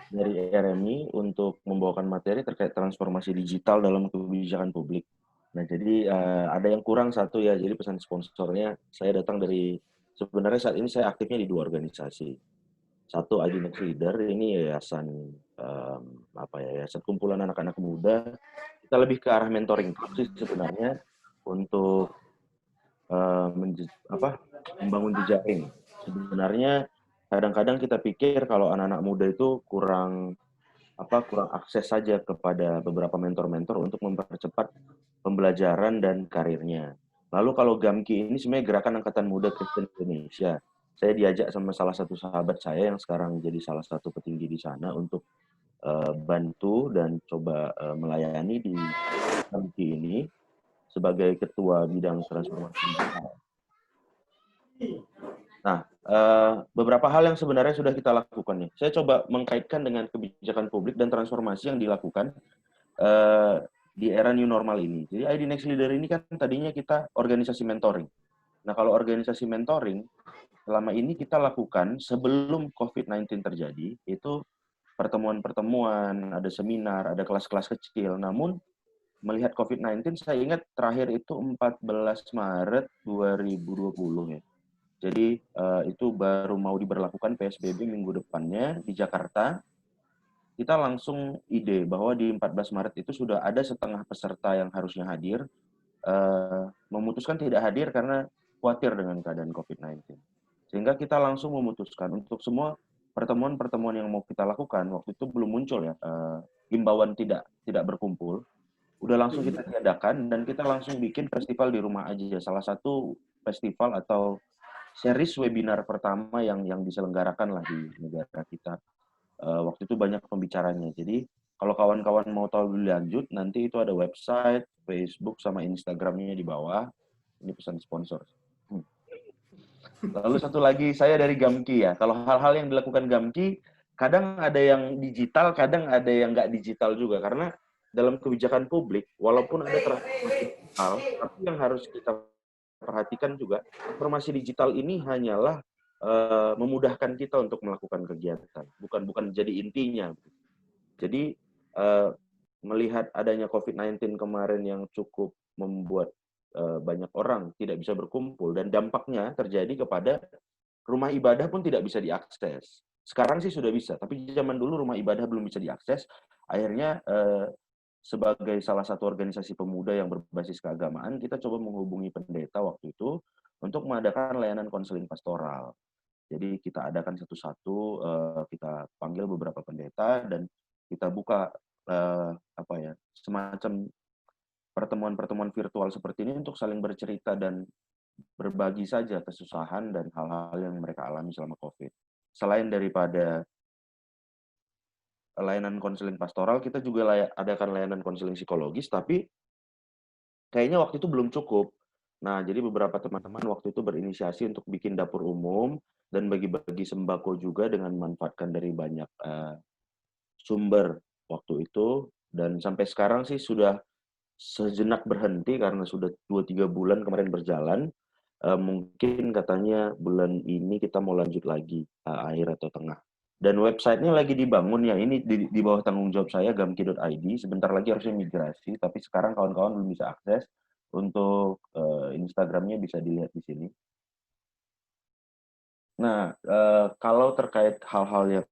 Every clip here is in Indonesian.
dari RMI untuk membawakan materi terkait transformasi digital dalam kebijakan publik. Nah, jadi ada yang kurang satu ya, jadi pesan sponsornya saya datang dari sebenarnya saat ini saya aktifnya di 2 organisasi. Satu ID Next Leader, ini yayasan yayasan kumpulan anak-anak muda. Kita lebih ke arah mentoring sih sebenarnya untuk membangun jejaring. Sebenarnya kadang-kadang kita pikir kalau anak-anak muda itu kurang akses saja kepada beberapa mentor-mentor untuk mempercepat pembelajaran dan karirnya. Lalu kalau GAMKI ini sebenarnya Gerakan Angkatan Muda Kristen Indonesia. Saya diajak sama salah satu sahabat saya yang sekarang jadi salah satu petinggi di sana untuk bantu dan coba melayani di GAMKI ini sebagai ketua bidang transformasi digital. Nah, beberapa hal yang sebenarnya sudah kita lakukan nih. Saya coba mengkaitkan dengan kebijakan publik dan transformasi yang dilakukan di era new normal ini. Jadi ID Next Leader ini kan tadinya kita organisasi mentoring. Nah, kalau organisasi mentoring, selama ini kita lakukan sebelum COVID-19 terjadi, itu pertemuan-pertemuan, ada seminar, ada kelas-kelas kecil. Namun, melihat COVID-19, saya ingat terakhir itu 14 Maret 2020 ya. Jadi itu baru mau diberlakukan PSBB minggu depannya di Jakarta. Kita langsung ide bahwa di 14 Maret itu sudah ada setengah peserta yang harusnya hadir, memutuskan tidak hadir karena khawatir dengan keadaan COVID-19. Sehingga kita langsung memutuskan untuk semua pertemuan-pertemuan yang mau kita lakukan, waktu itu belum muncul ya, himbauan tidak berkumpul, udah langsung kita tiadakan dan kita langsung bikin festival di rumah aja. Salah satu festival atau series webinar pertama yang diselenggarakan lah di negara kita. Waktu itu banyak pembicaranya. Jadi kalau kawan-kawan mau tahu lebih lanjut, nanti itu ada website, Facebook, sama Instagramnya di bawah. Ini pesan sponsor. Lalu satu lagi, saya dari GAMKI ya. Kalau hal-hal yang dilakukan GAMKI, kadang ada yang digital, kadang ada yang nggak digital juga. Karena dalam kebijakan publik, walaupun ada transformasi digital, tapi yang harus kita perhatikan juga, transformasi digital ini hanyalah memudahkan kita untuk melakukan kegiatan, bukan jadi intinya. Jadi melihat adanya COVID-19 kemarin yang cukup membuat banyak orang tidak bisa berkumpul dan dampaknya terjadi kepada rumah ibadah pun tidak bisa diakses. Sekarang sih sudah bisa, tapi zaman dulu rumah ibadah belum bisa diakses. Akhirnya sebagai salah satu organisasi pemuda yang berbasis keagamaan, kita coba menghubungi pendeta waktu itu untuk mengadakan layanan konseling pastoral. Jadi kita adakan satu-satu, kita panggil beberapa pendeta dan kita buka semacam pertemuan-pertemuan virtual seperti ini untuk saling bercerita dan berbagi saja kesusahan dan hal-hal yang mereka alami selama COVID. Selain daripada layanan konseling pastoral, kita juga adakan layanan konseling psikologis, tapi kayaknya waktu itu belum cukup. Nah, jadi beberapa teman-teman waktu itu berinisiasi untuk bikin dapur umum dan bagi-bagi sembako juga dengan memanfaatkan dari banyak sumber waktu itu. Dan sampai sekarang sih sudah sejenak berhenti karena sudah 2-3 bulan kemarin berjalan. Mungkin katanya bulan ini kita mau lanjut lagi, akhir atau tengah. Dan websitenya lagi dibangun ya, ini di bawah tanggung jawab saya, gamki.id. Sebentar lagi harusnya migrasi, tapi sekarang kawan-kawan belum bisa akses. Untuk Instagramnya bisa dilihat di sini. Nah, kalau terkait hal-hal yang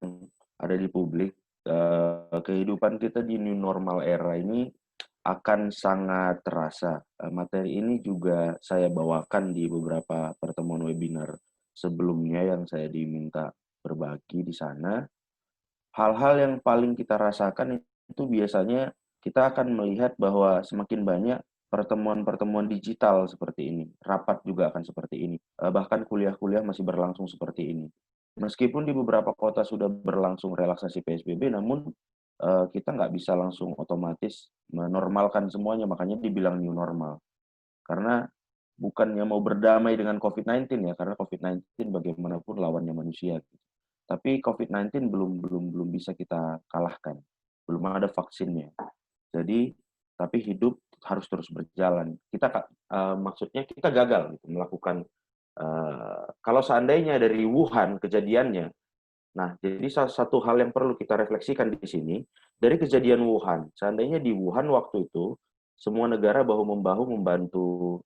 ada di publik, kehidupan kita di new normal era ini akan sangat terasa. Materi ini juga saya bawakan di beberapa pertemuan webinar sebelumnya yang saya diminta berbagi di sana. Hal-hal yang paling kita rasakan itu biasanya kita akan melihat bahwa semakin banyak pertemuan-pertemuan digital seperti ini. Rapat juga akan seperti ini. Bahkan kuliah-kuliah masih berlangsung seperti ini. Meskipun di beberapa kota sudah berlangsung relaksasi PSBB, namun kita nggak bisa langsung otomatis menormalkan semuanya, makanya dibilang new normal. Karena bukannya mau berdamai dengan COVID-19 ya, karena COVID-19 bagaimanapun lawannya manusia. Tapi COVID-19 belum bisa kita kalahkan, belum ada vaksinnya. Jadi, tapi hidup harus terus berjalan. Kita maksudnya kita gagal gitu, melakukan kalau seandainya dari Wuhan kejadiannya, Nah, jadi salah satu hal yang perlu kita refleksikan di sini, dari kejadian Wuhan, seandainya di Wuhan waktu itu, semua negara bahu-membahu membantu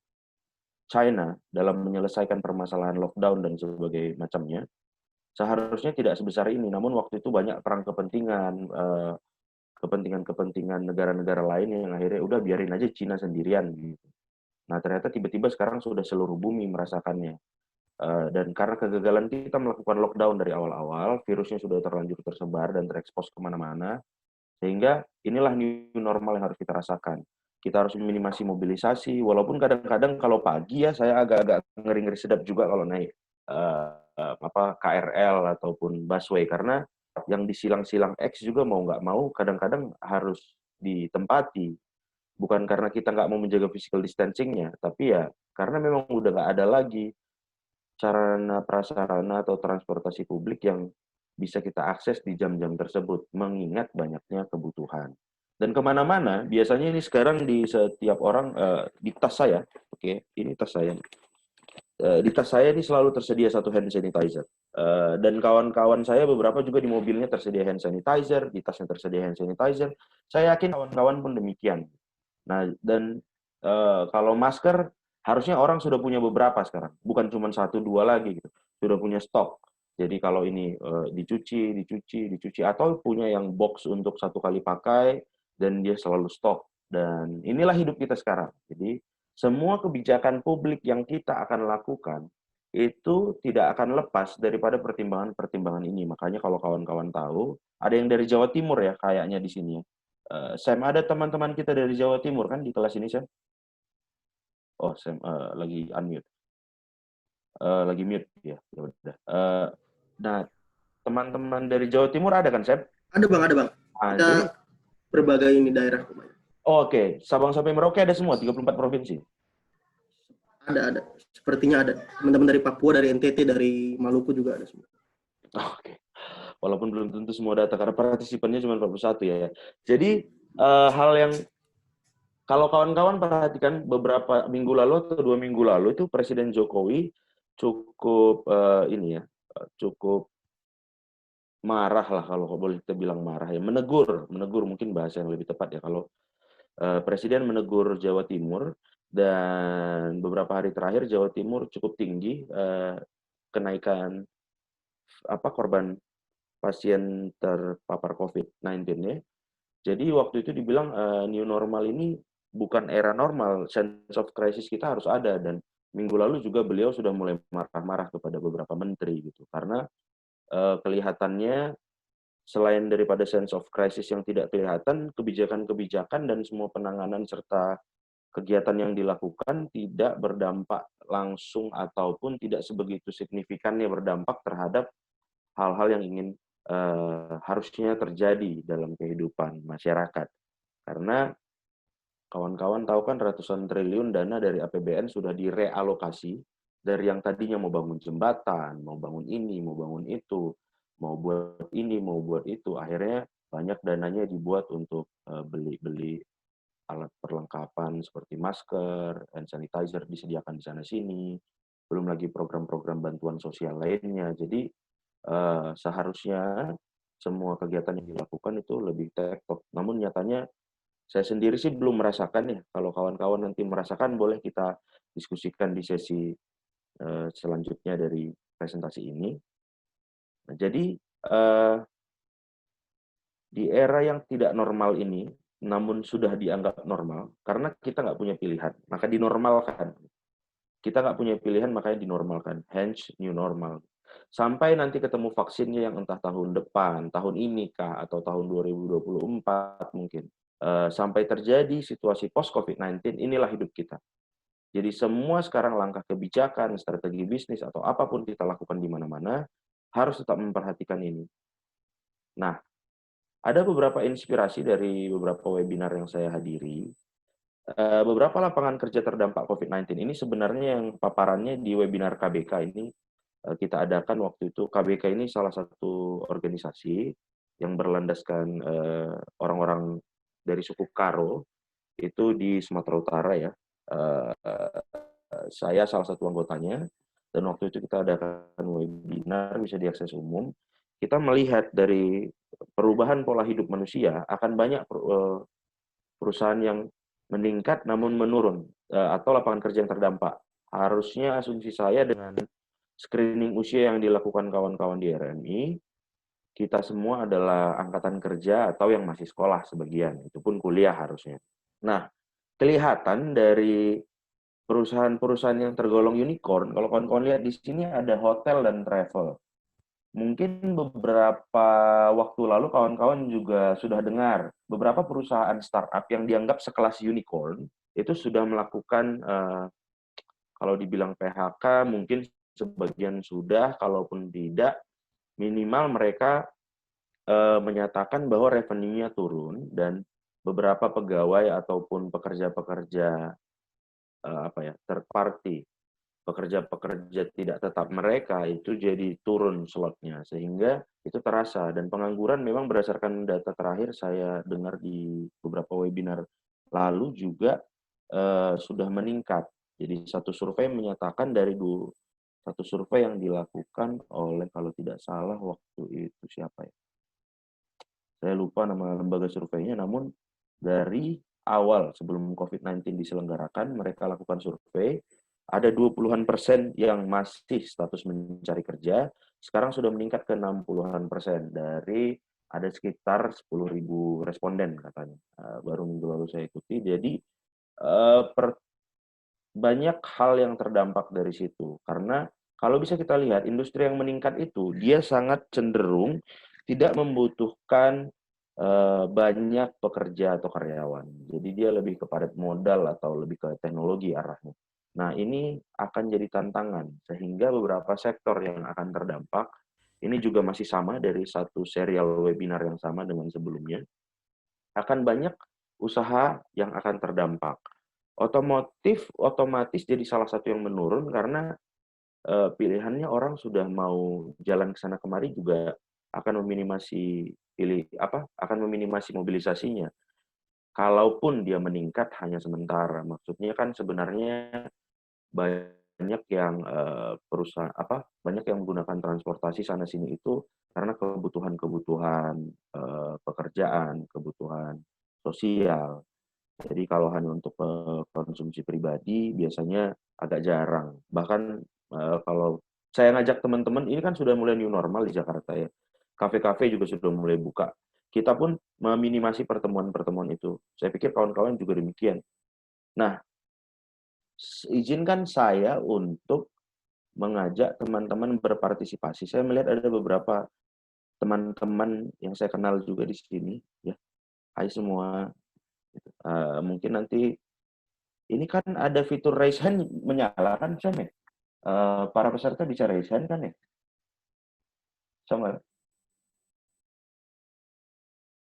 China dalam menyelesaikan permasalahan lockdown dan sebagainya macamnya, seharusnya tidak sebesar ini. Namun waktu itu banyak perang kepentingan, kepentingan-kepentingan negara-negara lain yang akhirnya udah biarin aja Cina sendirian gitu. Nah, ternyata tiba-tiba sekarang sudah seluruh bumi merasakannya. Dan karena kegagalan kita melakukan lockdown dari awal-awal, virusnya sudah terlanjur tersebar dan terekspos kemana-mana, sehingga inilah new normal yang harus kita rasakan. Kita harus meminimasi mobilisasi, walaupun kadang-kadang kalau pagi ya saya agak-agak ngeri-ngeri sedap juga kalau naik KRL ataupun busway, karena yang disilang-silang X juga mau nggak mau kadang-kadang harus ditempati. Bukan karena kita nggak mau menjaga physical distancing-nya, tapi ya karena memang udah nggak ada lagi sarana prasarana atau transportasi publik yang bisa kita akses di jam-jam tersebut, mengingat banyaknya kebutuhan. Dan kemana-mana, biasanya ini sekarang di setiap orang, di tas saya, oke, ini tas saya. Di tas saya ini selalu tersedia satu hand sanitizer. Dan kawan-kawan saya beberapa juga di mobilnya tersedia hand sanitizer, di tasnya tersedia hand sanitizer. Saya yakin kawan-kawan pun demikian. Nah, dan kalau masker harusnya orang sudah punya beberapa sekarang, bukan cuma satu dua lagi gitu. Sudah punya stok. Jadi kalau ini dicuci atau punya yang box untuk satu kali pakai dan dia selalu stok. Dan inilah hidup kita sekarang. Jadi semua kebijakan publik yang kita akan lakukan itu tidak akan lepas daripada pertimbangan-pertimbangan ini. Makanya kalau kawan-kawan tahu, ada yang dari Jawa Timur ya kayaknya di sini ya. Sam, ada teman-teman kita dari Jawa Timur kan di kelas ini, Sam? Oh, Sam lagi unmute. Lagi mute ya. Ya udah. Nah, teman-teman dari Jawa Timur ada kan, Sam? Ada bang. Ah, Ada jadi berbagai ini daerah. oke, Sabang sampai Merauke ada semua 34 provinsi. Ada. Sepertinya ada. Teman-teman dari Papua, dari NTT, dari Maluku juga ada semua. Oke. Walaupun belum tentu semua data karena partisipannya cuma 41 ya. Jadi hal yang kalau kawan-kawan perhatikan beberapa minggu lalu atau 2 minggu lalu itu Presiden Jokowi cukup cukup marah lah kalau boleh kita bilang marah ya, menegur mungkin bahasa yang lebih tepat ya kalau Presiden menegur Jawa Timur dan beberapa hari terakhir Jawa Timur cukup tinggi kenaikan korban pasien terpapar COVID-19 ya. Jadi waktu itu dibilang new normal ini bukan era normal, sense of crisis kita harus ada dan minggu lalu juga beliau sudah mulai marah-marah kepada beberapa menteri gitu karena kelihatannya selain daripada sense of crisis yang tidak kelihatan, kebijakan-kebijakan dan semua penanganan serta kegiatan yang dilakukan tidak berdampak langsung ataupun tidak sebegitu signifikannya berdampak terhadap hal-hal yang ingin harusnya terjadi dalam kehidupan masyarakat. Karena kawan-kawan tahu kan ratusan triliun dana dari APBN sudah direalokasi dari yang tadinya mau bangun jembatan, mau bangun ini, mau bangun itu, mau buat ini, mau buat itu. Akhirnya banyak dananya dibuat untuk beli-beli alat perlengkapan seperti masker, hand sanitizer disediakan di sana-sini, belum lagi program-program bantuan sosial lainnya. Jadi seharusnya semua kegiatan yang dilakukan itu lebih tektok. Namun nyatanya saya sendiri sih belum merasakan ya. Kalau kawan-kawan nanti merasakan, boleh kita diskusikan di sesi selanjutnya dari presentasi ini. Nah, jadi di era yang tidak normal ini, namun sudah dianggap normal, karena kita nggak punya pilihan, maka dinormalkan. Kita nggak punya pilihan, makanya dinormalkan. Hence, new normal. Sampai nanti ketemu vaksinnya yang entah tahun depan, tahun ini kah, atau tahun 2024 mungkin. Sampai terjadi situasi post-COVID-19, inilah hidup kita. Jadi semua sekarang langkah kebijakan, strategi bisnis, atau apapun kita lakukan di mana-mana, harus tetap memperhatikan ini. Nah, ada beberapa inspirasi dari beberapa webinar yang saya hadiri. Beberapa lapangan kerja terdampak COVID-19 ini sebenarnya yang paparannya di webinar KBK ini kita adakan waktu itu. KBK ini salah satu organisasi yang berlandaskan orang-orang dari suku Karo itu di Sumatera Utara ya. Saya salah satu anggotanya dan waktu itu kita adakan webinar bisa diakses umum. kita melihat dari perubahan pola hidup manusia, akan banyak perusahaan yang meningkat namun menurun, atau lapangan kerja yang terdampak. Harusnya asumsi saya dengan screening usia yang dilakukan kawan-kawan di RMI, kita semua adalah angkatan kerja atau yang masih sekolah sebagian, itu pun kuliah harusnya. Nah, kelihatan dari perusahaan-perusahaan yang tergolong unicorn, kalau kawan-kawan lihat di sini ada hotel dan travel. Mungkin beberapa waktu lalu kawan-kawan juga sudah dengar beberapa perusahaan startup yang dianggap sekelas unicorn itu sudah melakukan, kalau dibilang PHK mungkin sebagian sudah, kalaupun tidak minimal mereka menyatakan bahwa revenue-nya turun dan beberapa pegawai ataupun pekerja-pekerja third party, pekerja-pekerja tidak tetap mereka itu jadi turun slotnya, sehingga itu terasa. Dan pengangguran memang berdasarkan data terakhir saya dengar di beberapa webinar lalu juga sudah meningkat. Jadi satu survei menyatakan satu survei yang dilakukan oleh, kalau tidak salah waktu itu siapa ya? Saya lupa nama lembaga surveinya, namun dari awal sebelum COVID-19 diselenggarakan, mereka lakukan survei, ada 20-an% yang masih status mencari kerja, sekarang sudah meningkat ke 60-an% dari ada sekitar 10.000 responden katanya. Baru minggu lalu saya ikuti, jadi banyak hal yang terdampak dari situ. Karena kalau bisa kita lihat, industri yang meningkat itu, dia sangat cenderung tidak membutuhkan banyak pekerja atau karyawan. Jadi dia lebih kepada modal atau lebih ke teknologi arahnya. Nah, ini akan jadi tantangan, sehingga beberapa sektor yang akan terdampak, ini juga masih sama dari satu serial webinar yang sama dengan sebelumnya, akan banyak usaha yang akan terdampak. Otomotif otomatis jadi salah satu yang menurun karena pilihannya orang sudah mau jalan ke sana kemari juga akan akan meminimasi mobilisasinya. Kalaupun dia meningkat hanya sementara, maksudnya kan sebenarnya banyak yang banyak yang menggunakan transportasi sana sini itu karena kebutuhan-kebutuhan pekerjaan, kebutuhan sosial. Jadi kalau hanya untuk konsumsi pribadi biasanya agak jarang. Bahkan kalau saya ngajak teman-teman, ini kan sudah mulai new normal di Jakarta ya. Kafe-kafe juga sudah mulai buka. Kita pun meminimasi pertemuan-pertemuan itu. Saya pikir kawan-kawan juga demikian. Nah, izinkan saya untuk mengajak teman-teman berpartisipasi. Saya melihat ada beberapa teman-teman yang saya kenal juga di sini. Ya, hai semua. Mungkin nanti ini kan ada fitur raise hand menyala kan, Sam ya? Para peserta bisa raise hand kan ya? Sama.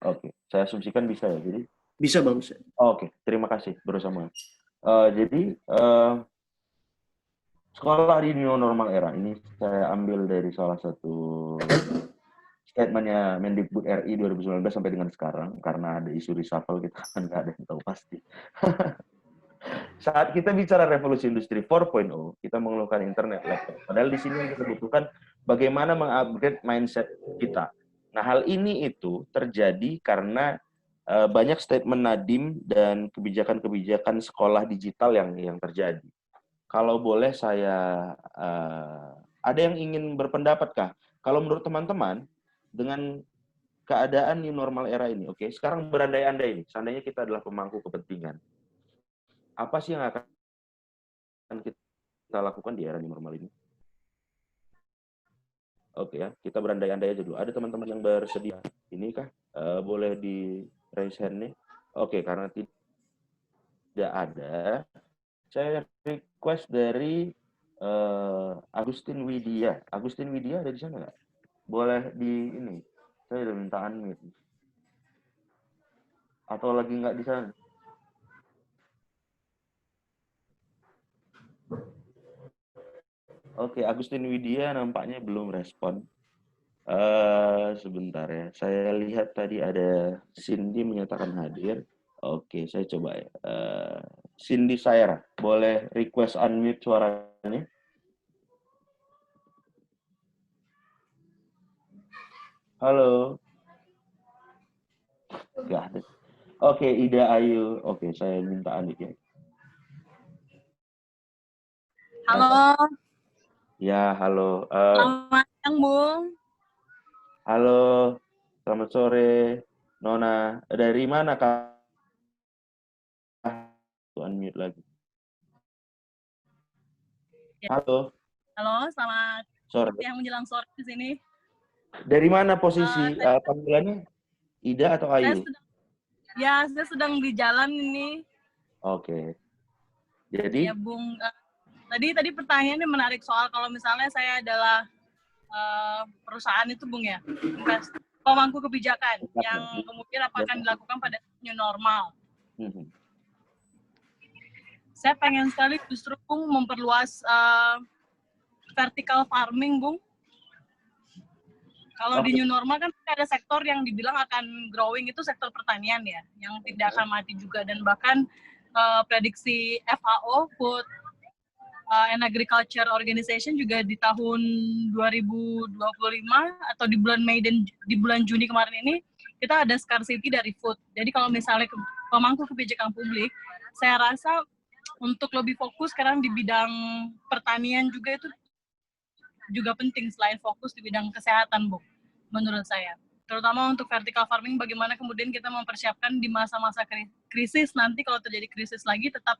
Oke, saya asumsikan bisa ya. Jadi Bisa Bang. Bisa. Oke, terima kasih Bro Samuel. Jadi sekolah di new normal era ini saya ambil dari salah satu statementnya Mendikbud RI 2019 sampai dengan sekarang, karena ada isu reshuffle kita kan nggak ada yang tahu pasti. Saat kita bicara revolusi industri 4.0, kita mengeluhkan internet, laptop. Padahal di sini yang kita butuhkan bagaimana mengupgrade mindset kita. Nah, hal ini itu terjadi karena banyak statement Nadiem dan kebijakan-kebijakan sekolah digital yang terjadi. Kalau boleh saya ada yang ingin berpendapatkah? Kalau menurut teman-teman dengan keadaan new normal era ini, oke, sekarang berandai-andai ini, seandainya kita adalah pemangku kepentingan, apa sih yang akan kita lakukan di era new normal ini? Oke ya, kita berandai-andai aja dulu. Ada teman-teman yang bersedia? Ini kah? Boleh di raise hand-nya? Oke, karena tidak ada, saya request dari Agustin Widya. Agustin Widya ada di sana nggak? Boleh di ini. Saya udah minta unmute. Atau lagi nggak di sana? Oke, Agustin Widya nampaknya belum respon. Sebentar ya. Saya lihat tadi ada Cindy menyatakan hadir. Oke, saya coba ya. Cindy Saira, boleh request unmute suaranya? Halo. Nggak ada. Oke, Ida Ayu. Oke, saya minta Anik ya. Halo, Ya, halo. selamat siang, Bung. Halo, selamat sore, Nona. Dari mana, Kak? Tuh, unmute lagi. Ya. Halo, Halo, selamat sore. siang menjelang sore di sini. Dari mana posisi Saya- panggilannya? Ida atau Saya Ayu? saya sedang di jalan ini. Oke. Jadi, Ya, Bung. Tadi pertanyaannya menarik soal kalau misalnya saya adalah perusahaan itu, Bung ya, pemangku kebijakan yang kemudian apa akan dilakukan pada new normal. Saya pengen sekali justru, Bung, memperluas vertical farming, Bung. Kalau di new normal kan ada sektor yang dibilang akan growing, itu sektor pertanian ya, yang tidak akan mati juga, dan bahkan prediksi FAO, Food and Agriculture Organization, juga di tahun 2025 atau di bulan Mei dan di bulan Juni kemarin ini kita ada scarcity dari food. Jadi kalau misalnya pemangku kebijakan publik, saya rasa untuk lebih fokus sekarang di bidang pertanian juga itu juga penting selain fokus di bidang kesehatan, Bu, menurut saya. Terutama untuk vertical farming, bagaimana kemudian kita mempersiapkan di masa-masa krisis nanti, kalau terjadi krisis lagi tetap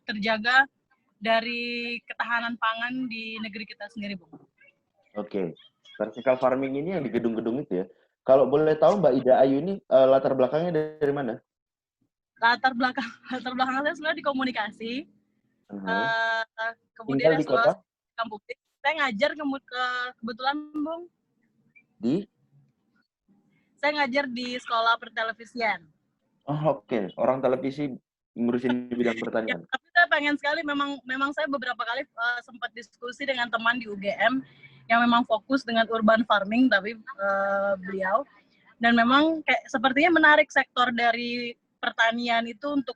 terjaga dari ketahanan pangan di negeri kita sendiri, Bu. Oke. Vertical farming ini yang di gedung-gedung itu ya. Kalau boleh tahu Mbak Ida Ayu ini latar belakangnya dari mana? Latar belakang saya sebenarnya di komunikasi. Kemudian Tinggal di kota? Publik. Saya ngajar kebetulan, Bung. Saya ngajar di sekolah pertelevisian. Oh, oke. Orang televisi ngurusin di bidang pertanian. Ya, tapi saya pengen sekali, memang saya beberapa kali sempat diskusi dengan teman di UGM yang memang fokus dengan urban farming, tapi beliau, dan memang kayak sepertinya menarik sektor dari pertanian itu untuk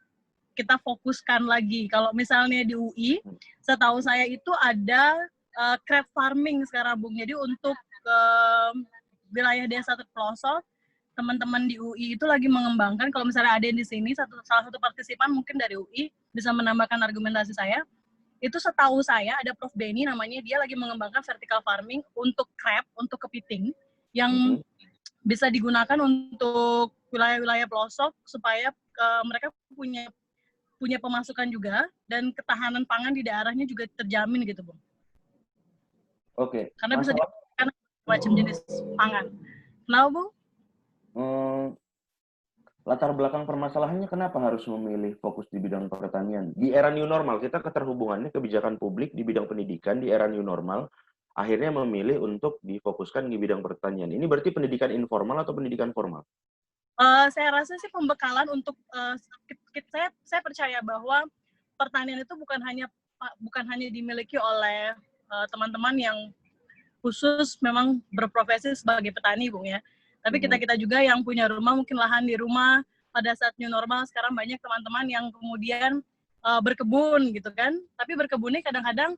kita fokuskan lagi. Kalau misalnya di UI, setahu saya itu ada crab farming sekarang, Bung. Jadi untuk wilayah desa terpelosok, teman-teman di UI itu lagi mengembangkan, kalau misalnya ada di sini salah satu partisipan mungkin dari UI bisa menambahkan argumentasi saya. Itu setahu saya ada Prof. Benny namanya, dia lagi mengembangkan vertical farming untuk crab, untuk kepiting yang bisa digunakan untuk wilayah-wilayah pelosok supaya mereka punya pemasukan juga dan ketahanan pangan di daerahnya juga terjamin gitu, Bung. Oke. Karena bisa digunakan macam jenis pangan. Kenapa, Bung? Latar belakang permasalahannya kenapa harus memilih fokus di bidang pertanian? Di era new normal, kita keterhubungannya kebijakan publik di bidang pendidikan di era new normal, akhirnya memilih untuk difokuskan di bidang pertanian. Ini berarti pendidikan informal atau pendidikan formal? Saya rasa sih pembekalan untuk saya percaya bahwa pertanian itu bukan hanya dimiliki oleh teman-teman yang khusus memang berprofesi sebagai petani, Bung ya. Tapi kita juga yang punya rumah, mungkin lahan di rumah pada saat new normal sekarang banyak teman-teman yang kemudian berkebun gitu kan. Tapi berkebunnya kadang-kadang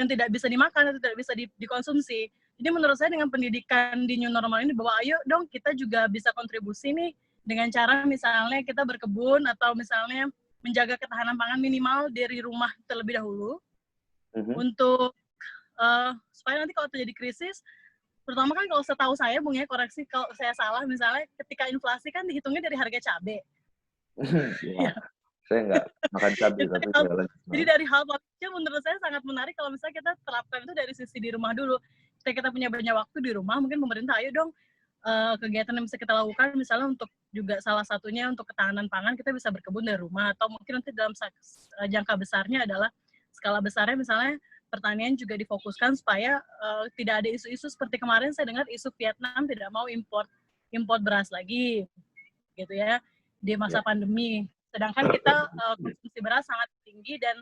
yang tidak bisa dimakan atau tidak bisa dikonsumsi. Jadi menurut saya dengan pendidikan di new normal ini, bahwa ayo dong kita juga bisa kontribusi nih dengan cara misalnya kita berkebun atau misalnya menjaga ketahanan pangan minimal dari rumah terlebih dahulu untuk supaya nanti kalau terjadi krisis, terutama kan kalau setahu saya, Bung ya, koreksi kalau saya salah, misalnya ketika inflasi kan dihitungnya dari harga cabai. Ya, saya nggak makan cabai. Jadi dari hal kecil menurut saya sangat menarik kalau misalnya kita terapkan itu dari sisi di rumah dulu. Ketika kita punya banyak waktu di rumah, mungkin pemerintah ayo dong kegiatan yang bisa kita lakukan, misalnya untuk juga salah satunya untuk ketahanan pangan, kita bisa berkebun dari rumah, atau mungkin nanti dalam jangka besarnya adalah skala besarnya misalnya pertanian juga difokuskan supaya tidak ada isu-isu seperti kemarin saya dengar isu Vietnam tidak mau import beras lagi gitu ya di masa pandemi, sedangkan kita konsumsi beras sangat tinggi dan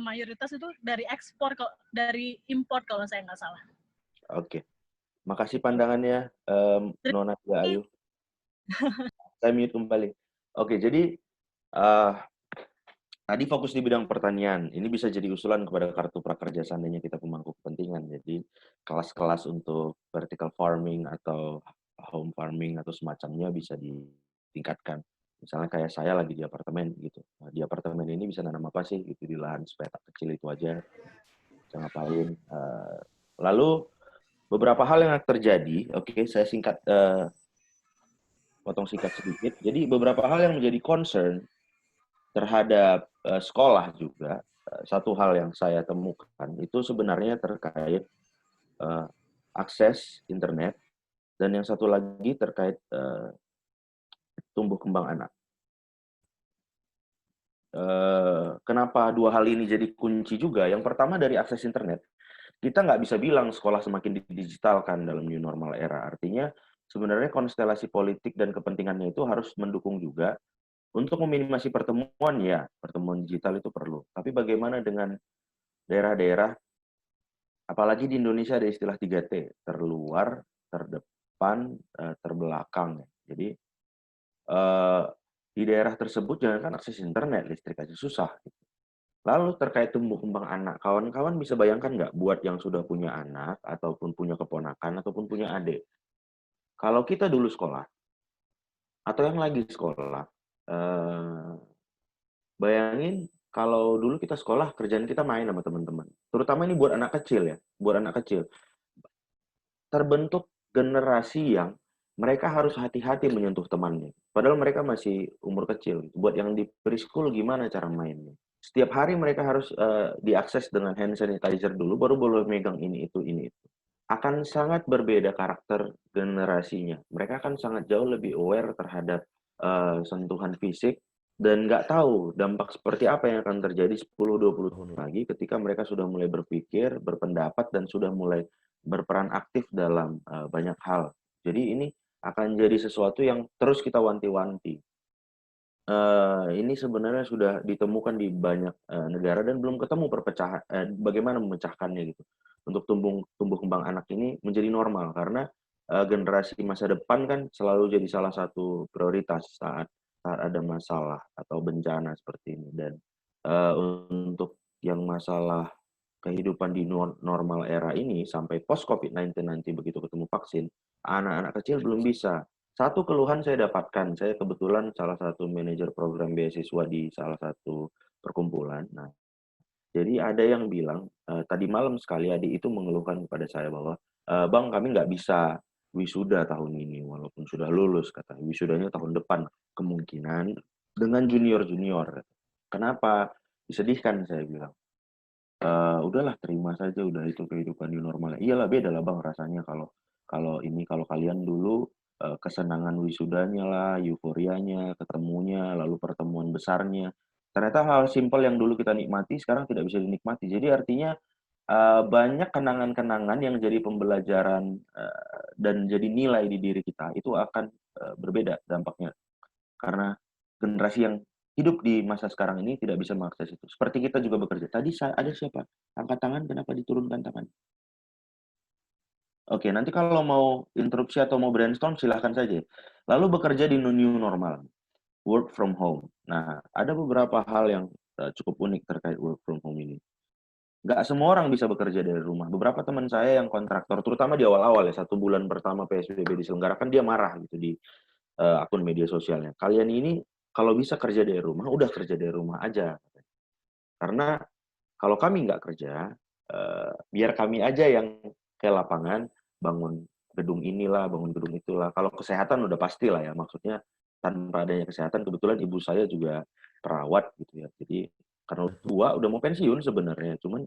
mayoritas itu dari ekspor, dari import kalau saya nggak salah. Oke. Makasih pandangannya, Nona Ayu. Saya mute kembali. Oke, jadi Tadi fokus di bidang pertanian. Ini bisa jadi usulan kepada kartu prakerja seandainya kita pemangku kepentingan. Jadi kelas-kelas untuk vertical farming atau home farming atau semacamnya bisa ditingkatkan. Misalnya kayak saya lagi di apartemen gitu. Nah, di apartemen ini bisa nanam apa sih gitu di lahan sepetak kecil itu aja. Bisa ngapain. Lalu beberapa hal yang terjadi, oke, saya potong singkat sedikit. Jadi beberapa hal yang menjadi concern terhadap sekolah juga, satu hal yang saya temukan itu sebenarnya terkait akses internet, dan yang satu lagi terkait tumbuh kembang anak. Kenapa dua hal ini jadi kunci juga? Yang pertama dari akses internet, kita nggak bisa bilang sekolah semakin didigitalkan dalam new normal era. Artinya sebenarnya konstelasi politik dan kepentingannya itu harus mendukung juga. Untuk meminimasi pertemuan, ya, pertemuan digital itu perlu. Tapi bagaimana dengan daerah-daerah, apalagi di Indonesia ada istilah 3T, terluar, terdepan, terbelakang. Jadi di daerah tersebut jangankan akses internet, listrik aja susah. Lalu terkait tumbuh kembang anak, kawan-kawan bisa bayangkan nggak buat yang sudah punya anak, ataupun punya keponakan, ataupun punya adik. Kalau kita dulu sekolah, atau yang lagi sekolah, bayangin kalau dulu kita sekolah, kerjaan kita main sama teman-teman. Terutama ini buat anak kecil ya, buat anak kecil. Terbentuk generasi yang mereka harus hati-hati menyentuh temannya. Padahal mereka masih umur kecil. Buat yang di preschool gimana cara mainnya? Setiap hari mereka harus diakses dengan hand sanitizer dulu, baru boleh megang ini itu. Akan sangat berbeda karakter generasinya. Mereka akan sangat jauh lebih aware terhadap sentuhan fisik, dan nggak tahu dampak seperti apa yang akan terjadi 10-20 tahun lagi ketika mereka sudah mulai berpikir, berpendapat, dan sudah mulai berperan aktif dalam banyak hal. Jadi ini akan jadi sesuatu yang terus kita wanti-wanti. Ini sebenarnya sudah ditemukan di banyak negara dan belum ketemu perpecahan, bagaimana memecahkannya gitu. Untuk tumbuh kembang anak ini menjadi normal karena generasi masa depan kan selalu jadi salah satu prioritas saat ada masalah atau bencana seperti ini. Dan untuk yang masalah kehidupan di normal era ini sampai post COVID-19 nanti begitu ketemu vaksin, anak-anak kecil belum bisa. Satu keluhan saya dapatkan, saya kebetulan salah satu manajer program beasiswa di salah satu perkumpulan. Nah, jadi ada yang bilang, tadi malam sekali adik itu mengeluhkan kepada saya bahwa, "Bang, kami nggak bisa wisuda tahun ini walaupun sudah lulus," kata, "wisudanya tahun depan, kemungkinan dengan junior-junior." Kenapa? Disedihkan, saya bilang. Udahlah terima saja, udah itu kehidupan new normal. Iyalah beda lah Bang rasanya kalau kalau kalian dulu, kesenangan wisudanya lah, euforianya, ketemunya, lalu pertemuan besarnya. Ternyata hal simpel yang dulu kita nikmati sekarang tidak bisa dinikmati. Jadi artinya, banyak kenangan-kenangan yang jadi pembelajaran, dan jadi nilai di diri kita itu akan, berbeda dampaknya. Karena generasi yang hidup di masa sekarang ini tidak bisa mengakses itu. Seperti kita juga bekerja. Tadi ada siapa? Angkat tangan, kenapa diturunkan tangan? Oke, nanti kalau mau interupsi atau mau brainstorm silahkan saja. Lalu bekerja di new normal, work from home. Nah, ada beberapa hal yang cukup unik terkait work from home ini. Nggak semua orang bisa bekerja dari rumah. Beberapa teman saya yang kontraktor, terutama di awal-awal ya, 1 bulan pertama PSBB diselenggarakan, dia marah gitu di akun media sosialnya. Kalian ini kalau bisa kerja dari rumah, udah kerja dari rumah aja. Karena kalau kami nggak kerja, biar kami aja yang ke lapangan, bangun gedung inilah, bangun gedung itulah. Kalau kesehatan udah pastilah ya, maksudnya tanpa adanya kesehatan, kebetulan ibu saya juga perawat gitu ya. Jadi karena tua, udah mau pensiun sebenarnya, cuman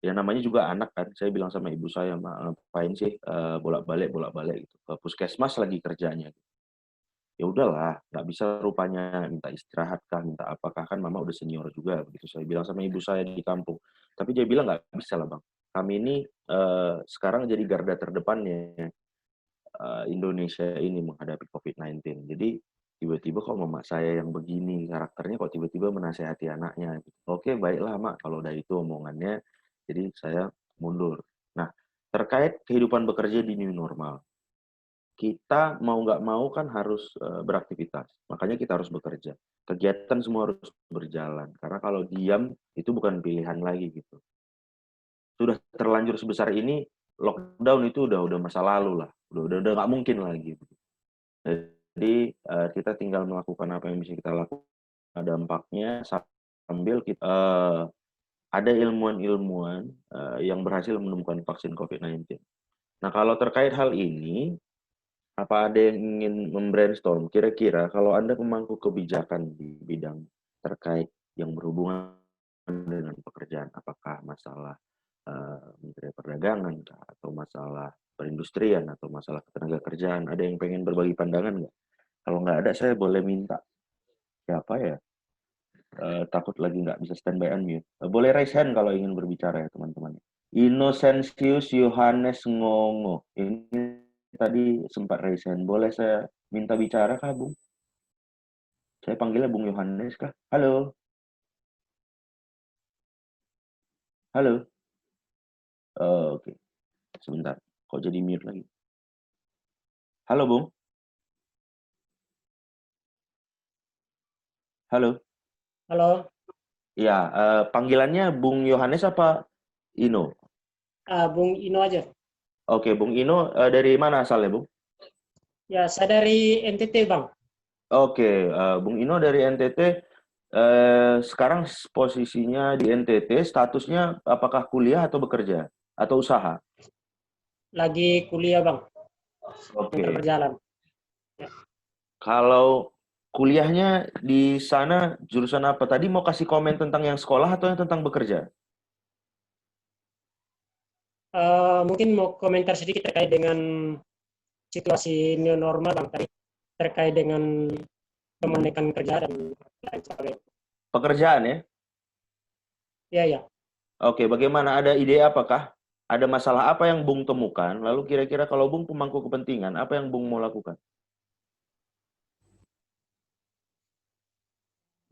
ya namanya juga anak kan. Saya bilang sama ibu saya, "Ma, ngapain sih bolak-balik gitu ke puskesmas lagi kerjanya." Ya udahlah, nggak bisa rupanya minta istirahat kah, minta apakah, kan mama udah senior juga, begitu saya bilang sama ibu saya di kampung. Tapi dia bilang, "Nggak bisa lah Bang, kami ini sekarang jadi garda terdepannya Indonesia ini menghadapi COVID-19. Jadi tiba-tiba kok mama saya yang begini karakternya, kok tiba-tiba menasehati anaknya." Gitu. Oke, baiklah Mak, kalau udah itu omongannya, jadi saya mundur. Nah, terkait kehidupan bekerja di new normal. kita mau nggak mau kan harus beraktivitas. Makanya kita harus bekerja. Kegiatan semua harus berjalan. Karena kalau diam itu bukan pilihan lagi gitu. Sudah terlanjur sebesar ini, lockdown itu udah masa lalu lah. Udah nggak mungkin lagi. Jadi kita tinggal melakukan apa yang bisa kita lakukan. Dampaknya sambil kita ada ilmuwan-ilmuwan yang berhasil menemukan vaksin COVID-19. Nah, kalau terkait hal ini, apa ada yang ingin membrainstorm? Kira-kira kalau Anda pemangku kebijakan di bidang terkait yang berhubungan dengan pekerjaan, apakah masalah Menteri Perdagangan kah? Atau masalah perindustrian atau masalah ketenaga kerjaan, ada yang pengen berbagi pandangan nggak? Kalau nggak ada, saya boleh minta. Siapa ya? Takut lagi nggak bisa standby unmute. Boleh raise hand kalau ingin berbicara ya teman-teman. Innocentius Yohanes Ngongo. Ini tadi sempat raise hand. Boleh saya minta bicara kah, Bung? Saya panggilnya Bung Yohanes kah? Halo? Halo? Oke. Sebentar. Kok jadi mute lagi? Halo, Bung? Halo? Halo, Ya, panggilannya Bung Yohanes apa Ino? Bung Ino aja. Oke, Bung Ino dari mana asalnya, Bung? Ya, saya dari NTT, Bang. Oke, Bung Ino dari NTT. Sekarang posisinya di NTT, statusnya apakah kuliah atau bekerja atau usaha? Lagi kuliah, Bang. Oke. Berjalan. Kalau kuliahnya di sana jurusan apa? Tadi mau kasih komen tentang yang sekolah atau yang tentang bekerja? Mungkin mau komentar sedikit terkait dengan situasi new normal, Bang. Tadi terkait dengan kemerdekaan kerja dan lain sebagainya. Pekerjaan ya? Ya, ya. Oke, bagaimana? Ada ide apakah? Ada masalah apa yang Bung temukan? Lalu kira-kira kalau Bung pemangku kepentingan, apa yang Bung mau lakukan?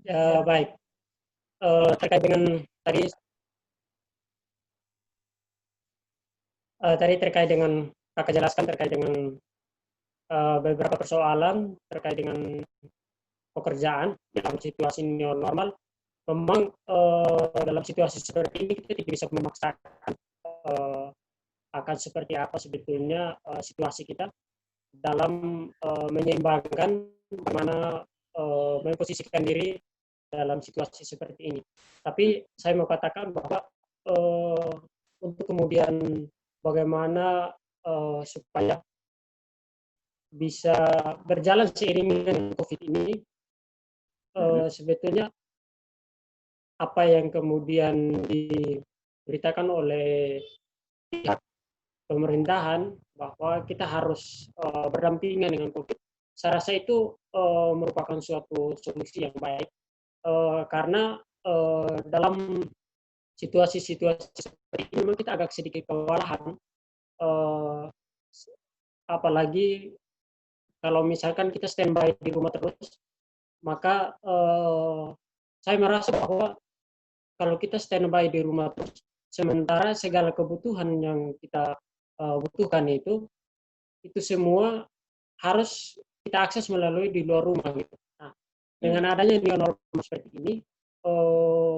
Ya, baik. Terkait dengan tadi terkait dengan kakak jelaskan terkait dengan beberapa persoalan terkait dengan pekerjaan dalam situasi new normal. Memang dalam situasi seperti ini kita tidak bisa memaksakan akan seperti apa sebetulnya situasi kita dalam menyeimbangkan bagaimana memposisikan diri dalam situasi seperti ini. Tapi saya mau katakan bahwa untuk kemudian bagaimana supaya bisa berjalan seiring dengan COVID ini, sebetulnya apa yang kemudian diberitakan oleh pihak pemerintahan bahwa kita harus berdampingan dengan COVID. Saya rasa itu merupakan suatu solusi yang baik karena dalam situasi-situasi seperti ini memang kita agak sedikit kewalahan, apalagi kalau misalkan kita standby di rumah terus, maka saya merasa bahwa kalau kita standby di rumah terus, sementara segala kebutuhan yang kita butuhkan itu semua harus kita akses melalui di luar rumah gitu. Nah, dengan adanya new normal seperti ini,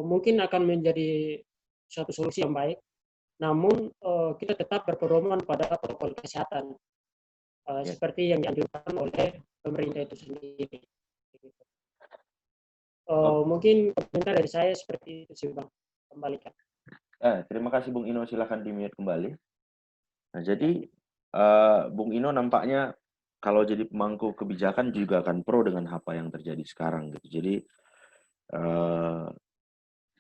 mungkin akan menjadi suatu solusi yang baik. Namun kita tetap berpedoman pada protokol kesehatan seperti yang dianjurkan oleh pemerintah itu sendiri. Mungkin komentar dari saya seperti itu sih, Bang. Kembalikan. Terima kasih Bung Ino, silahkan di-mute kembali. Nah, jadi Bung Ino nampaknya kalau jadi pemangku kebijakan juga akan pro dengan apa yang terjadi sekarang gitu. Jadi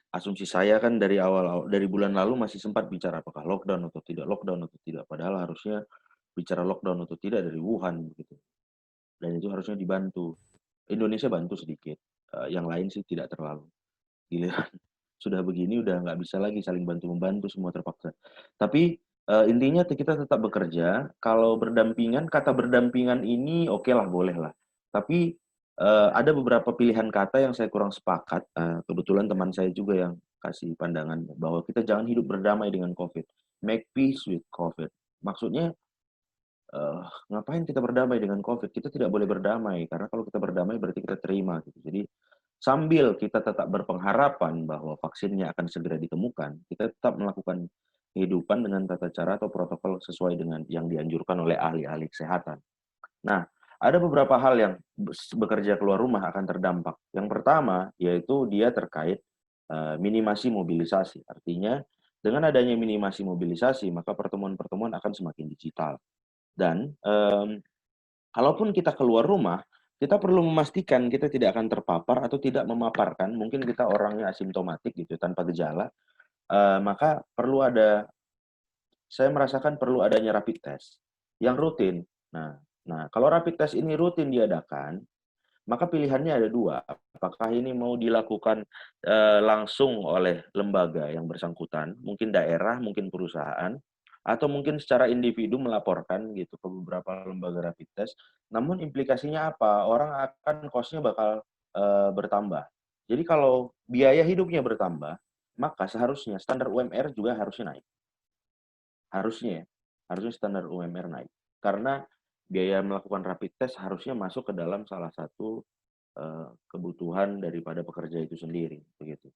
asumsi saya kan dari dari bulan lalu masih sempat bicara apakah lockdown atau tidak, padahal harusnya bicara lockdown atau tidak dari Wuhan gitu. Dan itu harusnya dibantu. Indonesia bantu sedikit, yang lain sih tidak terlalu. Giliran sudah begini udah nggak bisa lagi saling bantu-membantu, semua terpaksa. Tapi intinya kita tetap bekerja. Kalau berdampingan, kata berdampingan ini oke lah, boleh lah. Tapi ada beberapa pilihan kata yang saya kurang sepakat. Kebetulan teman saya juga yang kasih pandangan bahwa kita jangan hidup berdamai dengan COVID. Make peace with COVID. Maksudnya ngapain kita berdamai dengan COVID? Kita tidak boleh berdamai, karena kalau kita berdamai berarti kita terima gitu. Jadi sambil kita tetap berpengharapan bahwa vaksinnya akan segera ditemukan, kita tetap melakukan kehidupan dengan tata cara atau protokol sesuai dengan yang dianjurkan oleh ahli-ahli kesehatan. Nah, ada beberapa hal yang bekerja keluar rumah akan terdampak. Yang pertama, yaitu dia terkait minimasi mobilisasi. Artinya, dengan adanya minimasi mobilisasi, maka pertemuan-pertemuan akan semakin digital. Dan kalaupun kita keluar rumah, kita perlu memastikan kita tidak akan terpapar atau tidak memaparkan. Mungkin kita orangnya asimptomatik gitu tanpa gejala, maka saya merasakan perlu adanya rapid test yang rutin. Nah, kalau rapid test ini rutin diadakan, maka pilihannya ada dua. Apakah ini mau dilakukan langsung oleh lembaga yang bersangkutan, mungkin daerah, mungkin perusahaan, atau mungkin secara individu melaporkan gitu ke beberapa lembaga rapid test. Namun implikasinya apa? Orang akan cost-nya bakal bertambah. Jadi kalau biaya hidupnya bertambah, maka seharusnya standar UMR juga harusnya naik. Harusnya standar UMR naik. Karena biaya melakukan rapid test harusnya masuk ke dalam salah satu kebutuhan daripada pekerja itu sendiri, begitu.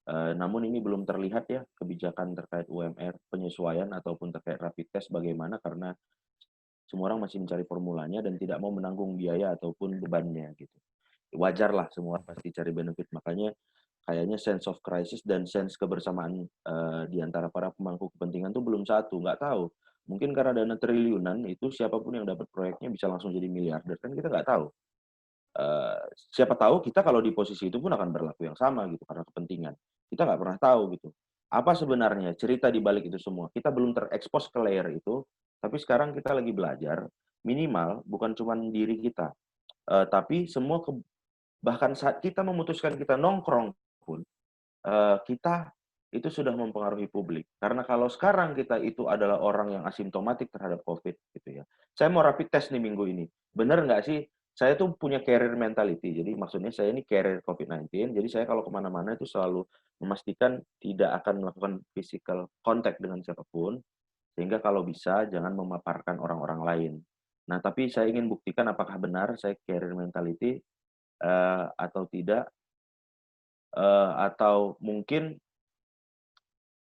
Namun ini belum terlihat ya kebijakan terkait UMR, penyesuaian ataupun terkait rapid test bagaimana, karena semua orang masih mencari formulanya dan tidak mau menanggung biaya ataupun bebannya gitu. Wajarlah semua orang pasti cari benefit, makanya kayaknya sense of crisis dan sense kebersamaan di antara para pemangku kepentingan tuh belum satu, nggak tahu. Mungkin karena dana triliunan itu siapapun yang dapat proyeknya bisa langsung jadi miliarder, kan kita nggak tahu. Siapa tahu kita kalau di posisi itu pun akan berlaku yang sama gitu karena kepentingan. Kita nggak pernah tahu gitu. Apa sebenarnya cerita di balik itu semua? Kita belum terekspos ke layer itu, tapi sekarang kita lagi belajar minimal bukan cuma diri kita, tapi semua bahkan saat kita memutuskan kita nongkrong pun kita itu sudah mempengaruhi publik. Karena kalau sekarang kita itu adalah orang yang asimptomatik terhadap COVID gitu ya. Saya mau rapid test nih minggu ini. Benar nggak sih? Saya tuh punya carrier mentality. Jadi maksudnya saya ini carrier COVID-19. Jadi saya kalau kemana-mana itu selalu memastikan tidak akan melakukan physical contact dengan siapapun. Sehingga kalau bisa jangan memaparkan orang-orang lain. Nah, tapi saya ingin buktikan apakah benar saya carrier mentality atau tidak. Atau mungkin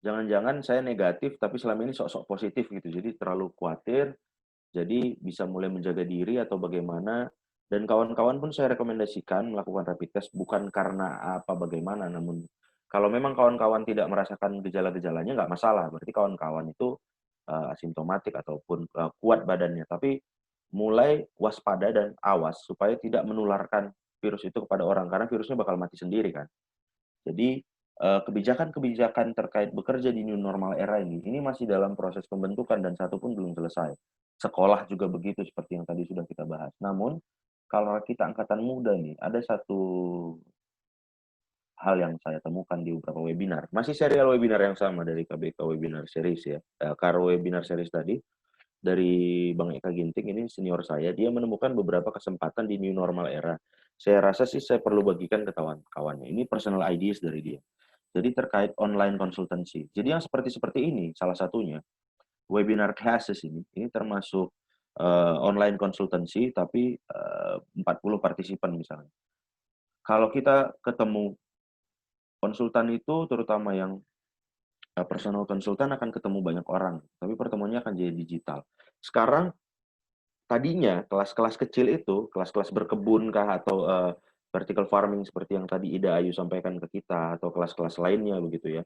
jangan-jangan saya negatif, tapi selama ini sok-sok positif gitu. Jadi terlalu khawatir, jadi bisa mulai menjaga diri atau bagaimana. Dan kawan-kawan pun saya rekomendasikan melakukan rapid test bukan karena apa bagaimana, namun kalau memang kawan-kawan tidak merasakan gejala-gejalanya nggak masalah. Berarti kawan-kawan itu asimptomatik ataupun kuat badannya. Tapi mulai waspada dan awas supaya tidak menularkan virus itu kepada orang, karena virusnya bakal mati sendiri kan. Jadi kebijakan-kebijakan terkait bekerja di new normal era ini masih dalam proses pembentukan dan satu pun belum selesai. Sekolah juga begitu seperti yang tadi sudah kita bahas. Namun kalau kita angkatan muda nih, ada satu hal yang saya temukan di beberapa webinar. Masih serial webinar yang sama dari KBK Webinar Series ya. Karo Webinar Series tadi dari Bang Eka Ginting, ini senior saya, dia menemukan beberapa kesempatan di new normal era. Saya rasa sih saya perlu bagikan ke kawan-kawannya. Ini personal ideas dari dia. Jadi terkait online konsultansi. Jadi yang seperti ini, salah satunya, webinar classes ini termasuk online konsultansi, tapi 40 partisipan misalnya. Kalau kita ketemu konsultan itu, terutama yang personal konsultan akan ketemu banyak orang, tapi pertemuannya akan jadi digital. Sekarang, tadinya kelas-kelas kecil itu, kelas-kelas berkebun kah, atau vertical farming seperti yang tadi Ida Ayu sampaikan ke kita, atau kelas-kelas lainnya begitu ya,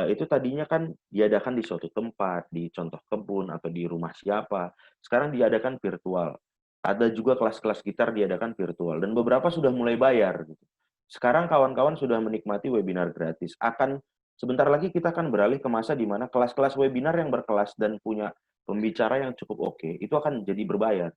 itu tadinya kan diadakan di suatu tempat, di contoh kebun atau di rumah siapa. Sekarang diadakan virtual. Ada juga kelas-kelas gitar diadakan virtual dan beberapa sudah mulai bayar gitu. Sekarang kawan-kawan sudah menikmati webinar gratis. Sebentar lagi kita akan beralih ke masa di mana kelas-kelas webinar yang berkelas dan punya pembicara yang cukup oke, itu akan jadi berbayar.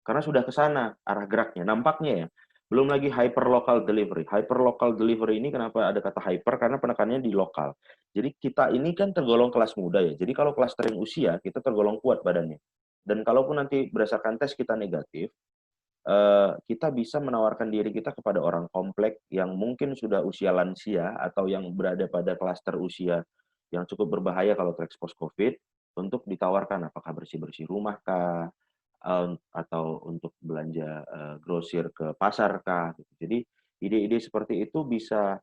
Karena sudah ke sana arah geraknya, nampaknya ya. Belum lagi hyperlocal delivery. Hyperlocal delivery ini kenapa ada kata hyper? Karena penekanannya di lokal. Jadi kita ini kan tergolong kelas muda ya. Jadi kalau clustering usia, kita tergolong kuat badannya. Dan kalaupun nanti berdasarkan tes kita negatif, kita bisa menawarkan diri kita kepada orang kompleks yang mungkin sudah usia lansia atau yang berada pada klaster usia yang cukup berbahaya kalau terekspos COVID. untuk ditawarkan, apakah bersih-bersih rumah kah, atau untuk belanja grosir ke pasar kah. Jadi ide-ide seperti itu bisa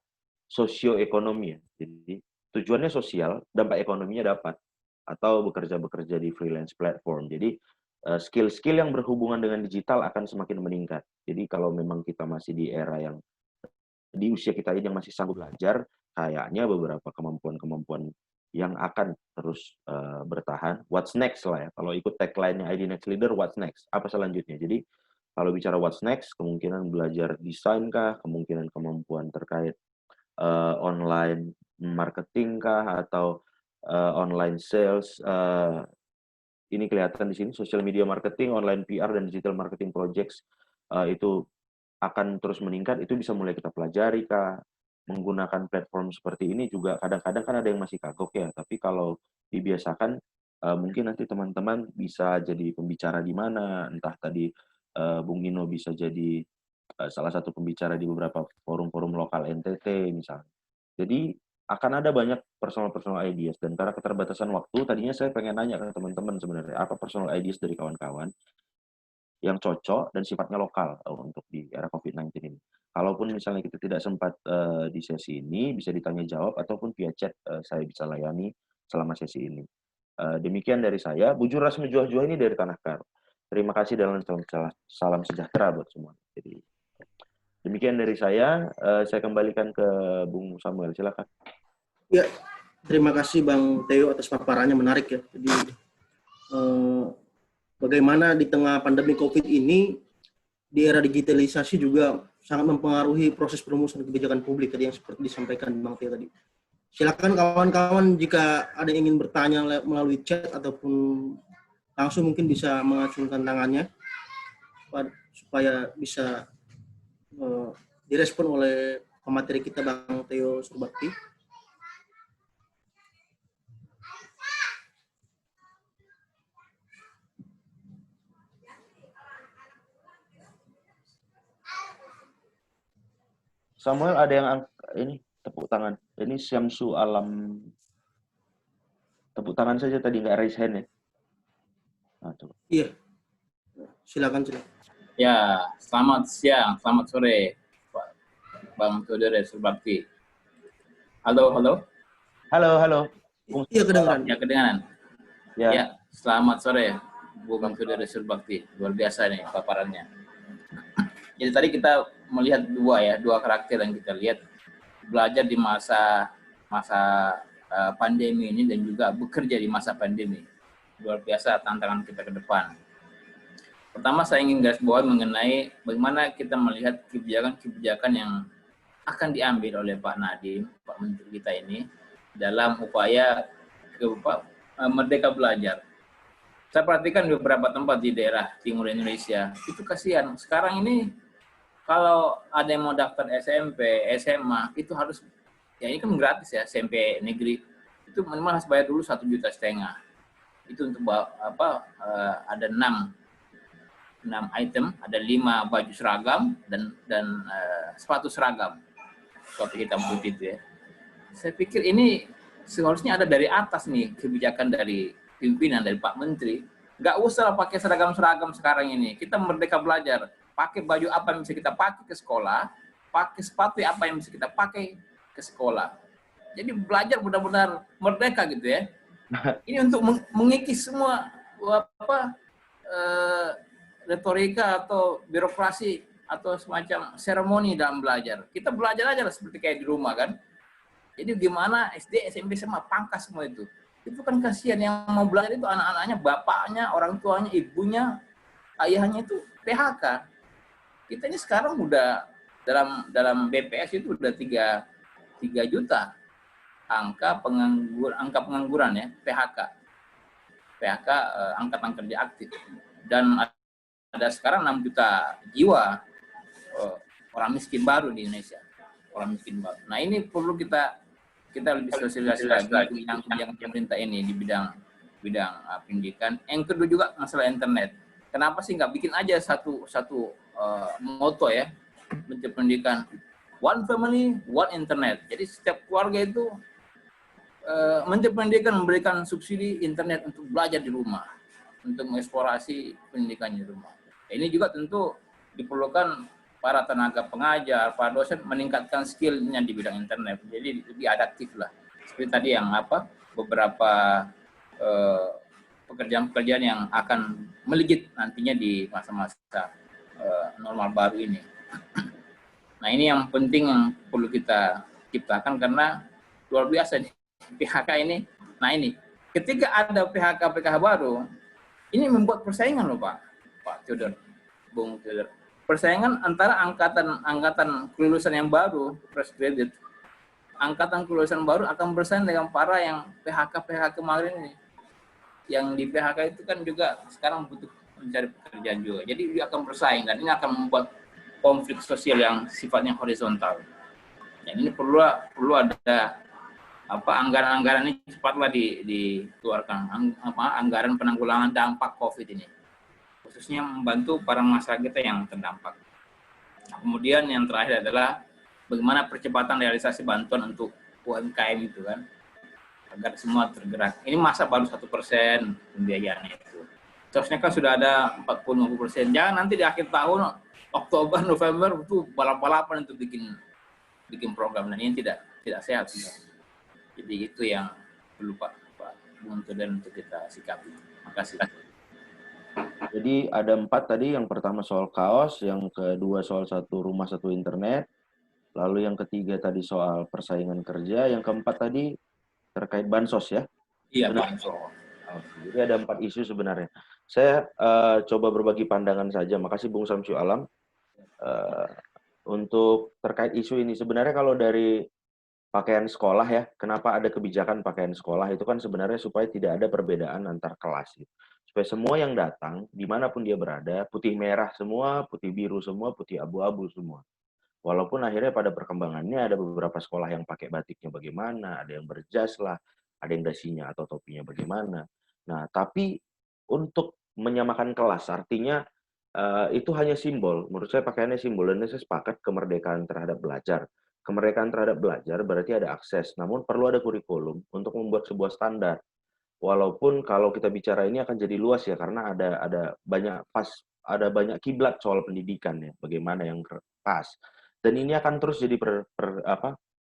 sosioekonomi ya. Jadi tujuannya sosial, dampak ekonominya dapat. Atau bekerja-bekerja di freelance platform. Jadi skill-skill yang berhubungan dengan digital akan semakin meningkat. Jadi kalau memang kita masih di era yang di usia kita ini yang masih sanggup belajar, kayaknya beberapa kemampuan-kemampuan yang akan terus bertahan. What's next lah ya. Kalau ikut tagline-nya ID Next Leader, what's next? Apa selanjutnya? Jadi kalau bicara what's next, kemungkinan belajar desain kah, kemungkinan kemampuan terkait online marketing kah, atau online sales. Ini kelihatan di sini, social media marketing, online PR, dan digital marketing projects itu akan terus meningkat. Itu bisa mulai kita pelajari kah. Menggunakan platform seperti ini juga kadang-kadang kan ada yang masih kagok ya, tapi kalau dibiasakan mungkin nanti teman-teman bisa jadi pembicara di mana, entah tadi Bung Nino bisa jadi salah satu pembicara di beberapa forum-forum lokal NTT misalnya. Jadi akan ada banyak personal ideas, dan karena keterbatasan waktu, tadinya saya pengen nanya ke teman-teman sebenarnya, apa personal ideas dari kawan-kawan yang cocok dan sifatnya lokal untuk di era COVID-19 ini. Kalaupun misalnya kita tidak sempat di sesi ini, bisa ditanya jawab ataupun via chat saya bisa layani selama sesi ini. Demikian dari saya. Bujur Rasmi Juah-Juah ini dari Tanah Karo. Terima kasih dan salam sejahtera buat semua. Jadi demikian dari saya kembalikan ke Bung Samuel, silakan. Ya, terima kasih Bang Theo atas paparannya, menarik ya. Jadi bagaimana di tengah pandemi COVID ini, di era digitalisasi juga sangat mempengaruhi proses perumusan kebijakan publik tadi yang seperti disampaikan Bang Theo tadi. Silakan kawan-kawan jika ada yang ingin bertanya melalui chat ataupun langsung mungkin bisa mengacungkan tangannya supaya bisa direspon oleh pemateri kita Bang Theo Surbakti. Samuel, ada yang ini tepuk tangan. Ini Syamsu Alam. Tepuk tangan saja tadi, nggak raise hand ya. Nah, coba. Iya. Silakan. Ya, selamat siang, selamat sore, Pak Bang Theodore Surbakti. Halo. Halo. Iya, kedengaran. Ya, kedengaran. Ya. Ya, selamat sore, Bang Theodore Surbakti. Luar biasa nih paparannya. Jadi tadi kita melihat dua karakter yang kita lihat, belajar di masa pandemi ini dan juga bekerja di masa pandemi. Luar biasa tantangan kita ke depan. Pertama saya ingin garis bawahi mengenai bagaimana kita melihat kebijakan-kebijakan yang akan diambil oleh Pak Nadiem, Pak Menteri kita ini, dalam upaya merdeka belajar. Saya perhatikan di beberapa tempat di daerah timur Indonesia, itu kasihan. Sekarang ini kalau ada yang mau daftar SMP, SMA, itu harus, ya ini kan gratis ya, SMP negeri, itu minimal harus bayar dulu 1,5 juta. Itu untuk ada 6 item, ada 5 baju seragam dan sepatu seragam, sepatu hitam putih itu ya. Saya pikir ini seharusnya ada dari atas nih, kebijakan dari pimpinan, dari Pak Menteri. Nggak usah pakai seragam-seragam sekarang ini. Kita merdeka belajar. Pakai baju apa yang bisa kita pakai ke sekolah, pakai sepatu apa yang bisa kita pakai ke sekolah. Jadi belajar benar-benar merdeka gitu ya. Ini untuk mengikis semua retorika atau birokrasi atau semacam seremoni dalam belajar. Kita belajar aja lah seperti kayak di rumah kan. Jadi gimana SD, SMP, SMA, pangkas semua itu. Itu kan kasihan yang mau belajar itu anak-anaknya, bapaknya, orang tuanya, ibunya, ayahnya itu PHK. Kita ini sekarang udah dalam BPS itu udah 3 juta angka pengangguran ya, PHK angkatan kerja aktif, dan ada sekarang 6 juta jiwa orang miskin baru di Indonesia, orang miskin baru. Nah ini perlu kita lebih sosialisasi lagi yang pemerintah ini di bidang pendidikan. Yang kedua juga masalah internet. Kenapa sih nggak bikin aja satu moto ya, Menteri Pendidikan, one family, one internet. Jadi setiap keluarga itu Menteri Pendidikan memberikan subsidi internet untuk belajar di rumah, untuk mengeksplorasi pendidikan di rumah. Ini juga tentu diperlukan para tenaga pengajar, para dosen meningkatkan skill-nya di bidang internet. Jadi lebih adaptif lah. Seperti tadi yang beberapa pekerjaan-pekerjaan yang akan meligit nantinya di masa-masa normal baru ini. Nah, ini yang penting yang perlu kita ciptakan karena luar biasa nih PHK ini. Nah, ini ketika ada PHK baru, ini membuat persaingan loh Pak Theodor, Bung Theodor. Persaingan antara angkatan kelulusan yang baru, fresh graduate, angkatan kelulusan baru akan bersaing dengan para yang PHK kemarin ini. Yang di PHK itu kan juga sekarang butuh mencari pekerjaan juga. Jadi dia akan bersaing dan ini akan membuat konflik sosial yang sifatnya horizontal. Dan ini perlu ada anggaran-anggaran ini cepatlah dikeluarkan, anggaran penanggulangan dampak COVID ini, khususnya membantu para masyarakat kita yang terdampak. Kemudian yang terakhir adalah bagaimana percepatan realisasi bantuan untuk UMKM itu kan, agar semua tergerak. Ini masa baru 1% pembiayaannya itu. Seharusnya kan sudah ada 40-50%. Jangan nanti di akhir tahun Oktober, November itu balap-balapan untuk bikin program, dan ini tidak sehat. Jadi itu yang perlu Pak Bung Theodor untuk kita sikapi. Terima kasih. Jadi ada 4 tadi, yang pertama soal kaos, yang kedua soal satu rumah satu internet, lalu yang ketiga tadi soal persaingan kerja, yang keempat tadi terkait bansos ya? Iya, bansos. Jadi ada 4 isu sebenarnya. Saya coba berbagi pandangan saja. Makasih Bung Samsu Alam. Untuk terkait isu ini, sebenarnya kalau dari pakaian sekolah ya, kenapa ada kebijakan pakaian sekolah itu kan sebenarnya supaya tidak ada perbedaan antar kelas. Supaya semua yang datang, dimanapun dia berada, putih merah semua, putih biru semua, putih abu-abu semua. Walaupun akhirnya pada perkembangannya ada beberapa sekolah yang pakai batiknya bagaimana, ada yang berjas lah, ada yang dasinya atau topinya bagaimana. Nah, tapi untuk menyamakan kelas, artinya itu hanya simbol. Menurut saya pakaiannya simbol, dan saya sepakat kemerdekaan terhadap belajar. Kemerdekaan terhadap belajar berarti ada akses, namun perlu ada kurikulum untuk membuat sebuah standar. Walaupun kalau kita bicara ini akan jadi luas ya, karena ada banyak kiblat soal pendidikan ya, bagaimana yang pas. Dan ini akan terus jadi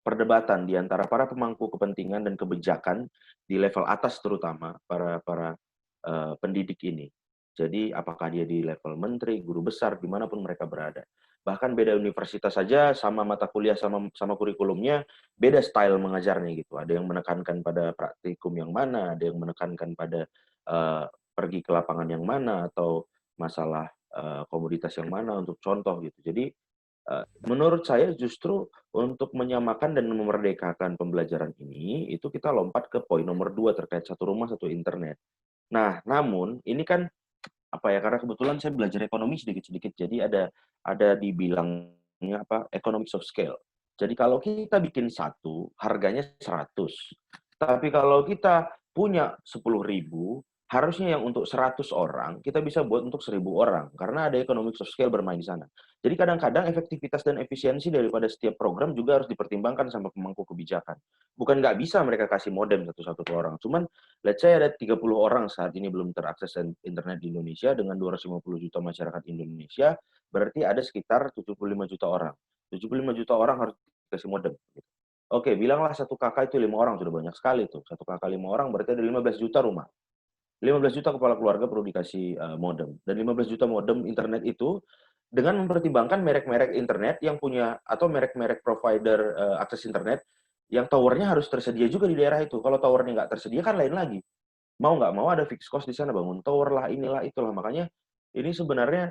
perdebatan di antara para pemangku kepentingan dan kebijakan di level atas, terutama para pendidik ini. Jadi apakah dia di level menteri, guru besar, dimanapun mereka berada. Bahkan beda universitas saja, sama mata kuliah, sama kurikulumnya, beda style mengajarnya gitu. Ada yang menekankan pada praktikum yang mana, ada yang menekankan pada pergi ke lapangan yang mana, atau masalah komoditas yang mana untuk contoh gitu. Jadi menurut saya justru untuk menyamakan dan memerdekakan pembelajaran ini, itu kita lompat ke poin nomor 2 terkait satu rumah satu internet. Nah, namun ini kan karena kebetulan saya belajar ekonomi sedikit-sedikit, jadi ada dibilangnya economics of scale. Jadi kalau kita bikin satu, harganya 100. Tapi kalau kita punya 10.000, harusnya yang untuk 100 orang, kita bisa buat untuk 1.000 orang. Karena ada economics of scale bermain di sana. Jadi kadang-kadang efektivitas dan efisiensi daripada setiap program juga harus dipertimbangkan sama pemangku kebijakan. Bukan nggak bisa mereka kasih modem satu-satu orang. Cuman, let's say ada 30 orang saat ini belum terakses internet di Indonesia, dengan 250 juta masyarakat Indonesia, berarti ada sekitar 75 juta orang. 75 juta orang harus dikasih modem. Oke, bilanglah satu kakak itu 5 orang, sudah banyak sekali tuh. Satu kakak 5 orang berarti ada 15 juta rumah. 15 juta kepala keluarga perlu dikasih modem. Dan 15 juta modem internet itu, dengan mempertimbangkan merek-merek internet yang punya, atau merek-merek provider akses internet, yang towernya harus tersedia juga di daerah itu. Kalau towernya nggak tersedia kan lain lagi. Mau nggak mau ada fixed cost di sana, bangun tower lah, inilah, itulah. Makanya ini sebenarnya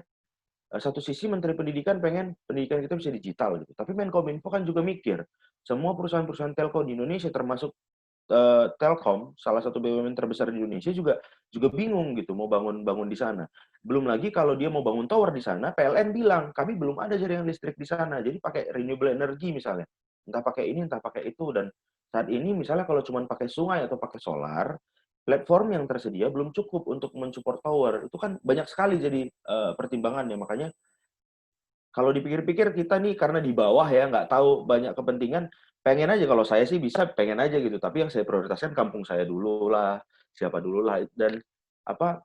satu sisi Menteri Pendidikan pengen pendidikan kita bisa digital gitu. Tapi Menkominfo kan juga mikir, semua perusahaan-perusahaan telco di Indonesia termasuk Telkom, salah satu BUMN terbesar di Indonesia, juga bingung gitu mau bangun di sana. Belum lagi kalau dia mau bangun tower di sana, PLN bilang kami belum ada jaringan listrik di sana, jadi pakai renewable energy misalnya, entah pakai ini entah pakai itu. Dan saat ini misalnya kalau cuma pakai sungai atau pakai solar, platform yang tersedia belum cukup untuk mensupport tower. Itu kan banyak sekali jadi pertimbangannya. Makanya kalau dipikir-pikir kita nih karena di bawah ya, nggak tahu banyak kepentingan, pengen aja, kalau saya sih bisa pengen aja gitu, tapi yang saya prioritaskan kampung saya dulu lah, siapa dulu lah, dan apa,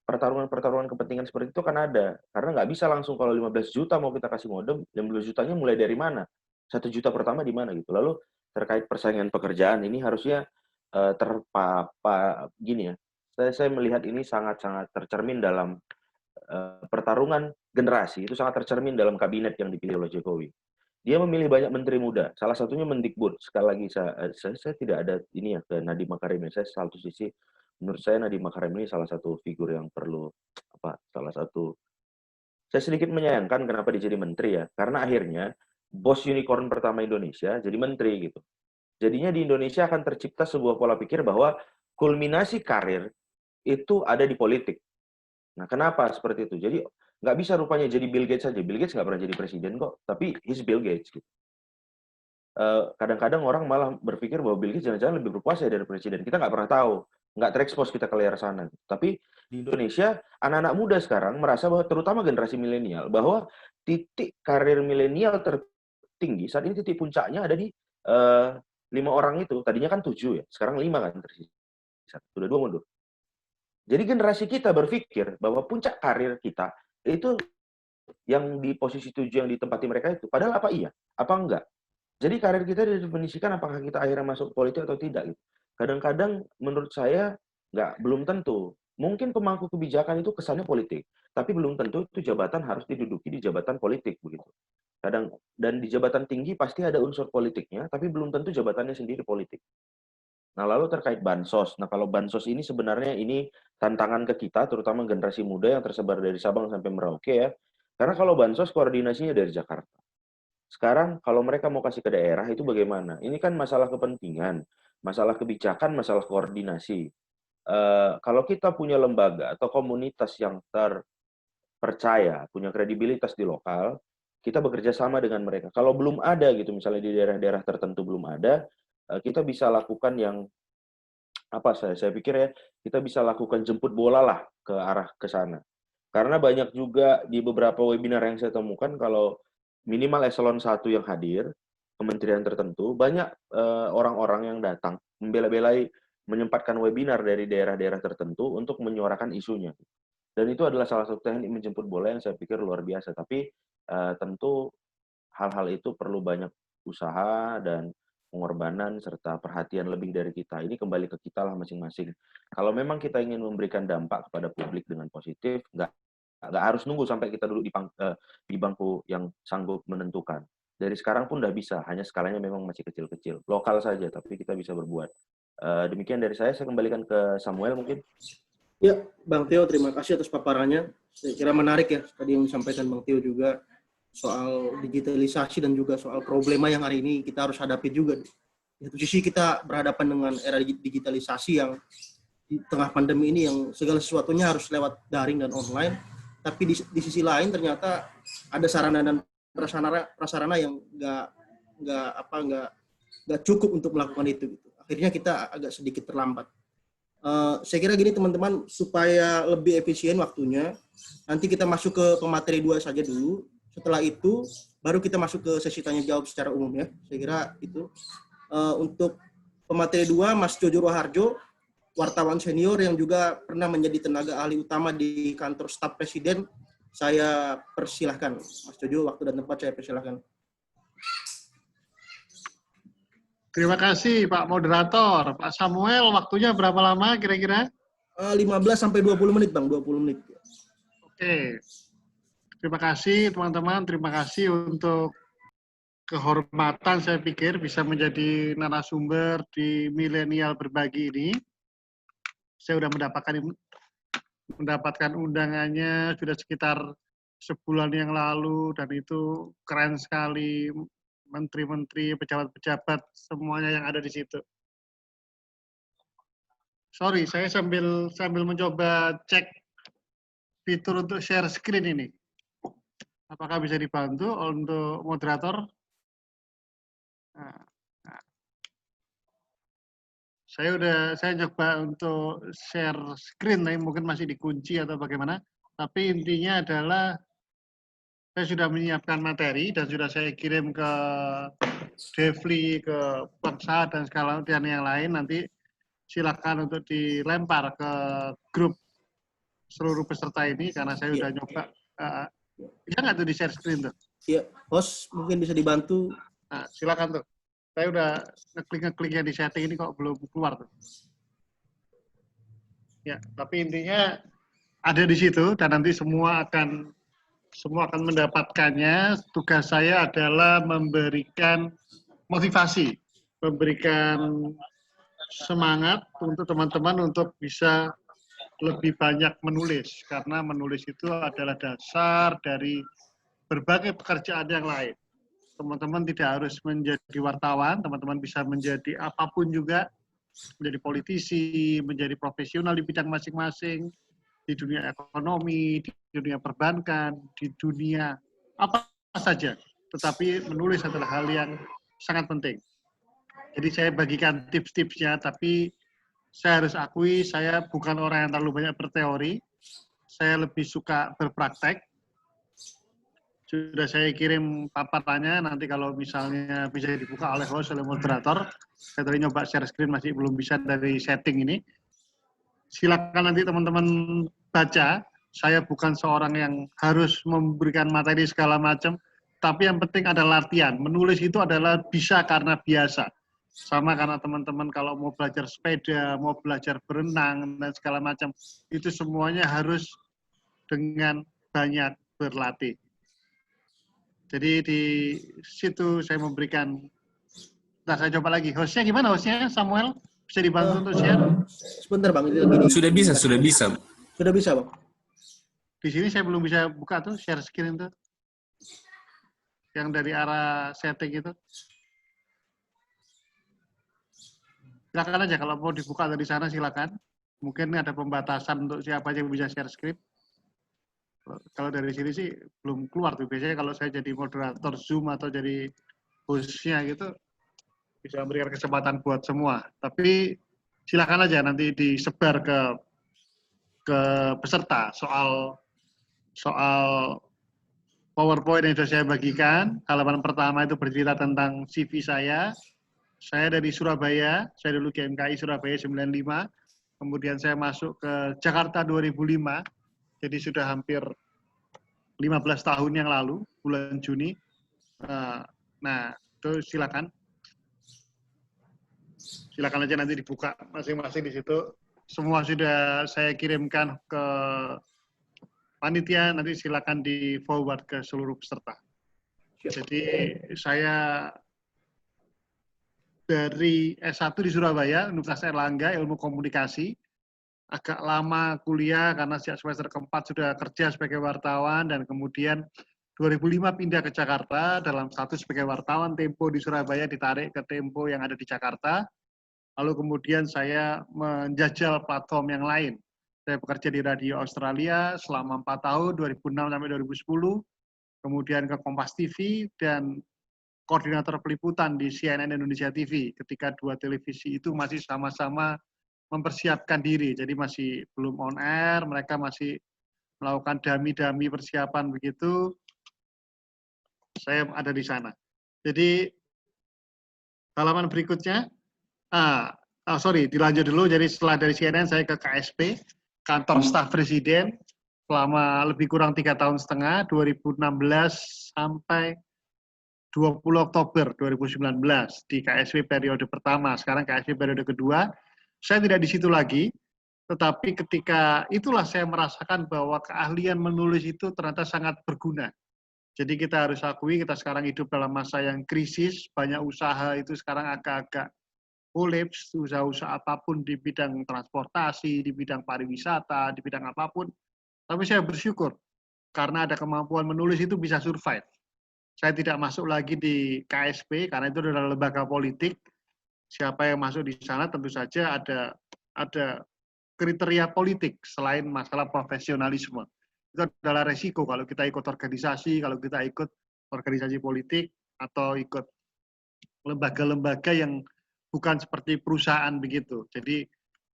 pertarungan-pertarungan kepentingan seperti itu kan ada. Karena nggak bisa langsung kalau 15 juta mau kita kasih modem, 15 jutanya mulai dari mana? 1 juta pertama di mana gitu. Lalu terkait persaingan pekerjaan ini harusnya gini ya, saya melihat ini sangat-sangat tercermin dalam pertarungan generasi, itu sangat tercermin dalam kabinet yang dipilih oleh Jokowi. Dia memilih banyak menteri muda, salah satunya Mendikbud. Sekali lagi saya tidak ada ini ya ke Nadiem Makarim ya. Saya satu sisi menurut saya Nadiem Makarim ini salah satu figur yang perlu salah satu saya sedikit menyayangkan kenapa dia jadi menteri ya. Karena akhirnya bos unicorn pertama Indonesia jadi menteri gitu. Jadinya di Indonesia akan tercipta sebuah pola pikir bahwa kulminasi karir itu ada di politik. Nah, kenapa seperti itu? Jadi nggak bisa rupanya jadi Bill Gates saja. Bill Gates nggak pernah jadi presiden kok, tapi he's Bill Gates gitu. Kadang-kadang orang malah berpikir bahwa Bill Gates jangan-jangan lebih berkuasa dari presiden. Kita nggak pernah tahu, nggak terekspos kita ke layar sana. Tapi di Indonesia, anak-anak muda sekarang merasa bahwa, terutama generasi milenial, bahwa titik karir milenial tertinggi, saat ini titik puncaknya ada di 5 orang itu. Tadinya kan 7 ya, sekarang 5 kan tersisa. Sudah 2 mundur. Jadi generasi kita berpikir bahwa puncak karir kita itu yang di posisi 7 yang ditempati mereka itu. Padahal apa iya? Apa enggak? Jadi karir kita didefinisikan apakah kita akhirnya masuk politik atau tidak gitu. Kadang-kadang menurut saya belum tentu. Mungkin pemangku kebijakan itu kesannya politik, tapi belum tentu itu jabatan harus diduduki di jabatan politik begitu. Dan di jabatan tinggi pasti ada unsur politiknya, tapi belum tentu jabatannya sendiri politik. Nah, lalu terkait bansos. Nah, kalau bansos ini sebenarnya ini tantangan ke kita, terutama generasi muda yang tersebar dari Sabang sampai Merauke ya. Karena kalau bansos koordinasinya dari Jakarta. Sekarang kalau mereka mau kasih ke daerah itu bagaimana? Ini kan masalah kepentingan, masalah kebijakan, masalah koordinasi. Kalau kita punya lembaga atau komunitas yang terpercaya, punya kredibilitas di lokal, kita bekerja sama dengan mereka. Kalau belum ada gitu, misalnya di daerah-daerah tertentu belum ada, kita bisa lakukan yang saya pikir ya, kita bisa lakukan jemput bola lah ke arah ke sana. Karena banyak juga di beberapa webinar yang saya temukan, kalau minimal eselon 1 yang hadir, kementerian tertentu, banyak orang-orang yang datang membela-belai menyempatkan webinar dari daerah-daerah tertentu untuk menyuarakan isunya. Dan itu adalah salah satu teknik menjemput bola yang saya pikir luar biasa. Tapi tentu hal-hal itu perlu banyak usaha dan pengorbanan serta perhatian lebih dari kita. Ini kembali ke kita lah masing-masing. Kalau memang kita ingin memberikan dampak kepada publik dengan positif, nggak harus nunggu sampai kita duduk di bangku yang sanggup menentukan. Dari sekarang pun udah bisa, hanya skalanya memang masih kecil-kecil. Lokal saja, tapi kita bisa berbuat. Demikian dari saya kembalikan ke Samuel mungkin. Ya, Bang Teo, terima kasih atas paparannya. Saya kira menarik ya, tadi yang disampaikan Bang Teo juga, soal digitalisasi dan juga soal problema yang hari ini kita harus hadapi juga. Di satu sisi kita berhadapan dengan era digitalisasi yang di tengah pandemi ini yang segala sesuatunya harus lewat daring dan online, tapi di sisi lain ternyata ada sarana dan prasarana yang nggak cukup untuk melakukan itu. Gitu. Akhirnya kita agak sedikit terlambat. Saya kira gini teman-teman, supaya lebih efisien waktunya, nanti kita masuk ke pemateri 2 saja dulu. Setelah itu, baru kita masuk ke sesi tanya-jawab secara umum ya. Saya kira itu. Untuk pemateri 2, Mas Jojo Roharjo, wartawan senior yang juga pernah menjadi tenaga ahli utama di kantor staf presiden. Saya persilahkan. Mas Jojo, waktu dan tempat saya persilahkan. Terima kasih Pak Moderator. Pak Samuel, waktunya berapa lama kira-kira? 15-20 menit Bang, 20 menit. Oke. Terima kasih teman-teman, terima kasih untuk kehormatan saya pikir bisa menjadi narasumber di Milenial Berbagi ini. Saya sudah mendapatkan undangannya sudah sekitar sebulan yang lalu dan itu keren sekali, menteri-menteri, pejabat-pejabat semuanya yang ada di situ. Sorry, saya sambil mencoba cek fitur untuk share screen ini. Apakah bisa dibantu untuk moderator? Nah. Saya coba untuk share screen, tapi mungkin masih dikunci atau bagaimana. Tapi intinya adalah saya sudah menyiapkan materi dan sudah saya kirim ke Devli, ke Bangsa dan segala dan yang lain. Nanti silakan untuk dilempar ke grup seluruh peserta ini karena saya sudah nyoba. Bisa nggak tuh di share screen tuh? Iya, host mungkin bisa dibantu. Nah, silakan tuh. Saya udah ngeklik-ngekliknya di setting ini kok belum keluar tuh. Ya, tapi intinya ada di situ dan nanti semua akan mendapatkannya. Tugas saya adalah memberikan motivasi, memberikan semangat untuk teman-teman untuk bisa lebih banyak menulis, karena menulis itu adalah dasar dari berbagai pekerjaan yang lain. Teman-teman tidak harus menjadi wartawan, teman-teman bisa menjadi apapun juga, menjadi politisi, menjadi profesional di bidang masing-masing, di dunia ekonomi, di dunia perbankan, di dunia apa saja. Tetapi menulis adalah hal yang sangat penting. Jadi saya bagikan tips-tipsnya, tapi saya harus akui saya bukan orang yang terlalu banyak berteori. Saya lebih suka berpraktek. Sudah saya kirim paparannya, nanti kalau misalnya bisa dibuka oleh host, oleh moderator. Saya tadi nyoba share screen, masih belum bisa dari setting ini. Silakan nanti teman-teman baca. Saya bukan seorang yang harus memberikan materi segala macam, tapi yang penting ada latihan. Menulis itu adalah bisa karena biasa. Sama karena teman-teman kalau mau belajar sepeda, mau belajar berenang, dan segala macam, itu semuanya harus dengan banyak berlatih. Jadi di situ saya memberikan, nah saya coba lagi. Hostnya gimana hostnya, Samuel? Bisa dibantu untuk share? Sebentar Bang, ini lagi Sudah bisa. Sudah bisa Bang. Di sini saya belum bisa buka tuh, share screen tuh. Yang dari arah setting itu. Silakan aja, kalau mau dibuka dari sana silakan. Mungkin ada pembatasan untuk siapa yang bisa share screen. Kalau dari sini sih belum keluar tuh. Biasanya kalau saya jadi moderator Zoom atau jadi hostnya gitu, bisa memberikan kesempatan buat semua. Tapi silakan aja nanti disebar ke peserta soal PowerPoint yang sudah saya bagikan. Halaman pertama itu bercerita tentang CV saya. Saya dari Surabaya, saya dulu GMKI Surabaya 95. Kemudian saya masuk ke Jakarta 2005. Jadi sudah hampir 15 tahun yang lalu, bulan Juni. Nah, itu silakan. Silakan aja nanti dibuka masing-masing di situ. Semua sudah saya kirimkan ke panitia, nanti silakan di forward ke seluruh peserta. Jadi saya dari S1 di Surabaya, Universitas Airlangga, Ilmu Komunikasi. Agak lama kuliah karena sejak semester keempat sudah kerja sebagai wartawan dan kemudian 2005 pindah ke Jakarta dalam status sebagai wartawan. Tempo di Surabaya ditarik ke Tempo yang ada di Jakarta. Lalu kemudian saya menjajal platform yang lain. Saya bekerja di Radio Australia selama 4 tahun, 2006 sampai 2010. Kemudian ke Kompas TV dan koordinator peliputan di CNN Indonesia TV ketika dua televisi itu masih sama-sama mempersiapkan diri, jadi masih belum on air, mereka masih melakukan dami-dami persiapan begitu, saya ada di sana. Jadi halaman berikutnya, dilanjut dulu, jadi setelah dari CNN saya ke KSP, Kantor Staf Presiden, selama lebih kurang 3 tahun setengah, 2016 sampai 20 Oktober 2019 di KSP periode pertama, sekarang KSP periode kedua. Saya tidak di situ lagi, tetapi ketika itulah saya merasakan bahwa keahlian menulis itu ternyata sangat berguna. Jadi kita harus akui kita sekarang hidup dalam masa yang krisis, banyak usaha itu sekarang agak-agak kolaps, usaha-usaha apapun di bidang transportasi, di bidang pariwisata, di bidang apapun. Tapi saya bersyukur, karena ada kemampuan menulis itu bisa survive. Saya tidak masuk lagi di KSP, karena itu adalah lembaga politik. Siapa yang masuk di sana tentu saja ada kriteria politik selain masalah profesionalisme. Itu adalah resiko kalau kita ikut organisasi, kalau kita ikut organisasi politik, atau ikut lembaga-lembaga yang bukan seperti perusahaan begitu. Jadi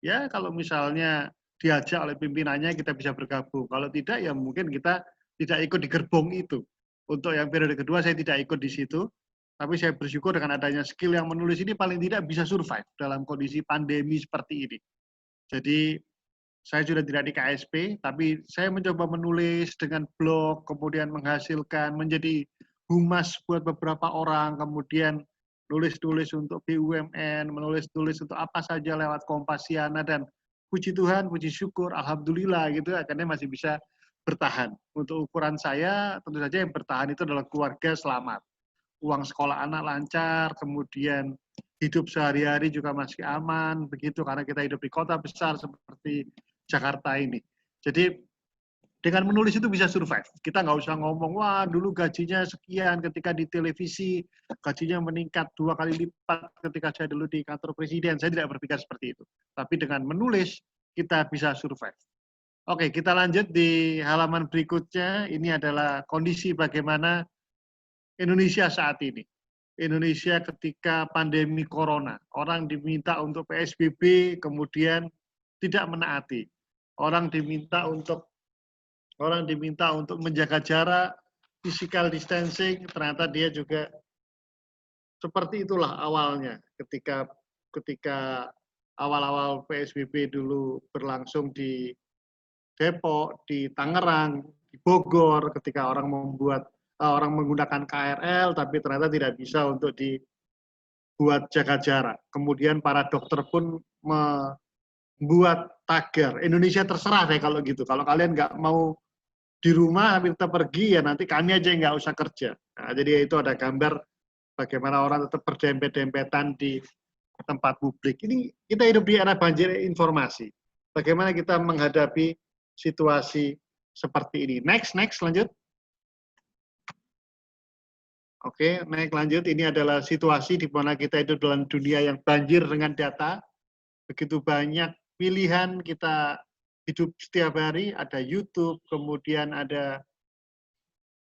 ya kalau misalnya diajak oleh pimpinannya kita bisa bergabung. Kalau tidak ya mungkin kita tidak ikut di gerbong itu. Untuk yang periode kedua saya tidak ikut di situ, tapi saya bersyukur dengan adanya skill yang menulis ini paling tidak bisa survive dalam kondisi pandemi seperti ini. Jadi saya sudah tidak di KSP, tapi saya mencoba menulis dengan blog, kemudian menghasilkan menjadi humas buat beberapa orang, kemudian nulis-nulis untuk BUMN, menulis-nulis untuk apa saja lewat Kompasiana, dan puji Tuhan, puji syukur, alhamdulillah gitu, akhirnya masih bisa bertahan. Untuk ukuran saya, tentu saja yang bertahan itu adalah keluarga selamat. Uang sekolah anak lancar, kemudian hidup sehari-hari juga masih aman, begitu, karena kita hidup di kota besar seperti Jakarta ini. Jadi dengan menulis itu bisa survive. Kita nggak usah ngomong, wah dulu gajinya sekian ketika di televisi, gajinya meningkat 2 kali lipat ketika saya dulu di kantor presiden. Saya tidak berpikir seperti itu. Tapi dengan menulis, kita bisa survive. Oke, kita lanjut di halaman berikutnya. Ini adalah kondisi bagaimana Indonesia saat ini. Indonesia ketika pandemi corona. Orang diminta untuk PSBB, kemudian tidak menaati. Orang diminta untuk menjaga jarak, physical distancing, ternyata dia juga seperti itulah awalnya ketika awal-awal PSBB dulu berlangsung di Depok, di Tangerang, di Bogor, ketika orang menggunakan KRL, tapi ternyata tidak bisa untuk dibuat jaga jarak. Kemudian para dokter pun membuat tagar, Indonesia terserah deh kalau gitu. Kalau kalian nggak mau di rumah, kita pergi, ya nanti kami aja yang nggak usah kerja. Nah, jadi itu ada gambar bagaimana orang tetap berdempet-dempetan di tempat publik. Ini kita hidup di era banjir informasi. Bagaimana kita menghadapi situasi seperti ini. Next, lanjut. Oke, naik lanjut. Ini adalah situasi di mana kita hidup dalam dunia yang banjir dengan data. Begitu banyak pilihan kita hidup setiap hari, ada YouTube, kemudian ada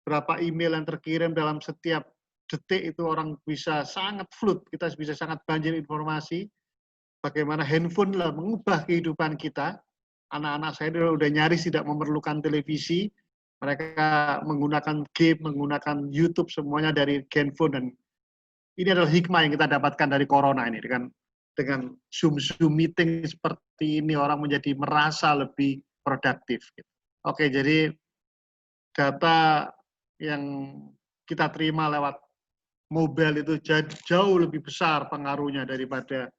berapa email yang terkirim dalam setiap detik, itu orang bisa sangat flood, kita bisa sangat banjir informasi. Bagaimana handphone lah mengubah kehidupan kita. Anak-anak saya udah nyaris tidak memerlukan televisi, mereka menggunakan game, menggunakan YouTube, semuanya dari handphone. Dan ini adalah hikmah yang kita dapatkan dari corona ini. Dengan Zoom meeting seperti ini, orang menjadi merasa lebih produktif. Oke, jadi data yang kita terima lewat mobile itu jauh lebih besar pengaruhnya daripada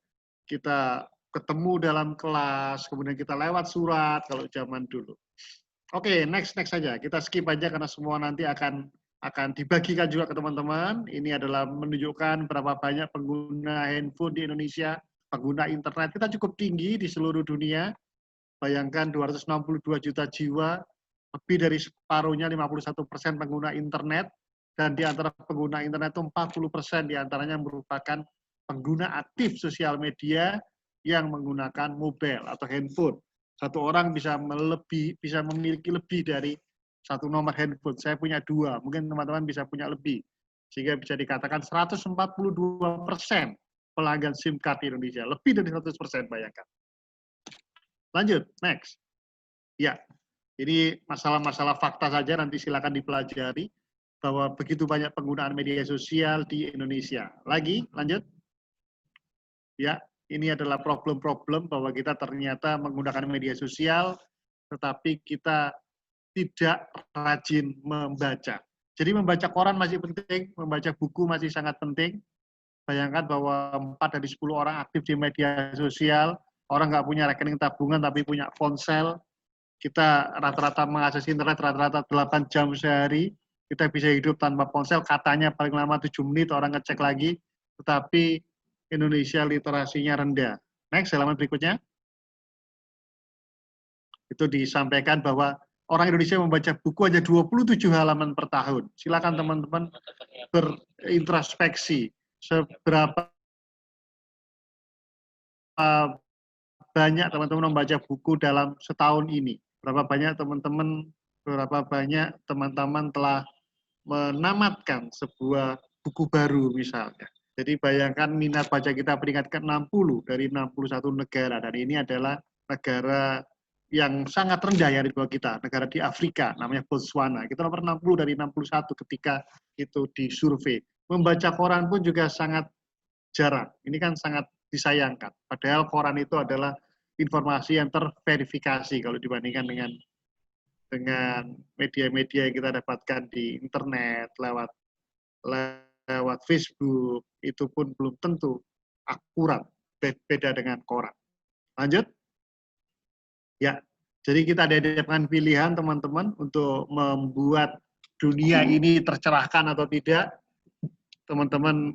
kita ketemu dalam kelas, kemudian kita lewat surat kalau zaman dulu. Oke, next saja. Kita skip aja karena semua nanti akan dibagikan juga ke teman-teman. Ini adalah menunjukkan berapa banyak pengguna handphone di Indonesia, pengguna internet. Kita cukup tinggi di seluruh dunia. Bayangkan 262 juta jiwa, lebih dari separuhnya 51% pengguna internet, dan di antara pengguna internet itu 40% diantaranya merupakan pengguna aktif sosial media yang menggunakan mobile atau handphone. Satu orang bisa memiliki lebih dari satu nomor handphone. Saya punya 2, mungkin teman-teman bisa punya lebih. Sehingga bisa dikatakan 142% pelanggan SIM card di Indonesia. Lebih dari 100%, bayangkan. Lanjut, next. Ya, ini masalah-masalah fakta saja, nanti silakan dipelajari bahwa begitu banyak penggunaan media sosial di Indonesia. Lagi, lanjut. Ya, ini adalah problem-problem bahwa kita ternyata menggunakan media sosial, tetapi kita tidak rajin membaca. Jadi membaca koran masih penting, membaca buku masih sangat penting. Bayangkan bahwa 4 dari 10 orang aktif di media sosial, orang nggak punya rekening tabungan tapi punya ponsel. Kita rata-rata mengakses internet rata-rata 8 jam sehari. Kita bisa hidup tanpa ponsel, katanya paling lama 7 menit, orang ngecek lagi. Tetapi Indonesia literasinya rendah. Next, halaman berikutnya. Itu disampaikan bahwa orang Indonesia membaca buku hanya 27 halaman per tahun. Silakan teman-teman berintrospeksi seberapa banyak teman-teman membaca buku dalam setahun ini. Berapa banyak teman-teman telah menamatkan sebuah buku baru misalnya. Jadi bayangkan minat baca kita peringkat ke-60 dari 61 negara, dan ini adalah negara yang sangat rendah yang di bawah kita, negara di Afrika, namanya Botswana. Kita nomor 60 dari 61 ketika itu disurvei. Membaca koran pun juga sangat jarang. Ini kan sangat disayangkan. Padahal koran itu adalah informasi yang terverifikasi kalau dibandingkan dengan media-media yang kita dapatkan di internet, lewat Facebook, itu pun belum tentu akurat, beda dengan koran. Lanjut. Ya, jadi kita ada dengan pilihan teman-teman untuk membuat dunia ini tercerahkan atau tidak. Teman-teman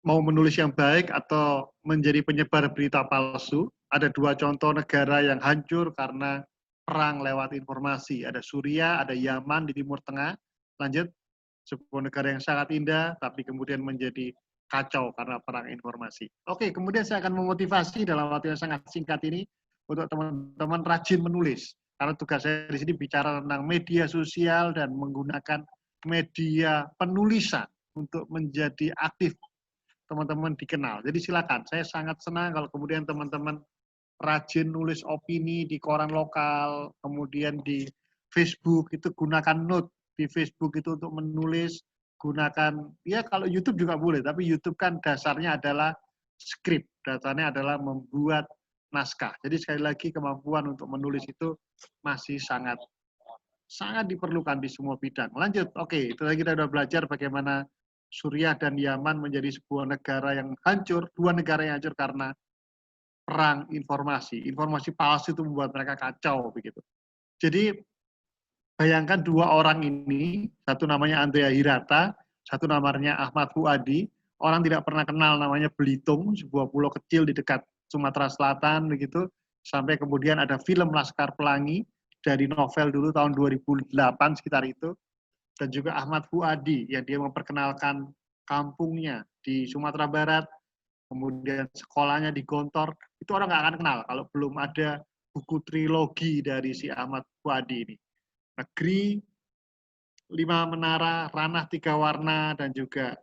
mau menulis yang baik atau menjadi penyebar berita palsu. Ada dua contoh negara yang hancur karena perang lewat informasi. Ada Suriah, ada Yaman di Timur Tengah. Lanjut, sebuah negara yang sangat indah, tapi kemudian menjadi kacau karena perang informasi. Oke, kemudian saya akan memotivasi dalam waktu yang sangat singkat ini untuk teman-teman rajin menulis. Karena tugas saya di sini bicara tentang media sosial dan menggunakan media penulisan untuk menjadi aktif teman-teman dikenal. Jadi silakan, saya sangat senang kalau kemudian teman-teman rajin nulis opini di koran lokal, kemudian di Facebook itu gunakan note di Facebook itu untuk menulis, gunakan, ya kalau YouTube juga boleh, tapi YouTube kan dasarnya adalah skrip, dasarnya adalah membuat naskah. Jadi sekali lagi kemampuan untuk menulis itu masih sangat diperlukan di semua bidang. Lanjut, oke, itu lagi kita sudah belajar bagaimana Suriah dan Yaman menjadi sebuah negara yang hancur, dua negara yang hancur karena perang informasi. Informasi palsu itu membuat mereka kacau begitu. Jadi bayangkan dua orang ini, satu namanya Andrea Hirata, satu namanya Ahmad Fuadi. Orang tidak pernah kenal namanya Belitung, sebuah pulau kecil di dekat Sumatera Selatan begitu. Sampai kemudian ada film Laskar Pelangi dari novel dulu tahun 2008 sekitar itu. Dan juga Ahmad Fuadi yang dia memperkenalkan kampungnya di Sumatera Barat, kemudian sekolahnya di Gontor, itu orang nggak akan kenal kalau belum ada buku trilogi dari si Ahmad Fuadi ini. Negeri, 5 Menara, Ranah 3 Warna, dan juga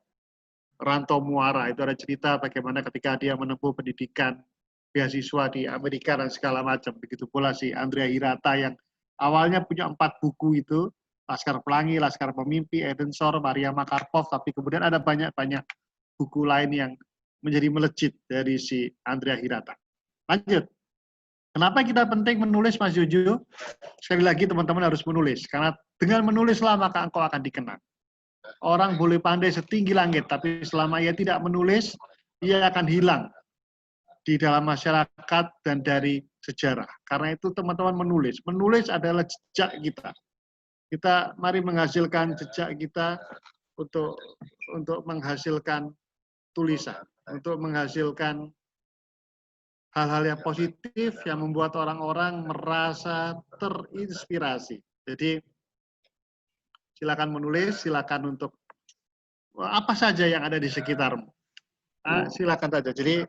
Rantau Muara. Itu ada cerita bagaimana ketika dia menempuh pendidikan beasiswa di Amerika dan segala macam. Begitu pula si Andrea Hirata yang awalnya punya 4 buku itu, Laskar Pelangi, Laskar Pemimpi, Edensor, Maria Makarpov, tapi kemudian ada banyak buku lain yang menjadi melejit dari si Andrea Hirata. Lanjut. Kenapa kita penting menulis, Mas Jojo? Sekali lagi teman-teman harus menulis, karena dengan menulislah maka engkau akan dikenal. Orang boleh pandai setinggi langit, tapi selama ia tidak menulis, ia akan hilang di dalam masyarakat dan dari sejarah. Karena itu teman-teman menulis. Menulis adalah jejak kita. Kita mari menghasilkan jejak kita untuk menghasilkan tulisan, untuk menghasilkan hal-hal yang positif yang membuat orang-orang merasa terinspirasi. Jadi silakan menulis, silakan untuk apa saja yang ada di sekitarmu. Silakan saja. Jadi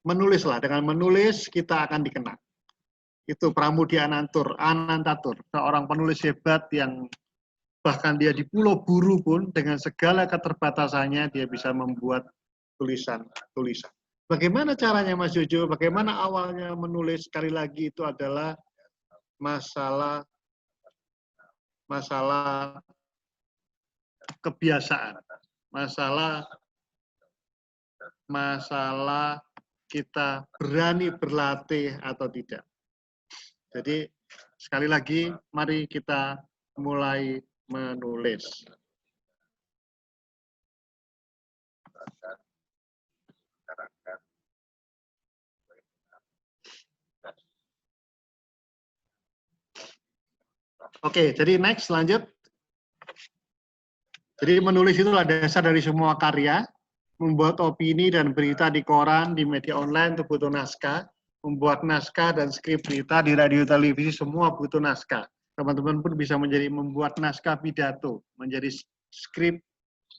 menulislah, dengan menulis kita akan dikenal. Itu Pramudia Anantatur, seorang penulis hebat yang bahkan dia di Pulau Buru pun dengan segala keterbatasannya dia bisa membuat tulisan-tulisan. Bagaimana caranya Mas Jojo? Bagaimana awalnya menulis? Sekali lagi itu adalah masalah kebiasaan, masalah kita berani berlatih atau tidak. Jadi sekali lagi mari kita mulai menulis. Oke, jadi next, lanjut. Jadi menulis itu adalah dasar dari semua karya. Membuat opini dan berita di koran, di media online itu butuh naskah. Membuat naskah dan skrip berita di radio televisi semua butuh naskah. Teman-teman pun bisa membuat naskah pidato, menjadi skrip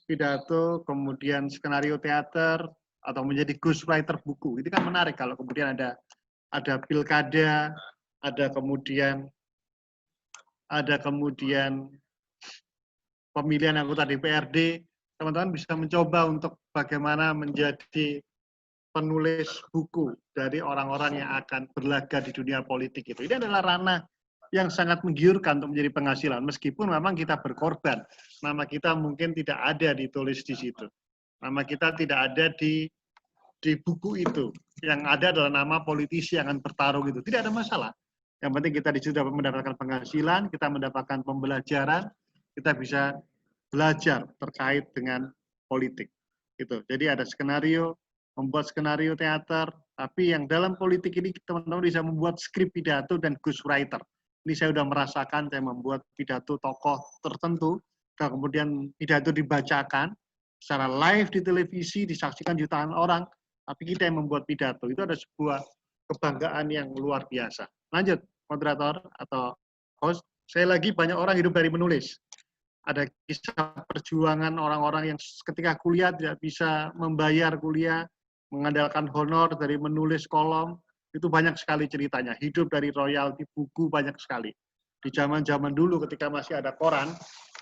pidato, kemudian skenario teater, atau menjadi ghostwriter buku. Itu kan menarik kalau kemudian ada pilkada, ada kemudian pemilihan anggota DPRD, teman-teman bisa mencoba untuk bagaimana menjadi penulis buku, dari orang-orang yang akan berlaga di dunia politik itu. Ini adalah ranah yang sangat menggiurkan untuk menjadi penghasilan, meskipun memang kita berkorban. Nama kita mungkin tidak ada ditulis di situ. Nama kita tidak ada di buku itu. Yang ada adalah nama politisi yang akan bertarung itu. Tidak ada masalah. Yang penting kita di situ dapat mendapatkan penghasilan, kita mendapatkan pembelajaran, kita bisa belajar terkait dengan politik. Gitu. Jadi ada skenario, membuat skenario teater, tapi yang dalam politik ini teman-teman bisa membuat skrip pidato dan ghostwriter. Ini saya sudah merasakan, saya membuat pidato tokoh tertentu, dan kemudian pidato dibacakan secara live di televisi, disaksikan jutaan orang, tapi kita yang membuat pidato. Itu ada sebuah kebanggaan yang luar biasa. Lanjut, moderator atau host. Saya lagi banyak orang hidup dari menulis. Ada kisah perjuangan orang-orang yang ketika kuliah tidak bisa membayar kuliah, mengandalkan honor dari menulis kolom. Itu banyak sekali ceritanya. Hidup dari royalti buku banyak sekali. Di zaman-zaman dulu ketika masih ada koran,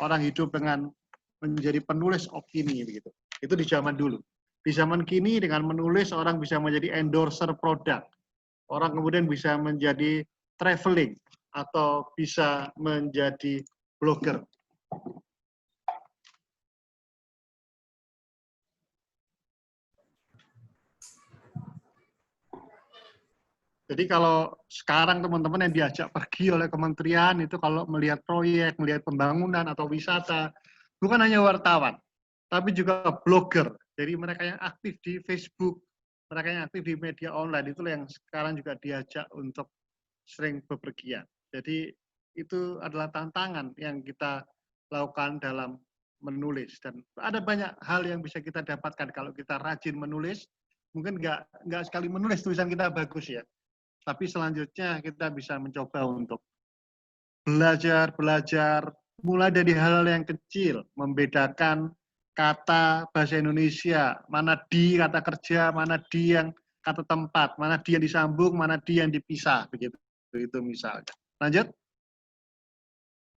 orang hidup dengan menjadi penulis opini begitu. Itu di zaman dulu. Di zaman kini dengan menulis orang bisa menjadi endorser produk. Orang kemudian bisa menjadi traveling atau bisa menjadi blogger. Jadi kalau sekarang teman-teman yang diajak pergi oleh kementerian itu kalau melihat proyek, melihat pembangunan atau wisata, bukan hanya wartawan, tapi juga blogger. Jadi mereka yang aktif di Facebook, mereka yang aktif di media online, itulah yang sekarang juga diajak untuk sering bepergian. Jadi itu adalah tantangan yang kita lakukan dalam menulis. Dan ada banyak hal yang bisa kita dapatkan kalau kita rajin menulis. Mungkin nggak sekali menulis tulisan kita bagus ya. Tapi selanjutnya kita bisa mencoba untuk belajar, mulai dari hal-hal yang kecil, membedakan kata bahasa Indonesia, mana di kata kerja, mana di yang kata tempat, mana di yang disambung, mana di yang dipisah, begitu. Itu misalnya. Lanjut.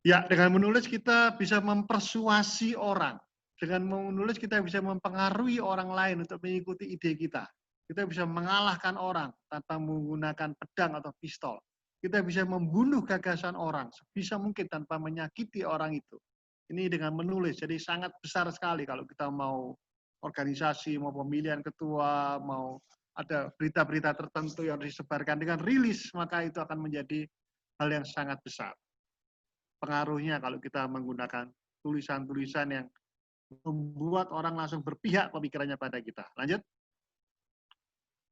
Ya, dengan menulis kita bisa mempersuasi orang. Dengan menulis kita bisa mempengaruhi orang lain untuk mengikuti ide kita. Kita bisa mengalahkan orang tanpa menggunakan pedang atau pistol. Kita bisa membunuh gagasan orang sebisa mungkin tanpa menyakiti orang itu. Ini dengan menulis, jadi sangat besar sekali kalau kita mau organisasi, mau pemilihan ketua, mau ada berita-berita tertentu yang disebarkan dengan rilis, maka itu akan menjadi hal yang sangat besar. Pengaruhnya kalau kita menggunakan tulisan-tulisan yang membuat orang langsung berpihak pemikirannya pada kita. Lanjut.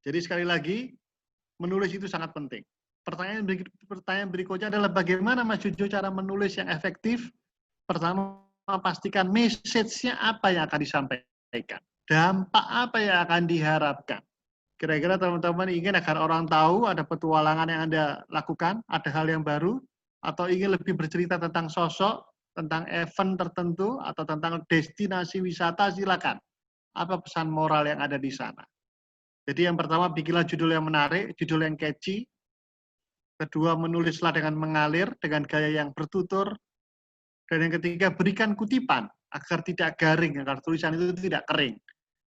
Jadi sekali lagi, menulis itu sangat penting. Pertanyaan berikutnya adalah bagaimana Mas Jojo cara menulis yang efektif? Pertama, pastikan message-nya apa yang akan disampaikan. Dampak apa yang akan diharapkan. Kira-kira teman-teman ingin agar orang tahu ada petualangan yang Anda lakukan, ada hal yang baru, atau ingin lebih bercerita tentang sosok, tentang event tertentu, atau tentang destinasi wisata, silakan. Apa pesan moral yang ada di sana? Jadi yang pertama, bikinlah judul yang menarik, judul yang catchy. Kedua, menulislah dengan mengalir, dengan gaya yang bertutur. Dan yang ketiga, berikan kutipan, agar tidak garing, agar tulisan itu tidak kering.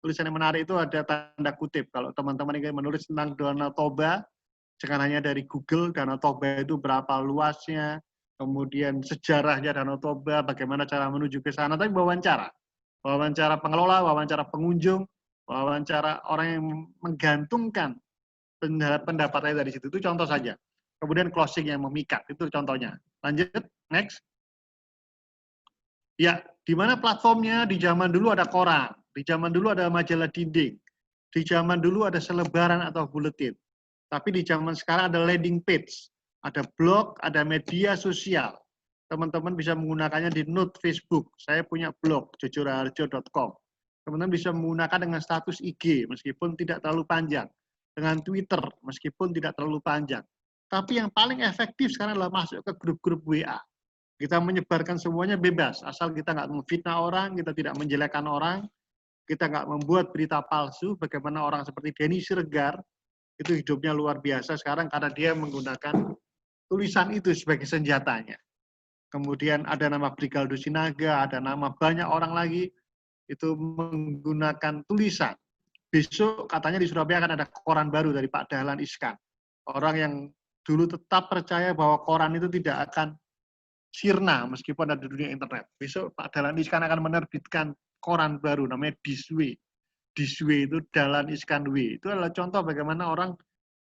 Tulisan yang menarik itu ada tanda kutip. Kalau teman-teman ingin menulis tentang Danau Toba, jangan hanya dari Google, Danau Toba itu berapa luasnya, kemudian sejarahnya Danau Toba, bagaimana cara menuju ke sana, tapi wawancara. Wawancara pengelola, wawancara pengunjung, wawancara orang yang menggantungkan pendapatnya dari situ. Itu contoh saja. Kemudian closing yang memikat, itu contohnya. Lanjut, next. Ya, di mana platformnya? Di zaman dulu ada koran, di zaman dulu ada majalah dinding, di zaman dulu ada selebaran atau buletin. Tapi di zaman sekarang ada landing page, ada blog, ada media sosial. Teman-teman bisa menggunakannya di note Facebook. Saya punya blog, jojoraharjo.com. Teman-teman bisa menggunakan dengan status IG, meskipun tidak terlalu panjang. Dengan Twitter, meskipun tidak terlalu panjang. Tapi yang paling efektif sekarang adalah masuk ke grup-grup WA. Kita menyebarkan semuanya bebas, asal kita nggak memfitnah orang, kita tidak menjelekkan orang, kita nggak membuat berita palsu, bagaimana orang seperti Denny Siregar, itu hidupnya luar biasa sekarang karena dia menggunakan tulisan itu sebagai senjatanya. Kemudian ada nama Brigaldo Sinaga, ada nama banyak orang lagi, itu menggunakan tulisan besok katanya di Surabaya akan ada koran baru dari Pak Dahlan Iskan. Orang yang dulu tetap percaya bahwa koran itu tidak akan sirna meskipun ada di dunia internet. Besok Pak Dahlan Iskan akan menerbitkan koran baru namanya Diswe. Diswe itu Dahlan Iskan W. Itu adalah contoh bagaimana orang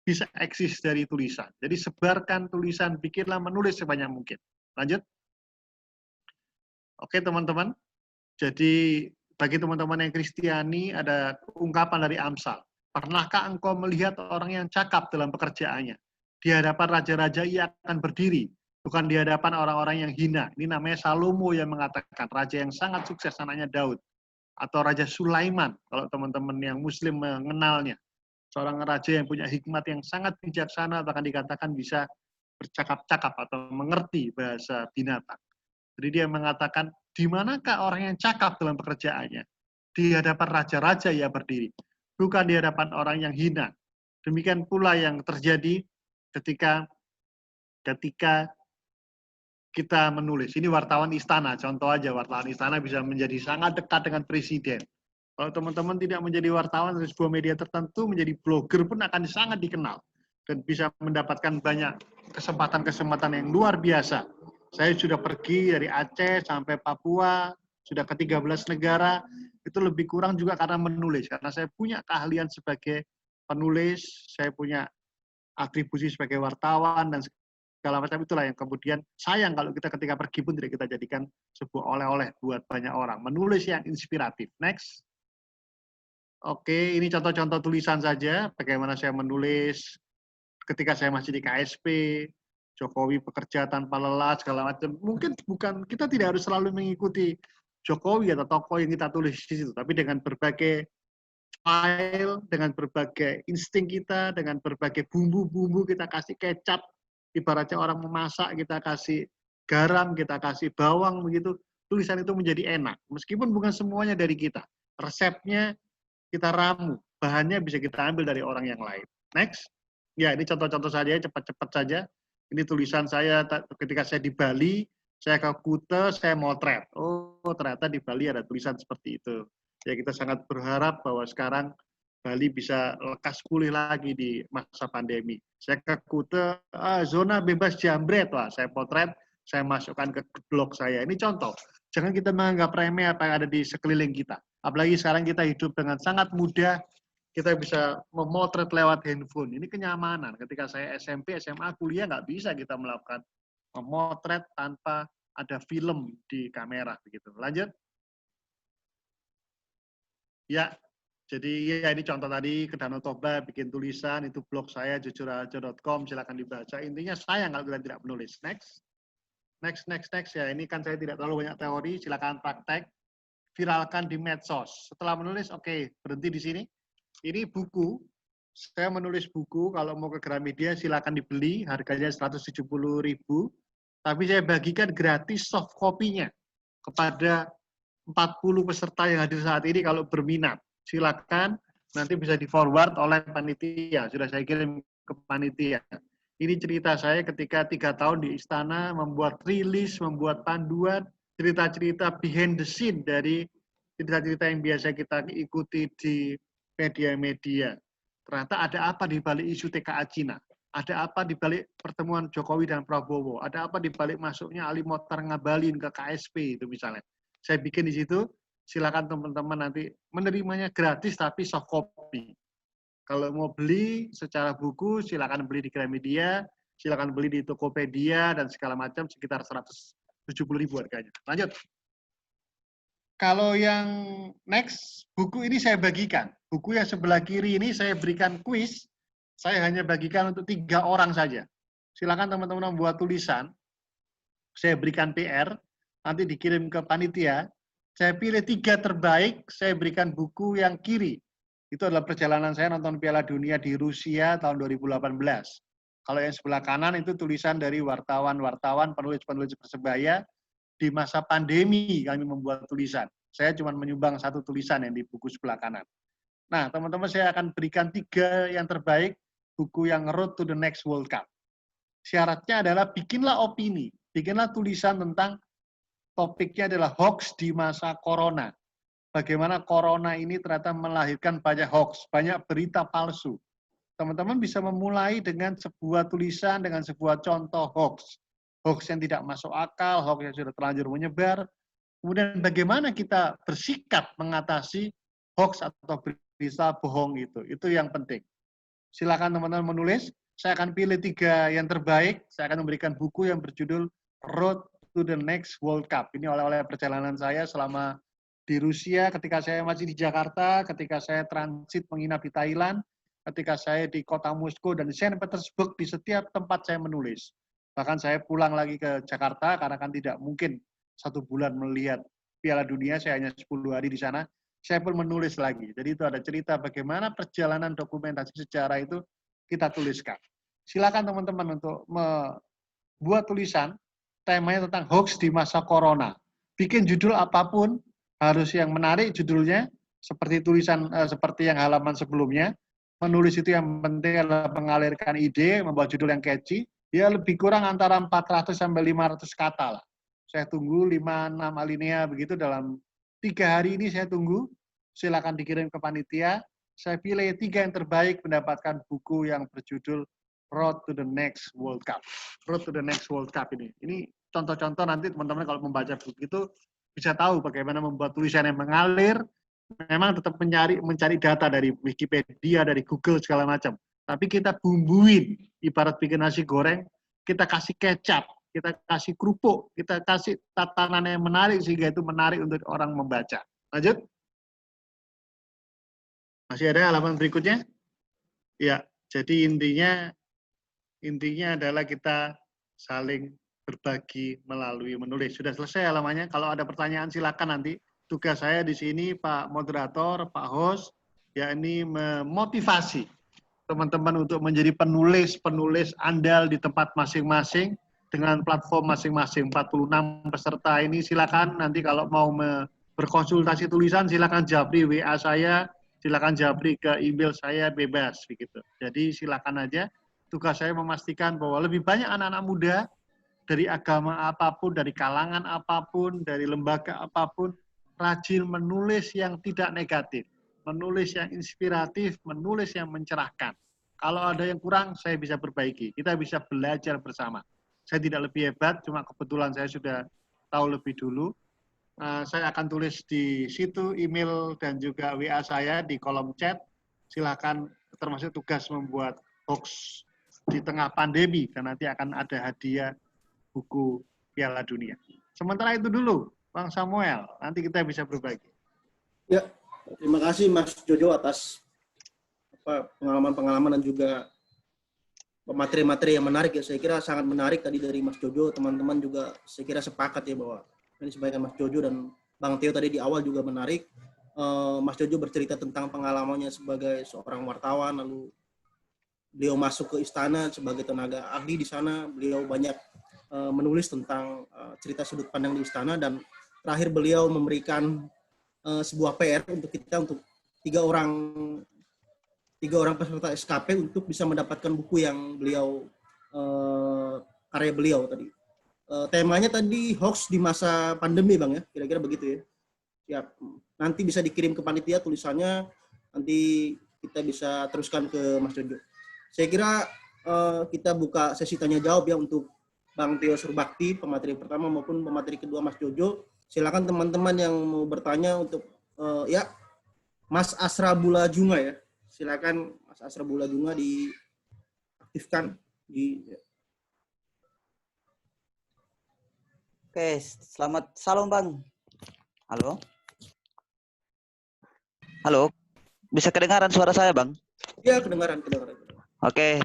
bisa eksis dari tulisan. Jadi sebarkan tulisan, bikinlah menulis sebanyak mungkin. Lanjut. Oke teman-teman. Jadi bagi teman-teman yang Kristiani ada ungkapan dari Amsal. Pernahkah engkau melihat orang yang cakap dalam pekerjaannya? Di hadapan raja-raja ia akan berdiri, bukan di hadapan orang-orang yang hina. Ini namanya Salomo yang mengatakan, raja yang sangat sukses, anaknya Daud. Atau Raja Sulaiman, kalau teman-teman yang Muslim mengenalnya. Seorang raja yang punya hikmat yang sangat bijaksana, bahkan dikatakan bisa bercakap-cakap atau mengerti bahasa binatang. Jadi dia mengatakan, di manakah orang yang cakap dalam pekerjaannya? Di hadapan raja-raja ia berdiri, bukan di hadapan orang yang hina. Demikian pula yang terjadi ketika kita menulis. Ini wartawan istana, contoh aja, wartawan istana bisa menjadi sangat dekat dengan presiden. Kalau teman-teman tidak menjadi wartawan dari sebuah media tertentu, menjadi blogger pun akan sangat dikenal. Dan bisa mendapatkan banyak kesempatan-kesempatan yang luar biasa. Saya sudah pergi dari Aceh sampai Papua, sudah ke 13 negara, itu lebih kurang juga karena menulis. Karena saya punya keahlian sebagai penulis, saya punya atribusi sebagai wartawan, dan segala macam itulah yang kemudian sayang kalau kita ketika pergi pun tidak kita jadikan sebuah oleh-oleh buat banyak orang. Menulis yang inspiratif. Next. Oke, ini contoh-contoh tulisan saja, bagaimana saya menulis ketika saya masih di KSP, Jokowi bekerja tanpa lelah, segala macam. Mungkin bukan, kita tidak harus selalu mengikuti Jokowi atau tokoh yang kita tulis di situ, tapi dengan berbagai file, dengan berbagai insting kita, dengan berbagai bumbu-bumbu, kita kasih kecap, ibaratnya orang memasak, kita kasih garam, kita kasih bawang, begitu, tulisan itu menjadi enak. Meskipun bukan semuanya dari kita. Resepnya kita ramu, bahannya bisa kita ambil dari orang yang lain. Next. Ya, ini contoh-contoh saja, cepat-cepat saja. Ini tulisan saya ketika saya di Bali, saya ke Kuta, saya motret. Oh, ternyata di Bali ada tulisan seperti itu. Ya, kita sangat berharap bahwa sekarang Bali bisa lekas pulih lagi di masa pandemi. Saya ke Kuta, zona bebas jambret, wah, saya potret, saya masukkan ke blog saya. Ini contoh. Jangan kita menganggap remeh apa yang ada di sekeliling kita. Apalagi sekarang kita hidup dengan sangat mudah, kita bisa memotret lewat handphone. Ini kenyamanan. Ketika saya SMP, SMA, kuliah, nggak bisa kita melakukan memotret tanpa ada film di kamera. Begitu. Lanjut. Ya, jadi ya ini contoh tadi, ke Danau Toba bikin tulisan, itu blog saya, jujuraja.com, silakan dibaca. Intinya sayang kalau kita tidak menulis. Next. Next. Ya, ini kan saya tidak terlalu banyak teori, silakan praktek. Viralkan di medsos. Setelah menulis, oke, berhenti di sini. Ini buku, saya menulis buku, kalau mau ke Gramedia silakan dibeli, harganya 170.000, tapi saya bagikan gratis soft copy-nya kepada 40 peserta yang hadir saat ini kalau berminat. Silakan, nanti bisa di-forward oleh panitia, sudah saya kirim ke panitia. Ini cerita saya ketika 3 tahun di istana, membuat rilis, membuat panduan, cerita-cerita behind the scene dari cerita-cerita yang biasa kita ikuti di media-media. Ternyata ada apa di balik isu TKA Cina? Ada apa di balik pertemuan Jokowi dan Prabowo? Ada apa di balik masuknya Ali Mokhtar Ngabalin ke KSP itu misalnya. Saya bikin di situ, silakan teman-teman nanti menerimanya gratis tapi soft copy. Kalau mau beli secara buku, silakan beli di Gramedia, silakan beli di Tokopedia dan segala macam, sekitar 170.000 harganya. Lanjut. Kalau yang next, buku ini saya bagikan. Buku yang sebelah kiri ini saya berikan kuis, saya hanya bagikan untuk 3 orang saja. Silakan teman-teman membuat tulisan, saya berikan PR, nanti dikirim ke panitia, saya pilih 3 terbaik, saya berikan buku yang kiri. Itu adalah perjalanan saya nonton Piala Dunia di Rusia tahun 2018. Kalau yang sebelah kanan itu tulisan dari wartawan-wartawan, penulis-penulis Persebaya, di masa pandemi kami membuat tulisan. Saya cuma menyumbang 1 tulisan yang di buku sebelah kanan. Nah, teman-teman saya akan berikan 3 yang terbaik, buku yang Road to the Next World Cup. Syaratnya adalah bikinlah opini, bikinlah tulisan tentang topiknya adalah hoax di masa corona. bagaimana corona ini ternyata melahirkan banyak hoax, banyak berita palsu. Teman-teman bisa memulai dengan sebuah tulisan, dengan sebuah contoh hoax. Hoax yang tidak masuk akal, hoax yang sudah terlanjur menyebar. Kemudian bagaimana kita bersikap mengatasi hoax atau berita bohong itu yang penting. Silakan teman-teman menulis. Saya akan pilih 3 yang terbaik. Saya akan memberikan buku yang berjudul Road to the Next World Cup. Ini oleh-oleh perjalanan saya selama di Rusia, ketika saya masih di Jakarta, ketika saya transit menginap di Thailand, ketika saya di kota Moskow dan di Saint Petersburg, di setiap tempat saya menulis. Bahkan saya pulang lagi ke Jakarta karena kan tidak mungkin 1 bulan melihat Piala Dunia, saya hanya 10 hari di sana. Saya pun menulis lagi. Jadi itu ada cerita bagaimana perjalanan dokumentasi sejarah itu kita tuliskan. Silakan teman-teman untuk membuat tulisan temanya tentang hoax di masa corona. Bikin judul apapun, harus yang menarik judulnya, seperti tulisan seperti yang halaman sebelumnya. Menulis itu yang penting adalah mengalirkan ide, membuat judul yang catchy. Ya lebih kurang antara 400 sampai 500 kata lah. Saya tunggu 5-6 alinea begitu dalam 3 hari ini saya tunggu. Silakan dikirim ke panitia. Saya pilih 3 yang terbaik mendapatkan buku yang berjudul Road to the Next World Cup. Road to the Next World Cup ini. Ini contoh-contoh nanti teman-teman kalau membaca buku itu bisa tahu bagaimana membuat tulisan yang mengalir. Memang tetap mencari data dari Wikipedia, dari Google segala macam. Tapi kita bumbuin, ibarat bikin nasi goreng, kita kasih kecap, kita kasih kerupuk, kita kasih tatanan yang menarik sehingga itu menarik untuk orang membaca. Lanjut. Masih ada halaman berikutnya? Ya, jadi intinya adalah kita saling berbagi melalui menulis. Sudah selesai halamannya. Kalau ada pertanyaan silakan nanti. Tugas saya di sini Pak Moderator, Pak Host, yakni memotivasi teman-teman untuk menjadi penulis andal di tempat masing-masing dengan platform masing-masing. 46 peserta ini silakan nanti kalau mau berkonsultasi tulisan silakan japri WA saya, silakan japri ke email saya bebas begitu. Jadi silakan aja. Tugas saya memastikan bahwa lebih banyak anak-anak muda dari agama apapun, dari kalangan apapun, dari lembaga apapun, rajin menulis yang tidak negatif, menulis yang inspiratif, menulis yang mencerahkan. Kalau ada yang kurang, saya bisa perbaiki. Kita bisa belajar bersama. Saya tidak lebih hebat, cuma kebetulan saya sudah tahu lebih dulu. Saya akan tulis di situ email dan juga WA saya di kolom chat. Silakan, termasuk tugas membuat hoax di tengah pandemi, dan nanti akan ada hadiah buku Piala Dunia. Sementara itu dulu, Bang Samuel, nanti kita bisa berbagi. Ya, terima kasih Mas Jojo atas pengalaman-pengalaman dan juga materi-materi yang menarik ya. Saya kira sangat menarik tadi dari Mas Jojo, teman-teman juga saya kira sepakat ya bahwa ini sebagian Mas Jojo dan Bang Theo tadi di awal juga menarik. Mas Jojo bercerita tentang pengalamannya sebagai seorang wartawan, lalu beliau masuk ke istana sebagai tenaga ahli di sana, beliau banyak menulis tentang cerita sudut pandang di istana, dan terakhir beliau memberikan sebuah PR untuk kita, untuk tiga orang peserta SKP untuk bisa mendapatkan buku yang beliau karya beliau tadi. Temanya tadi hoax di masa pandemi Bang ya, kira-kira begitu ya. Siap. Nanti bisa dikirim ke panitia tulisannya, nanti kita bisa teruskan ke Mas Jojo. Saya kira kita buka sesi tanya jawab ya untuk Bang Theo Surbakti, pemateri pertama maupun pemateri kedua Mas Jojo. Silakan teman-teman yang mau bertanya untuk ya Mas Asra Bulajunga ya. Silakan Mas Asra Bulajunga diaktifkan di. Oke, selamat salam Bang. Halo. Halo. Bisa kedengaran suara saya Bang? Ya, kedengaran. Oke.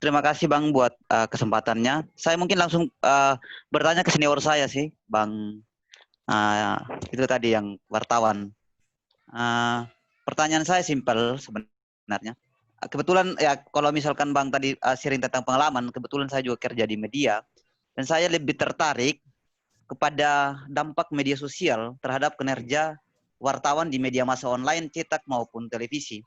Terima kasih Bang buat kesempatannya. Saya mungkin langsung bertanya ke senior saya sih, Bang. Itu tadi yang wartawan. Pertanyaan saya simpel sebenarnya. Kebetulan ya kalau misalkan Bang tadi sharing tentang pengalaman, kebetulan saya juga kerja di media dan saya lebih tertarik kepada dampak media sosial terhadap kinerja wartawan di media massa online, cetak maupun televisi.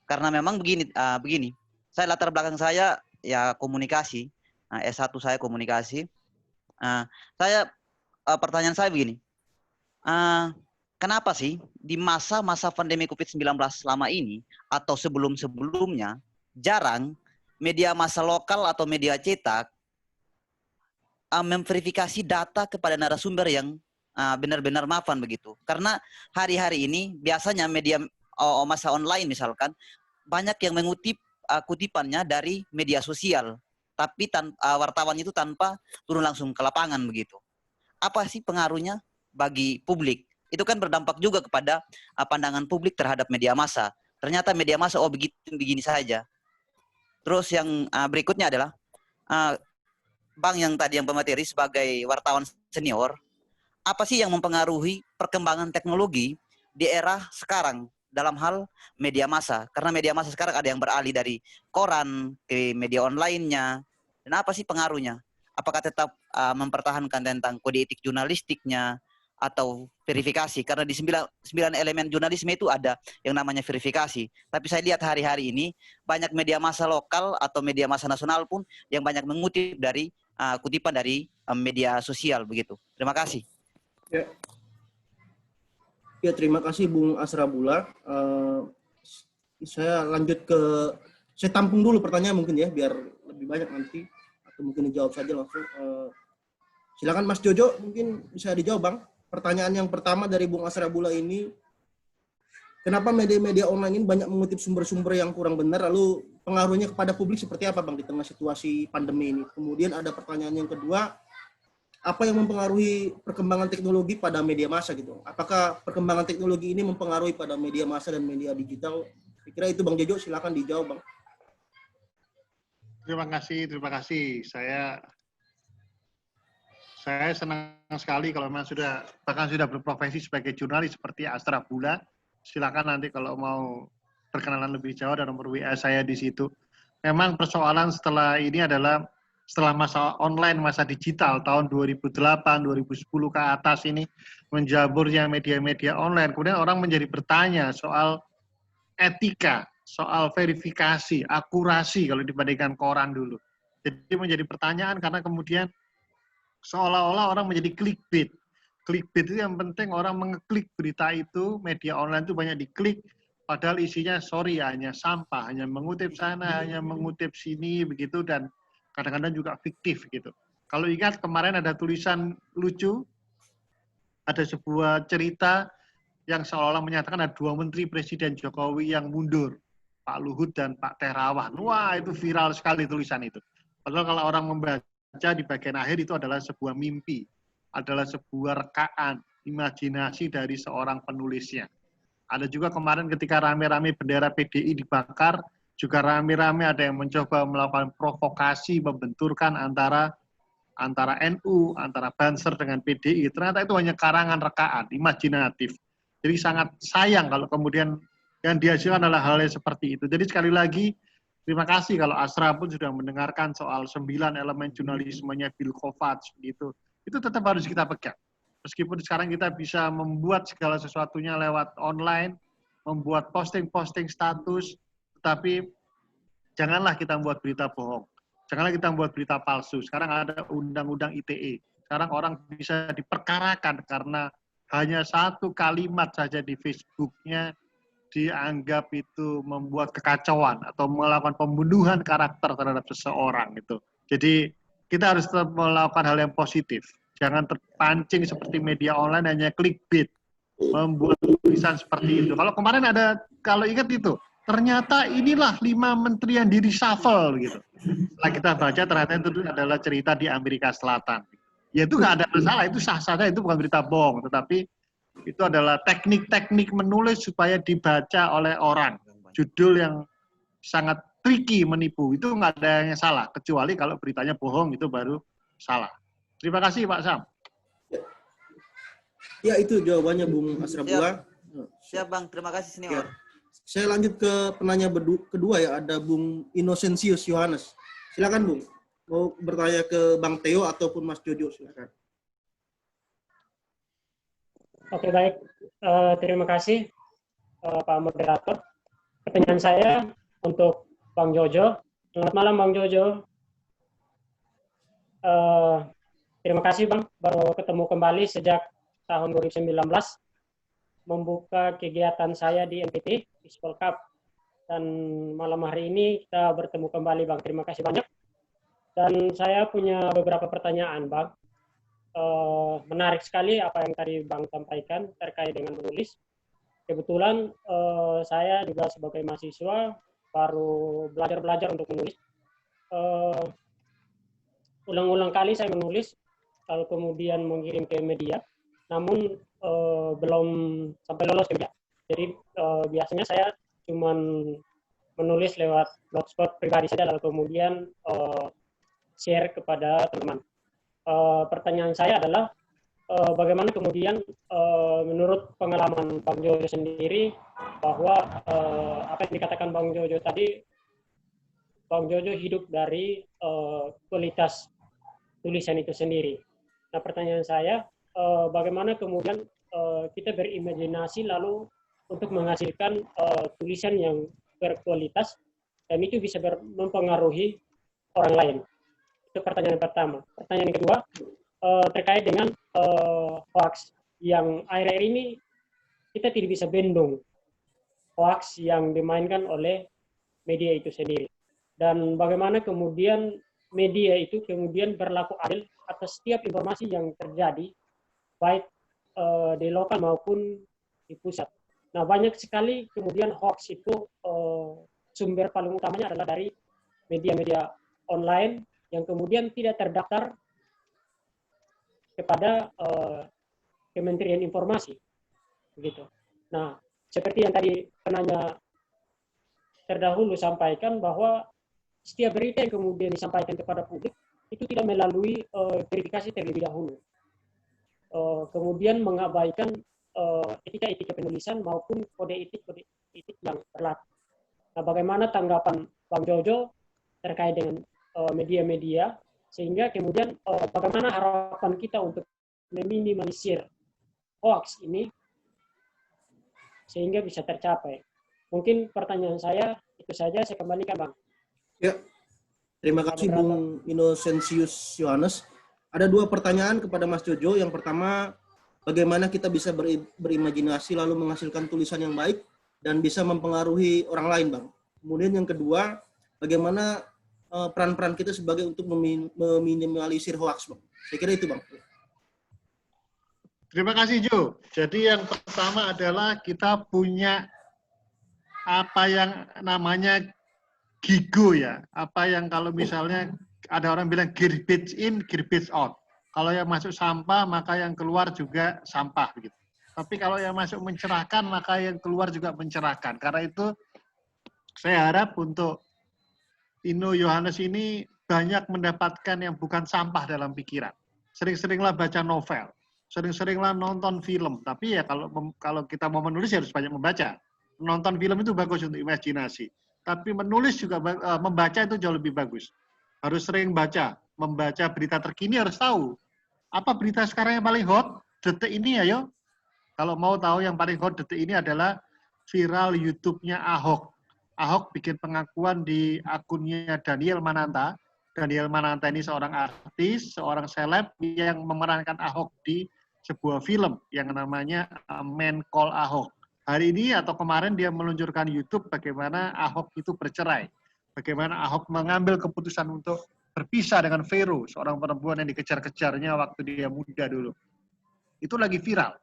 Karena memang begini. Saya latar belakang saya ya komunikasi, S1 saya komunikasi. Pertanyaan saya begini, kenapa sih di masa-masa pandemi COVID-19 selama ini atau sebelum-sebelumnya jarang media massa lokal atau media cetak memverifikasi data kepada narasumber yang benar-benar mapan begitu. Karena hari-hari ini biasanya media massa online misalkan banyak yang mengutip kutipannya dari media sosial, tapi wartawan itu tanpa turun langsung ke lapangan begitu. Apa sih pengaruhnya bagi publik? Itu kan berdampak juga kepada pandangan publik terhadap media massa. Ternyata media massa begini saja. Terus yang berikutnya adalah Bang yang tadi yang pemateri sebagai wartawan senior, apa sih yang mempengaruhi perkembangan teknologi di era sekarang dalam hal media massa? Karena media massa sekarang ada yang beralih dari koran ke media online-nya. Dan apa sih pengaruhnya? Apakah tetap mempertahankan tentang kode etik jurnalistiknya atau verifikasi? Karena di 9 elemen jurnalisme itu ada yang namanya verifikasi. Tapi saya lihat hari-hari ini banyak media massa lokal atau media massa nasional pun yang banyak mengutip dari kutipan dari media sosial begitu. Terima kasih. Ya, terima kasih Bung Asrabula. Saya lanjut saya tampung dulu pertanyaan mungkin ya, biar lebih banyak nanti. Atau mungkin dijawab saja langsung. Silakan Mas Jojo, mungkin bisa dijawab Bang. Pertanyaan yang pertama dari Bung Asrabula ini, kenapa media-media online ini banyak mengutip sumber-sumber yang kurang benar, lalu pengaruhnya kepada publik seperti apa Bang di tengah situasi pandemi ini? Kemudian ada pertanyaan yang kedua, apa yang mempengaruhi perkembangan teknologi pada media massa gitu? Apakah perkembangan teknologi ini mempengaruhi pada media massa dan media digital? Saya kira itu Bang Jojo, silakan dijawab Bang. Terima kasih. Saya senang sekali kalau memang bahkan sudah berprofesi sebagai jurnalis seperti Asrabula. Silakan nanti kalau mau perkenalan lebih jauh dan nomor WA saya di situ. Memang persoalan setelah ini adalah setelah masa online, masa digital tahun 2008, 2010 ke atas ini menjaburnya media-media online. Kemudian orang menjadi bertanya soal etika, soal verifikasi, akurasi kalau dibandingkan koran dulu. Jadi menjadi pertanyaan karena kemudian seolah-olah orang menjadi clickbait. Clickbait itu yang penting orang mengeklik berita itu, media online itu banyak diklik, padahal isinya hanya sampah, hanya mengutip sana, hanya mengutip sini, begitu, dan kadang-kadang juga fiktif gitu. Kalau ingat kemarin ada tulisan lucu, ada sebuah cerita yang seolah-olah menyatakan ada 2 menteri Presiden Jokowi yang mundur, Pak Luhut dan Pak Terawan. Wah, itu viral sekali tulisan itu. Padahal kalau orang membaca di bagian akhir itu adalah sebuah mimpi, adalah sebuah rekaan, imajinasi dari seorang penulisnya. Ada juga kemarin ketika rame-rame bendera PDI dibakar, juga rame-rame ada yang mencoba melakukan provokasi, membenturkan antara NU, antara Banser dengan PDI. Ternyata itu hanya karangan rekaan, imajinatif. Jadi sangat sayang kalau kemudian yang dihasilkan adalah hal yang seperti itu. Jadi sekali lagi, terima kasih kalau Asra pun sudah mendengarkan soal 9 elemen jurnalismenya Bill Kovacs, gitu. Itu tetap harus kita pegang. Meskipun sekarang kita bisa membuat segala sesuatunya lewat online, membuat posting-posting status, tetapi janganlah kita membuat berita bohong. Janganlah kita membuat berita palsu. Sekarang ada undang-undang ITE. Sekarang orang bisa diperkarakan karena hanya satu kalimat saja di Facebooknya dianggap itu membuat kekacauan atau melakukan pembunuhan karakter terhadap seseorang itu. Jadi kita harus tetap melakukan hal yang positif. Jangan terpancing seperti media online hanya clickbait, membuat tulisan seperti itu. Kalau kemarin kalau ingat itu, ternyata inilah 5 menteri yang di reshuffle gitu. Setelah kita baca ternyata itu adalah cerita di Amerika Selatan. Ya itu nggak ada masalah, itu sah-sah saja, itu bukan berita bohong, tetapi itu adalah teknik-teknik menulis supaya dibaca oleh orang. Judul yang sangat tricky menipu, itu nggak ada yang salah, kecuali kalau beritanya bohong itu baru salah. Terima kasih Pak Sam. Ya itu jawabannya Bung Asrabula. Siap Bang, terima kasih senior. Ya. Saya lanjut ke penanya kedua ya, ada Bung Innocentius Yohanes. Silakan Bung, mau bertanya ke Bang Theo ataupun Mas Jojo, silakan. Oke, baik. Terima kasih Pak Moderator. Pertanyaan saya untuk Bang Jojo. Selamat malam Bang Jojo. Terima kasih Bang, baru ketemu kembali sejak tahun 2019. membuka kegiatan saya di MPT, Peaceful Cup. Dan malam hari ini kita bertemu kembali, Bang. Terima kasih banyak. Dan saya punya beberapa pertanyaan, Bang. Menarik sekali apa yang tadi Bang sampaikan terkait dengan menulis. Kebetulan saya juga sebagai mahasiswa baru belajar untuk menulis. Ulang-ulang kali saya menulis, lalu kemudian mengirim ke media, namun belum sampai lolos ke media. Jadi biasanya saya cuman menulis lewat blogspot pribadi saja, lalu kemudian share kepada teman-teman. Pertanyaan saya adalah bagaimana kemudian menurut pengalaman Bang Jojo sendiri bahwa apa yang dikatakan Bang Jojo tadi, Bang Jojo hidup dari kualitas tulisan itu sendiri. Nah, pertanyaan saya, bagaimana kemudian kita berimajinasi lalu untuk menghasilkan tulisan yang berkualitas dan itu bisa mempengaruhi orang lain. Itu pertanyaan pertama. Pertanyaan yang kedua, terkait dengan hoax yang akhir-akhir ini kita tidak bisa bendung hoax yang dimainkan oleh media itu sendiri. Dan bagaimana kemudian media itu kemudian berlaku adil atas setiap informasi yang terjadi, baik di lokal maupun di pusat. Nah, banyak sekali kemudian hoax itu sumber paling utamanya adalah dari media-media online yang kemudian tidak terdaftar kepada Kementerian Informasi, begitu. Nah, seperti yang tadi penanya terdahulu sampaikan bahwa setiap berita yang kemudian disampaikan kepada publik itu tidak melalui verifikasi terlebih dahulu. Kemudian mengabaikan etika-etika penulisan maupun kode etik yang berlaku. Nah, bagaimana tanggapan Bang Jojo terkait dengan media-media sehingga kemudian bagaimana harapan kita untuk meminimalisir hoax ini sehingga bisa tercapai. Mungkin pertanyaan saya itu saja, saya kembalikan Bang. Ya, terima kasih Bung Innocentius Yohanes. Ada 2 pertanyaan kepada Mas Jojo. Yang pertama, bagaimana kita bisa berimajinasi lalu menghasilkan tulisan yang baik dan bisa mempengaruhi orang lain, Bang. Kemudian yang kedua, bagaimana peran-peran kita sebagai untuk meminimalisir hoax, Bang. Saya kira itu, Bang. Terima kasih, Jo. Jadi yang pertama adalah kita punya apa yang namanya gigo ya. Apa yang kalau misalnya ada orang bilang garbage in, garbage out. Kalau yang masuk sampah, maka yang keluar juga sampah. Begitu. Tapi kalau yang masuk mencerahkan, maka yang keluar juga mencerahkan. Karena itu saya harap untuk Inno Yohanes ini banyak mendapatkan yang bukan sampah dalam pikiran. Sering-seringlah baca novel, sering-seringlah nonton film. Tapi ya kalau kita mau menulis ya harus banyak membaca. Nonton film itu bagus untuk imajinasi. Tapi menulis juga, membaca itu jauh lebih bagus. Harus sering baca, membaca berita terkini harus tahu. Apa berita sekarang yang paling hot? Detik ini ayo. Kalau mau tahu yang paling hot detik ini adalah viral YouTube-nya Ahok. Ahok bikin pengakuan di akunnya Daniel Mananta. Daniel Mananta ini seorang artis, seorang seleb yang memerankan Ahok di sebuah film yang namanya Man Call Ahok. Hari ini atau kemarin dia meluncurkan YouTube bagaimana Ahok itu bercerai. Bagaimana Ahok mengambil keputusan untuk berpisah dengan Vero, seorang perempuan yang dikejar-kejarnya waktu dia muda dulu. Itu lagi viral.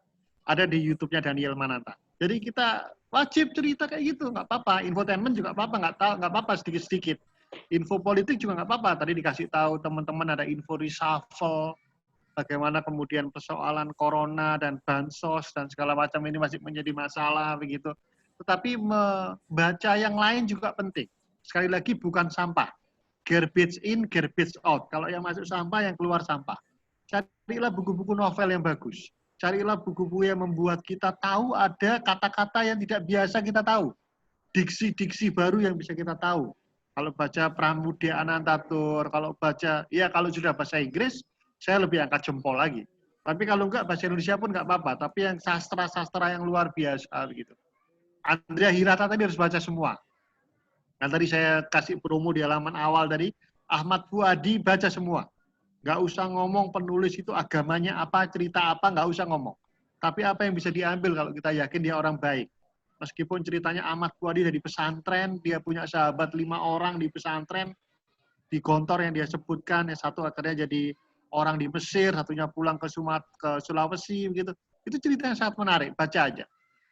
Ada di YouTube-nya Daniel Mananta. Jadi kita wajib cerita kayak gitu, nggak apa-apa. Infotainment juga nggak apa-apa sedikit-sedikit. Info politik juga nggak apa-apa. Tadi dikasih tahu teman-teman ada info reshuffle, bagaimana kemudian persoalan corona dan bansos dan segala macam ini masih menjadi masalah begitu. Tetapi membaca yang lain juga penting. Sekali lagi bukan sampah. Garbage in, garbage out. Kalau yang masuk sampah, yang keluar sampah. Carilah buku-buku novel yang bagus. Carilah buku-buku yang membuat kita tahu ada kata-kata yang tidak biasa kita tahu. Diksi-diksi baru yang bisa kita tahu. Kalau baca Pramudia Anantatur, kalau sudah bahasa Inggris, saya lebih angkat jempol lagi. Tapi kalau enggak, bahasa Indonesia pun enggak apa-apa. Tapi yang sastra-sastra yang luar biasa begitu. Andrea Hirata tadi harus baca semua. Nah, tadi saya kasih promo di halaman awal dari Ahmad Fuadi, baca semua. Nggak usah ngomong penulis itu agamanya apa, cerita apa, nggak usah ngomong. Tapi apa yang bisa diambil kalau kita yakin dia orang baik? Meskipun ceritanya Ahmad Puadi dari pesantren, dia punya sahabat 5 orang di pesantren, di Gontor yang dia sebutkan, yang satu akhirnya jadi orang di Mesir, satunya pulang ke Sulawesi, begitu. Itu cerita yang sangat menarik, baca aja.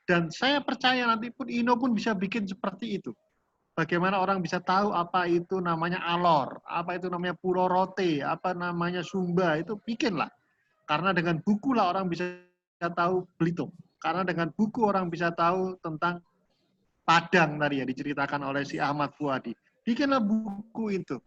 Dan saya percaya nanti pun Ino pun bisa bikin seperti itu. Bagaimana orang bisa tahu apa itu namanya Alor, apa itu namanya Pulau Rote, apa namanya Sumba, itu bikinlah. Karena dengan buku lah orang bisa tahu Belitung. Karena dengan buku orang bisa tahu tentang Padang tadi ya diceritakan oleh si Ahmad Puadi. Bikinlah buku itu.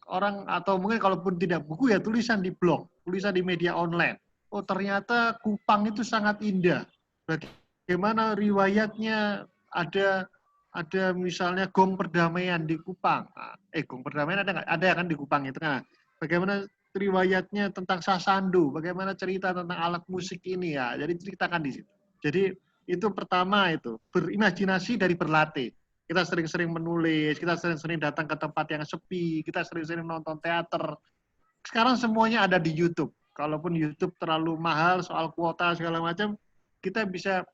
Orang atau mungkin kalaupun tidak buku ya tulisan di blog, tulisan di media online. Oh ternyata Kupang itu sangat indah. Bagaimana riwayatnya ada misalnya Gong Perdamaian di Kupang. Gong Perdamaian ada nggak? Ada kan di Kupang itu kan. Bagaimana riwayatnya tentang Sasandu, bagaimana cerita tentang alat musik ini ya. Jadi ceritakan di situ. Jadi itu pertama itu berimajinasi dari berlatih. Kita sering-sering menulis, kita sering-sering datang ke tempat yang sepi, kita sering-sering nonton teater. Sekarang semuanya ada di YouTube. Kalaupun YouTube terlalu mahal soal kuota segala macam, kita bisa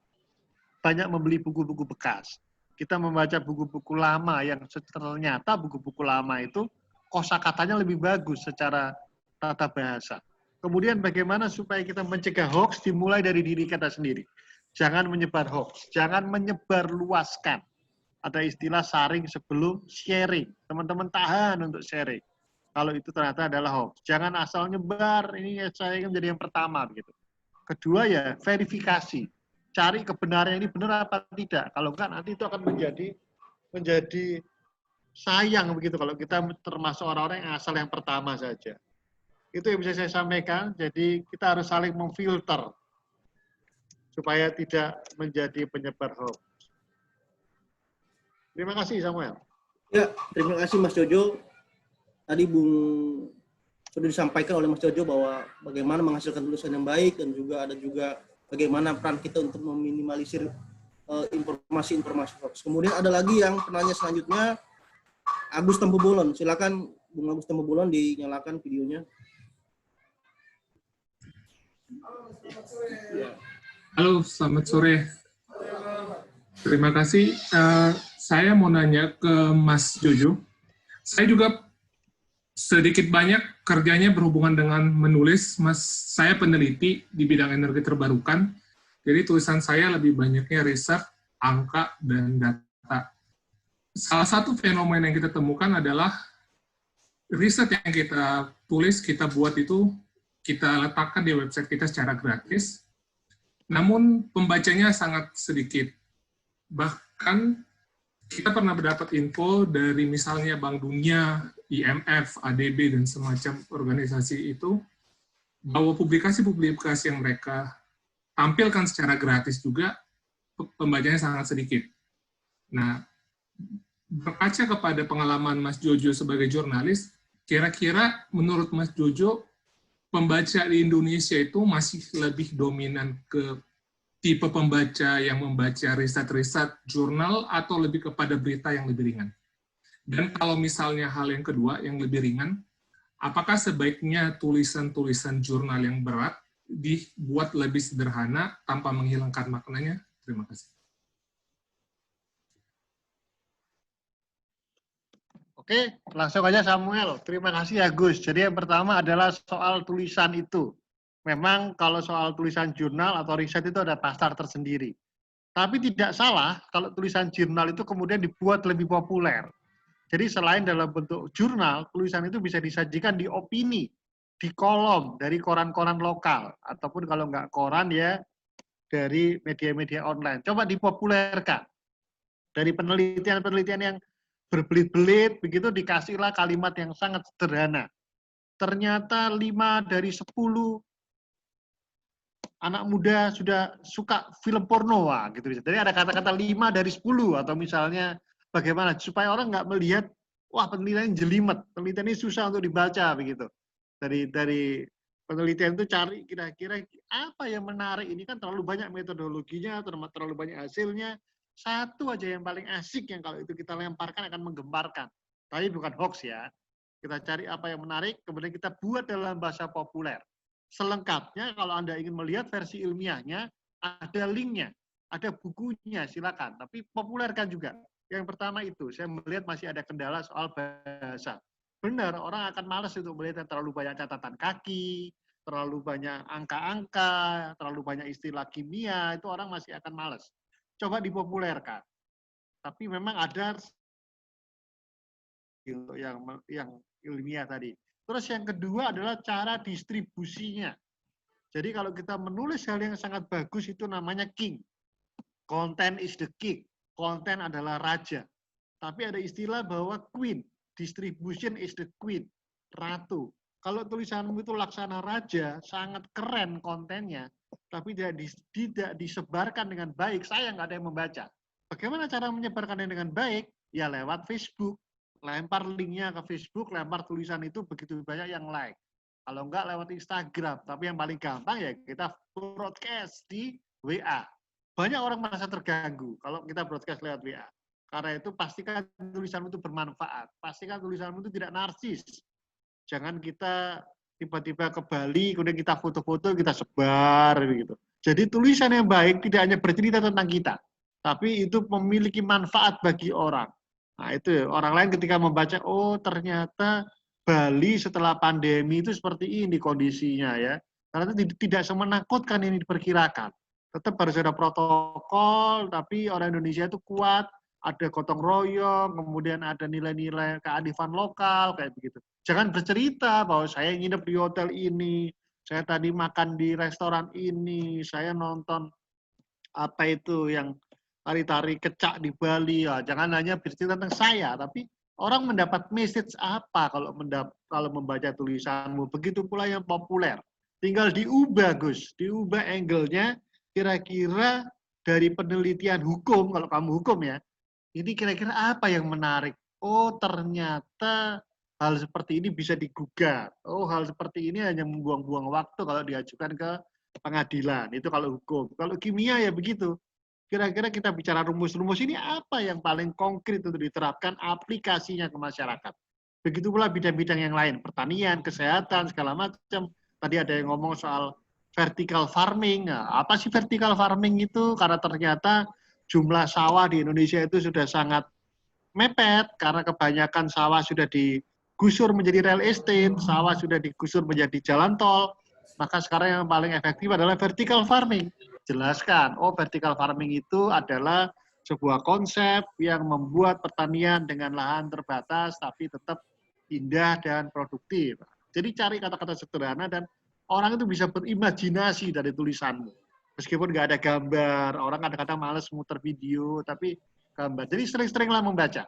banyak membeli buku-buku bekas. Kita membaca buku-buku lama yang ternyata buku-buku lama itu kosakatanya lebih bagus secara tata bahasa. Kemudian bagaimana supaya kita mencegah hoax dimulai dari diri kita sendiri. Jangan menyebar hoax, jangan menyebar luaskan. Ada istilah saring sebelum sharing. Teman-teman tahan untuk sharing. Kalau itu ternyata adalah hoax. Jangan asal nyebar, ini saya menjadi yang pertama. Begitu. Kedua ya verifikasi. Cari kebenaran ini benar apa tidak. Kalau enggak nanti itu akan menjadi sayang begitu kalau kita termasuk orang-orang yang asal yang pertama saja. Itu yang bisa saya sampaikan. Jadi kita harus saling memfilter supaya tidak menjadi penyebar hoax. Terima kasih Samuel. Ya, terima kasih Mas Jojo. Tadi sudah disampaikan oleh Mas Jojo bahwa bagaimana menghasilkan tulisan yang baik dan juga ada juga bagaimana peran kita untuk meminimalisir informasi-informasi hoax. Kemudian ada lagi yang penanya selanjutnya, Agus Tembobolon. Silakan Bung Agus Tembobolon dinyalakan videonya. Halo, selamat sore. Terima kasih. Saya mau nanya ke Mas Jojo. Saya juga sedikit banyak kerjanya berhubungan dengan menulis. Saya peneliti di bidang energi terbarukan. Jadi tulisan saya lebih banyaknya riset, angka, dan data. Salah satu fenomena yang kita temukan adalah riset yang kita tulis, kita buat itu, kita letakkan di website kita secara gratis. Namun pembacanya sangat sedikit. Bahkan kita pernah mendapat info dari misalnya Bank Dunia, IMF, ADB, dan semacam organisasi itu, bahwa publikasi-publikasi yang mereka tampilkan secara gratis juga, pembacanya sangat sedikit. Nah, berkaca kepada pengalaman Mas Jojo sebagai jurnalis, kira-kira menurut Mas Jojo, pembaca di Indonesia itu masih lebih dominan ke tipe pembaca yang membaca riset-riset jurnal atau lebih kepada berita yang lebih ringan? Dan kalau misalnya hal yang kedua, yang lebih ringan, apakah sebaiknya tulisan-tulisan jurnal yang berat dibuat lebih sederhana tanpa menghilangkan maknanya? Terima kasih. Oke, langsung aja Samuel. Terima kasih Agus. Jadi yang pertama adalah soal tulisan itu. Memang kalau soal tulisan jurnal atau riset itu ada pasar tersendiri. Tapi tidak salah kalau tulisan jurnal itu kemudian dibuat lebih populer. Jadi selain dalam bentuk jurnal, tulisan itu bisa disajikan di opini, di kolom dari koran-koran lokal. Ataupun kalau nggak koran ya dari media-media online. Coba dipopulerkan. Dari penelitian-penelitian yang berbelit-belit, begitu dikasihlah kalimat yang sangat sederhana. Ternyata 5 dari 10 anak muda sudah suka film porno, gitu. Jadi ada kata-kata 5 dari 10, atau misalnya bagaimana, supaya orang nggak melihat, wah penelitian ini jelimet, penelitian ini susah untuk dibaca, begitu. Dari penelitian itu cari kira-kira apa yang menarik, ini kan terlalu banyak metodologinya, terlalu banyak hasilnya, satu aja yang paling asik yang kalau itu kita lemparkan akan menggemparkan. Tapi bukan hoax ya. Kita cari apa yang menarik, kemudian kita buat dalam bahasa populer. selengkapnya kalau Anda ingin melihat versi ilmiahnya, ada linknya, ada bukunya, silakan. Tapi populerkan juga. Yang pertama itu, saya melihat masih ada kendala soal bahasa. Benar, orang akan malas untuk melihat terlalu banyak catatan kaki, terlalu banyak angka-angka, terlalu banyak istilah kimia, itu orang masih akan malas. Coba dipopulerkan. Tapi memang ada yang ilmiah tadi. Terus yang kedua adalah cara distribusinya. Jadi kalau kita menulis hal yang sangat bagus itu namanya king. Content is the king. Konten adalah raja. Tapi ada istilah bahwa queen. Distribution is the queen. Ratu. Kalau tulisanmu itu laksana raja, sangat keren kontennya, tapi tidak disebarkan dengan baik, saya nggak ada yang membaca. Bagaimana cara menyebarkannya dengan baik? Ya lewat Facebook. Lempar linknya ke Facebook, lempar tulisan itu begitu banyak yang like. Kalau enggak lewat Instagram, tapi yang paling gampang ya kita broadcast di WA. Banyak orang merasa terganggu kalau kita broadcast lewat WA. Karena itu pastikan tulisanmu itu bermanfaat. Pastikan tulisanmu itu tidak narsis. Jangan kita tiba-tiba ke Bali, kemudian kita foto-foto, kita sebar begitu. Jadi tulisan yang baik tidak hanya bercerita tentang kita, tapi itu memiliki manfaat bagi orang. Nah itu orang lain ketika membaca, oh ternyata Bali setelah pandemi itu seperti ini kondisinya ya. Karena itu tidak semenakutkan ini diperkirakan. Tetap harus ada protokol, tapi orang Indonesia itu kuat, ada gotong royong, kemudian ada nilai-nilai kearifan lokal, kayak begitu. Jangan bercerita bahwa saya nginep di hotel ini, saya tadi makan di restoran ini, saya nonton apa itu yang tari-tari kecak di Bali. Ya, jangan hanya bercerita tentang saya, tapi orang mendapat message apa kalau membaca tulisanmu. Begitu pula yang populer. Tinggal diubah, Gus. Diubah angle-nya, kira-kira dari penelitian hukum, kalau kamu hukum ya, ini kira-kira apa yang menarik? Oh, ternyata hal seperti ini bisa digugat. Oh, hal seperti ini hanya membuang-buang waktu kalau diajukan ke pengadilan. Itu kalau hukum. Kalau kimia ya begitu. Kira-kira kita bicara rumus-rumus ini apa yang paling konkret untuk diterapkan aplikasinya ke masyarakat. Begitu pula bidang-bidang yang lain, pertanian, kesehatan, segala macam. Tadi ada yang ngomong soal vertical farming. Nah, apa sih vertical farming itu? Karena ternyata jumlah sawah di Indonesia itu sudah sangat mepet, karena kebanyakan sawah sudah digusur menjadi real estate, sawah sudah digusur menjadi jalan tol, maka sekarang yang paling efektif adalah vertical farming. Jelaskan, oh vertical farming itu adalah sebuah konsep yang membuat pertanian dengan lahan terbatas tapi tetap indah dan produktif. Jadi cari kata-kata sederhana dan orang itu bisa berimajinasi dari tulisanmu. Meskipun nggak ada gambar, orang kadang-kadang males muter video, tapi gambar. Jadi sering-seringlah membaca.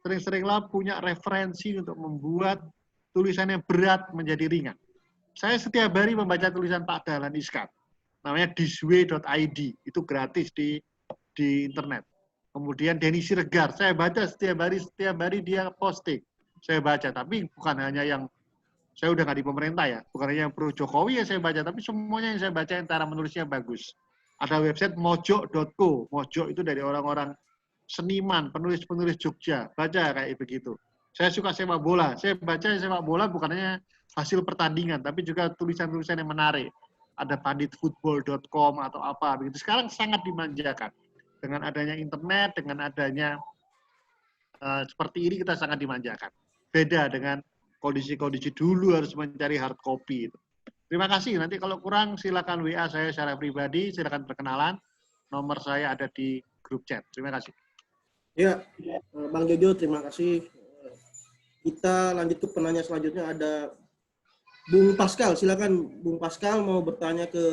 Sering-seringlah punya referensi untuk membuat tulisan yang berat menjadi ringan. Saya setiap hari membaca tulisan Pak Dahlan Iskan. Namanya thisway.id, itu gratis di internet. Kemudian Denny Siregar, saya baca setiap hari dia posting. Saya baca, tapi bukan hanya yang, saya udah nggak di pemerintah ya, bukan hanya yang pro Jokowi ya saya baca, tapi semuanya yang saya baca yang cara menulisnya bagus. Ada website mojo.co, mojo itu dari orang-orang seniman, penulis-penulis Jogja, baca kayak begitu. Saya suka sepak bola, saya baca sepak bola bukan hanya hasil pertandingan, tapi juga tulisan-tulisan yang menarik. Ada panditfootball.com atau apa begitu. Sekarang sangat dimanjakan dengan adanya internet, dengan adanya seperti ini kita sangat dimanjakan. Beda dengan kondisi-kondisi dulu harus mencari hard copy. Terima kasih. Nanti kalau kurang silakan WA saya secara pribadi, silakan perkenalan. Nomor saya ada di grup chat. Terima kasih. Ya, Bang Jojo, terima kasih. Kita lanjut ke penanya selanjutnya, ada Bung Pascal. Silakan Bung Pascal mau bertanya ke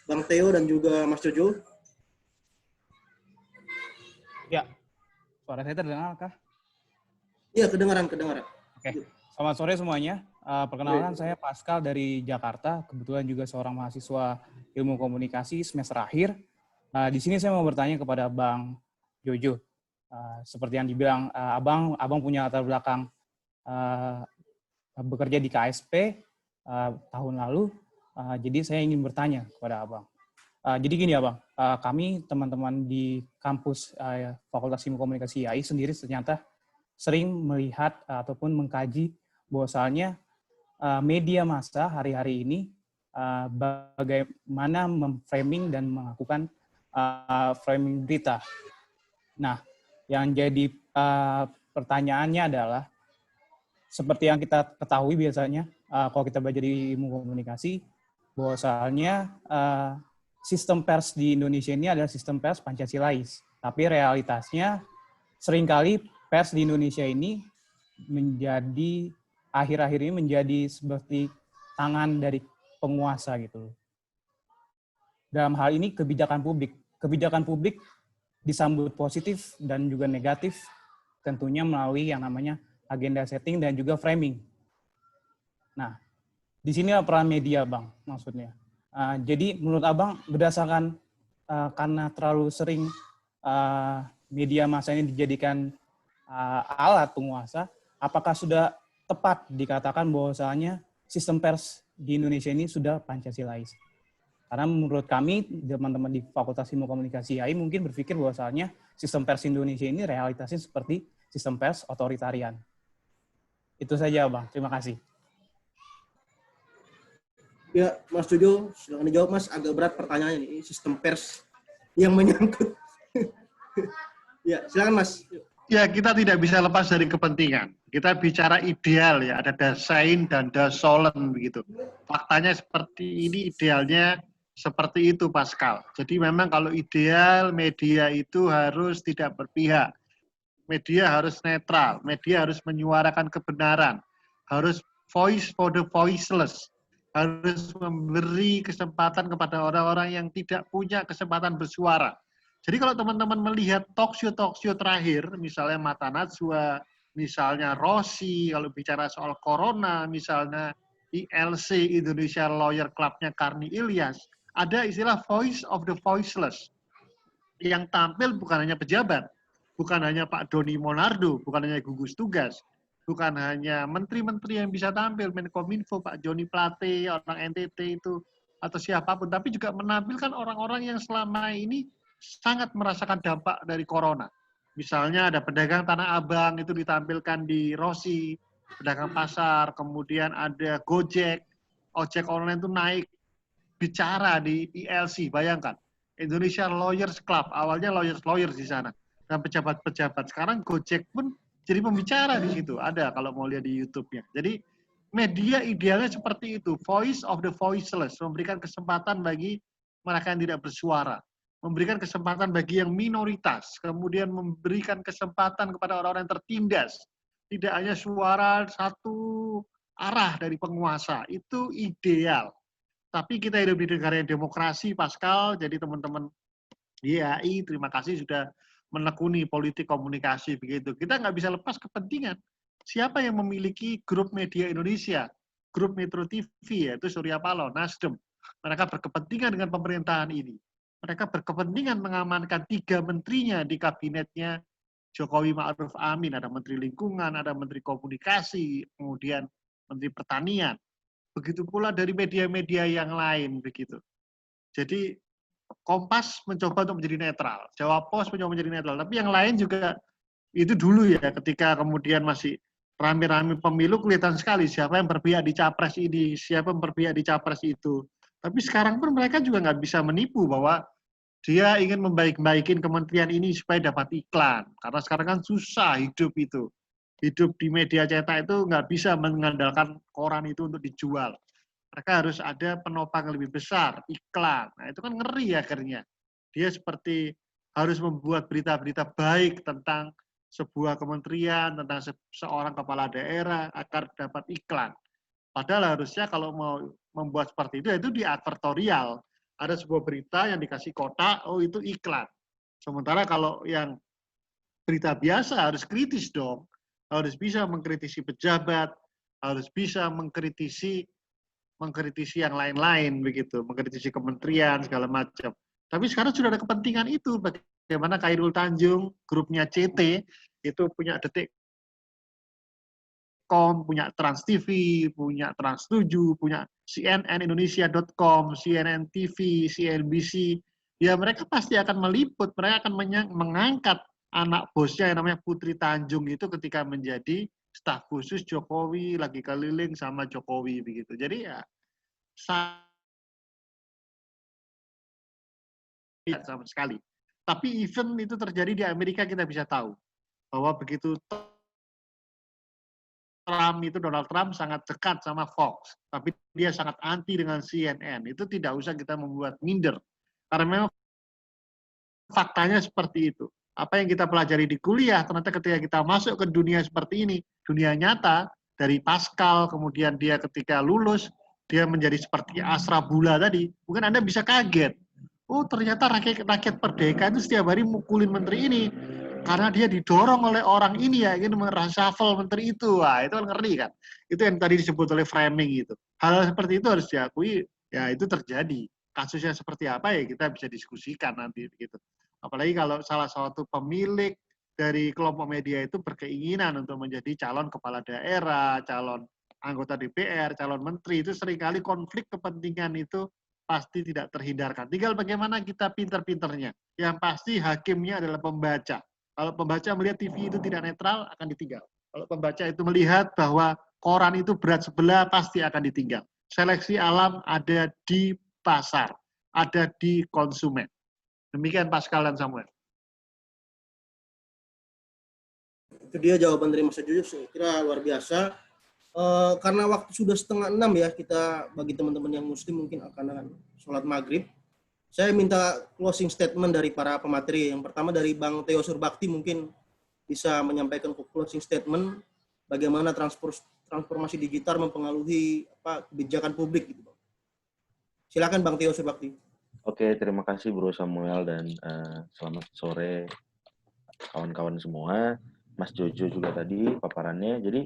Bang Theo dan juga Mas Jojo. Ya, suara saya terdengar kah? Iya, kedengaran. Oke, selamat sore semuanya. Perkenalkan saya Pascal dari Jakarta, kebetulan juga seorang mahasiswa ilmu komunikasi semester akhir. Di sini saya mau bertanya kepada Bang Jojo. Seperti yang dibilang, abang punya latar belakang bekerja di KSP tahun lalu, jadi saya ingin bertanya kepada abang. Jadi gini abang, kami teman-teman di kampus Fakultas Ilmu Komunikasi IAI sendiri ternyata sering melihat ataupun mengkaji bahwasannya media massa hari-hari ini bagaimana memframing dan melakukan framing berita. Nah, yang jadi pertanyaannya adalah seperti yang kita ketahui biasanya kalau kita belajar di ilmu komunikasi, bahwasannya sistem pers di Indonesia ini adalah sistem pers Pancasilais. Tapi realitasnya seringkali pers di Indonesia ini menjadi akhir-akhir ini menjadi seperti tangan dari penguasa gitu. Dalam hal ini kebijakan publik disambut positif dan juga negatif tentunya melalui yang namanya agenda setting dan juga framing. Nah, di sini peran media, Bang, maksudnya. Jadi menurut Abang berdasarkan karena terlalu sering media massa ini dijadikan alat penguasa, apakah sudah tepat dikatakan bahwasanya sistem pers di Indonesia ini sudah Pancasilais? Karena menurut kami, teman-teman di Fakultas Ilmu Komunikasi AI mungkin berpikir bahwasanya sistem pers Indonesia ini realitasnya seperti sistem pers otoritarian. Itu saja, Bang. Terima kasih. Ya, Mas Jojo, silakan dijawab, Mas. Agak berat pertanyaannya ini, sistem pers yang menyangkut. Ya, silakan, Mas. Ya, kita tidak bisa lepas dari kepentingan. Kita bicara ideal ya, ada dasain dan dasolen begitu. Faktanya seperti ini, idealnya seperti itu, Pascal. Jadi memang kalau ideal, media itu harus tidak berpihak. Media harus netral, media harus menyuarakan kebenaran, harus voice for the voiceless, harus memberi kesempatan kepada orang-orang yang tidak punya kesempatan bersuara. Jadi kalau teman-teman melihat talk show terakhir, misalnya Mata Najwa, misalnya Rossi, kalau bicara soal corona, misalnya ILC, Indonesia Lawyer Club-nya Karni Ilyas, ada istilah voice of the voiceless. Yang tampil bukan hanya pejabat, bukan hanya Pak Doni Monardo, bukan hanya gugus tugas, bukan hanya menteri-menteri yang bisa tampil, Menkominfo, Pak Joni Plate, orang NTT itu, atau siapapun, tapi juga menampilkan orang-orang yang selama ini sangat merasakan dampak dari corona. Misalnya ada pedagang Tanah Abang, itu ditampilkan di Rossi, pedagang pasar, kemudian ada Gojek, ojek online itu naik, bicara di ILC, bayangkan. Indonesia Lawyers Club, awalnya lawyers di sana, dan pejabat-pejabat. Sekarang Gojek pun jadi pembicara di situ, ada kalau mau lihat di YouTube-nya. Jadi media idealnya seperti itu, voice of the voiceless, memberikan kesempatan bagi mereka yang tidak bersuara, memberikan kesempatan bagi yang minoritas, kemudian memberikan kesempatan kepada orang-orang yang tertindas. Tidak hanya suara satu arah dari penguasa, itu ideal. Tapi kita hidup di negara yang demokrasi, Pascal, jadi teman-teman YAI, terima kasih sudah menekuni politik komunikasi begitu. Kita nggak bisa lepas kepentingan. Siapa yang memiliki grup media Indonesia, grup Metro TV, yaitu Surya Paloh, Nasdem. Mereka berkepentingan dengan pemerintahan ini. Mereka berkepentingan mengamankan 3 menterinya di kabinetnya Jokowi Ma'ruf Amin. Ada Menteri Lingkungan, ada Menteri Komunikasi, kemudian Menteri Pertanian. Begitu pula dari media-media yang lain begitu. Jadi Kompas mencoba untuk menjadi netral, Jawa Pos mencoba menjadi netral, tapi yang lain juga itu dulu ya, ketika kemudian masih rame-rame pemilu kelihatan sekali siapa yang berpihak di capres ini, siapa yang berpihak di capres itu. Tapi sekarang pun mereka juga nggak bisa menipu bahwa dia ingin membaik-baikin kementerian ini supaya dapat iklan, karena sekarang kan susah hidup itu. Hidup di media cetak itu nggak bisa mengandalkan koran itu untuk dijual. Mereka harus ada penopang yang lebih besar, iklan. Nah itu kan ngeri akhirnya. Dia seperti harus membuat berita-berita baik tentang sebuah kementerian, tentang seorang kepala daerah agar dapat iklan. Padahal harusnya kalau mau membuat seperti itu di advertorial. Ada sebuah berita yang dikasih kotak, oh itu iklan. Sementara kalau yang berita biasa harus kritis dong. Harus bisa mengkritisi pejabat, harus bisa mengkritisi yang lain-lain begitu, mengkritisi kementerian segala macam. Tapi sekarang sudah ada kepentingan itu, bagaimana Khairul Tanjung, grupnya CT itu punya Detik.com, punya Trans TV, punya Trans 7, punya CNNindonesia.com, CNN TV, CNBC. Ya mereka pasti akan meliput, mereka akan mengangkat anak bosnya yang namanya Putri Tanjung itu ketika menjadi staf khusus Jokowi lagi keliling sama Jokowi begitu. Jadi ya sama sekali. Tapi event itu terjadi di Amerika, kita bisa tahu bahwa begitu Donald Trump sangat dekat sama Fox, tapi dia sangat anti dengan CNN. Itu tidak usah kita membuat minder, karena memang faktanya seperti itu. Apa yang kita pelajari di kuliah, ternyata ketika kita masuk ke dunia seperti ini, dunia nyata, dari Pascal, kemudian dia ketika lulus, dia menjadi seperti Asra Bula tadi, mungkin Anda bisa kaget. Oh, ternyata rakyat Merdeka itu setiap hari mukulin menteri ini. Karena dia didorong oleh orang ini ya, ingin merasafel menteri itu. Wah, itu kan ngeri kan. Itu yang tadi disebut oleh framing gitu. Hal seperti itu harus diakui, ya itu terjadi. Kasusnya seperti apa ya kita bisa diskusikan nanti gitu. Apalagi kalau salah satu pemilik dari kelompok media itu berkeinginan untuk menjadi calon kepala daerah, calon anggota DPR, calon menteri, itu seringkali konflik kepentingan itu pasti tidak terhindarkan. Tinggal bagaimana kita pinter-pinternya. Yang pasti hakimnya adalah pembaca. Kalau pembaca melihat TV itu tidak netral, akan ditinggal. Kalau pembaca itu melihat bahwa koran itu berat sebelah, pasti akan ditinggal. Seleksi alam ada di pasar, ada di konsumen. Demikian Pascal dan Samuel. Itu dia jawaban dari Mas Jojo, saya kira luar biasa. Karena waktu sudah 5:30 ya, kita bagi teman-teman yang muslim mungkin akan sholat maghrib. Saya minta closing statement dari para pemateri. Yang pertama dari Bang Theo Surbakti, mungkin bisa menyampaikan closing statement bagaimana transformasi digital mempengaruhi kebijakan publik gitu, Bang. Silakan Bang Theo Surbakti. Oke, terima kasih Bro Samuel dan selamat sore kawan-kawan semua. Mas Jojo juga tadi paparannya. Jadi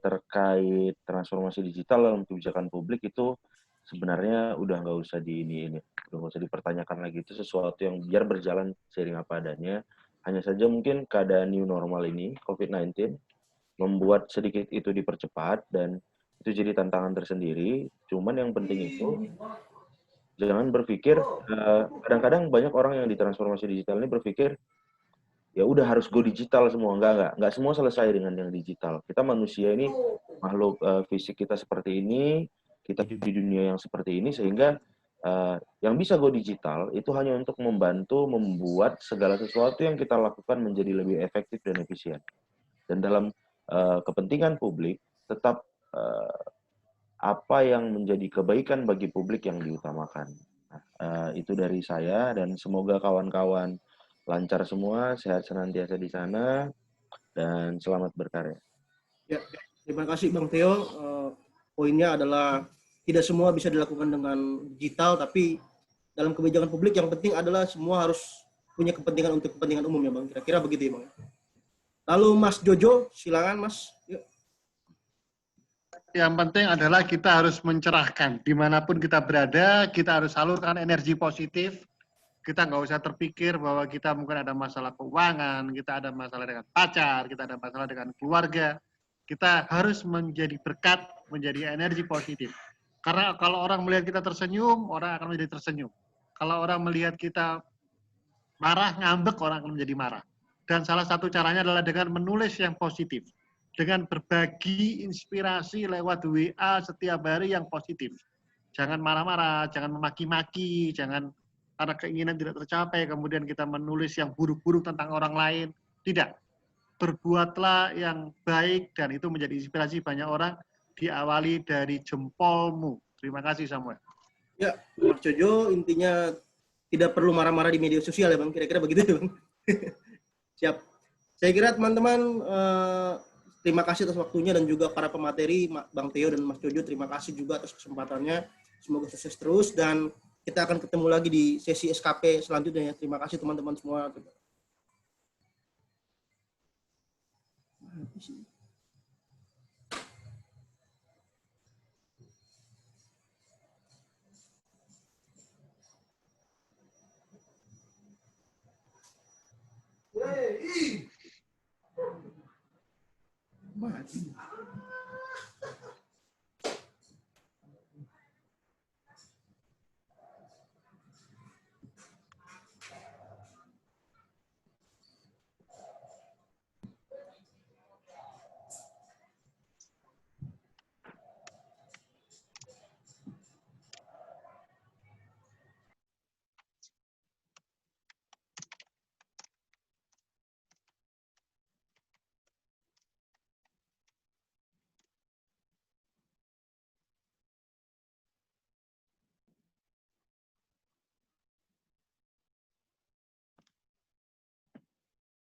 terkait transformasi digital dalam kebijakan publik itu sebenarnya udah nggak usah udah nggak usah dipertanyakan lagi. Itu sesuatu yang biar berjalan seiring apa adanya. Hanya saja mungkin keadaan new normal ini, COVID-19, membuat sedikit itu dipercepat dan itu jadi tantangan tersendiri. Cuman yang penting itu jangan berpikir, kadang-kadang banyak orang yang di transformasi digital ini berpikir ya udah harus go digital semua. Enggak semua selesai dengan yang digital. Kita manusia ini makhluk fisik kita seperti ini, kita hidup di dunia yang seperti ini, sehingga yang bisa go digital itu hanya untuk membantu membuat segala sesuatu yang kita lakukan menjadi lebih efektif dan efisien. Dan dalam kepentingan publik, tetap apa yang menjadi kebaikan bagi publik yang diutamakan. Itu dari saya, dan semoga kawan-kawan lancar semua, sehat senantiasa di sana, dan selamat berkarya. Ya, terima kasih Bang Theo. Poinnya adalah tidak semua bisa dilakukan dengan digital, tapi dalam kebijakan publik yang penting adalah semua harus punya kepentingan untuk kepentingan umum ya Bang. Kira-kira begitu ya Bang. Lalu Mas Jojo, silakan Mas. Yuk. Yang penting adalah kita harus mencerahkan. Dimanapun kita berada, kita harus salurkan energi positif. Kita nggak usah terpikir bahwa kita mungkin ada masalah keuangan, kita ada masalah dengan pacar, kita ada masalah dengan keluarga. Kita harus menjadi berkat, menjadi energi positif. Karena kalau orang melihat kita tersenyum, orang akan menjadi tersenyum. Kalau orang melihat kita marah, ngambek, orang akan menjadi marah. Dan salah satu caranya adalah dengan menulis yang positif. Dengan berbagi inspirasi lewat WA setiap hari yang positif. Jangan marah-marah, jangan memaki-maki, jangan karena keinginan tidak tercapai, kemudian kita menulis yang buruk-buruk tentang orang lain. Tidak. Berbuatlah yang baik, dan itu menjadi inspirasi banyak orang, diawali dari jempolmu. Terima kasih, Samuel. Ya, Mas Jojo, intinya tidak perlu marah-marah di media sosial ya Bang, kira-kira begitu ya Bang. Siap. Saya kira teman-teman, terima kasih atas waktunya, dan juga para pemateri, Bang Theo dan Mas Jojo, terima kasih juga atas kesempatannya. Semoga sukses terus, dan kita akan ketemu lagi di sesi SKP selanjutnya ya. Terima kasih teman-teman semua.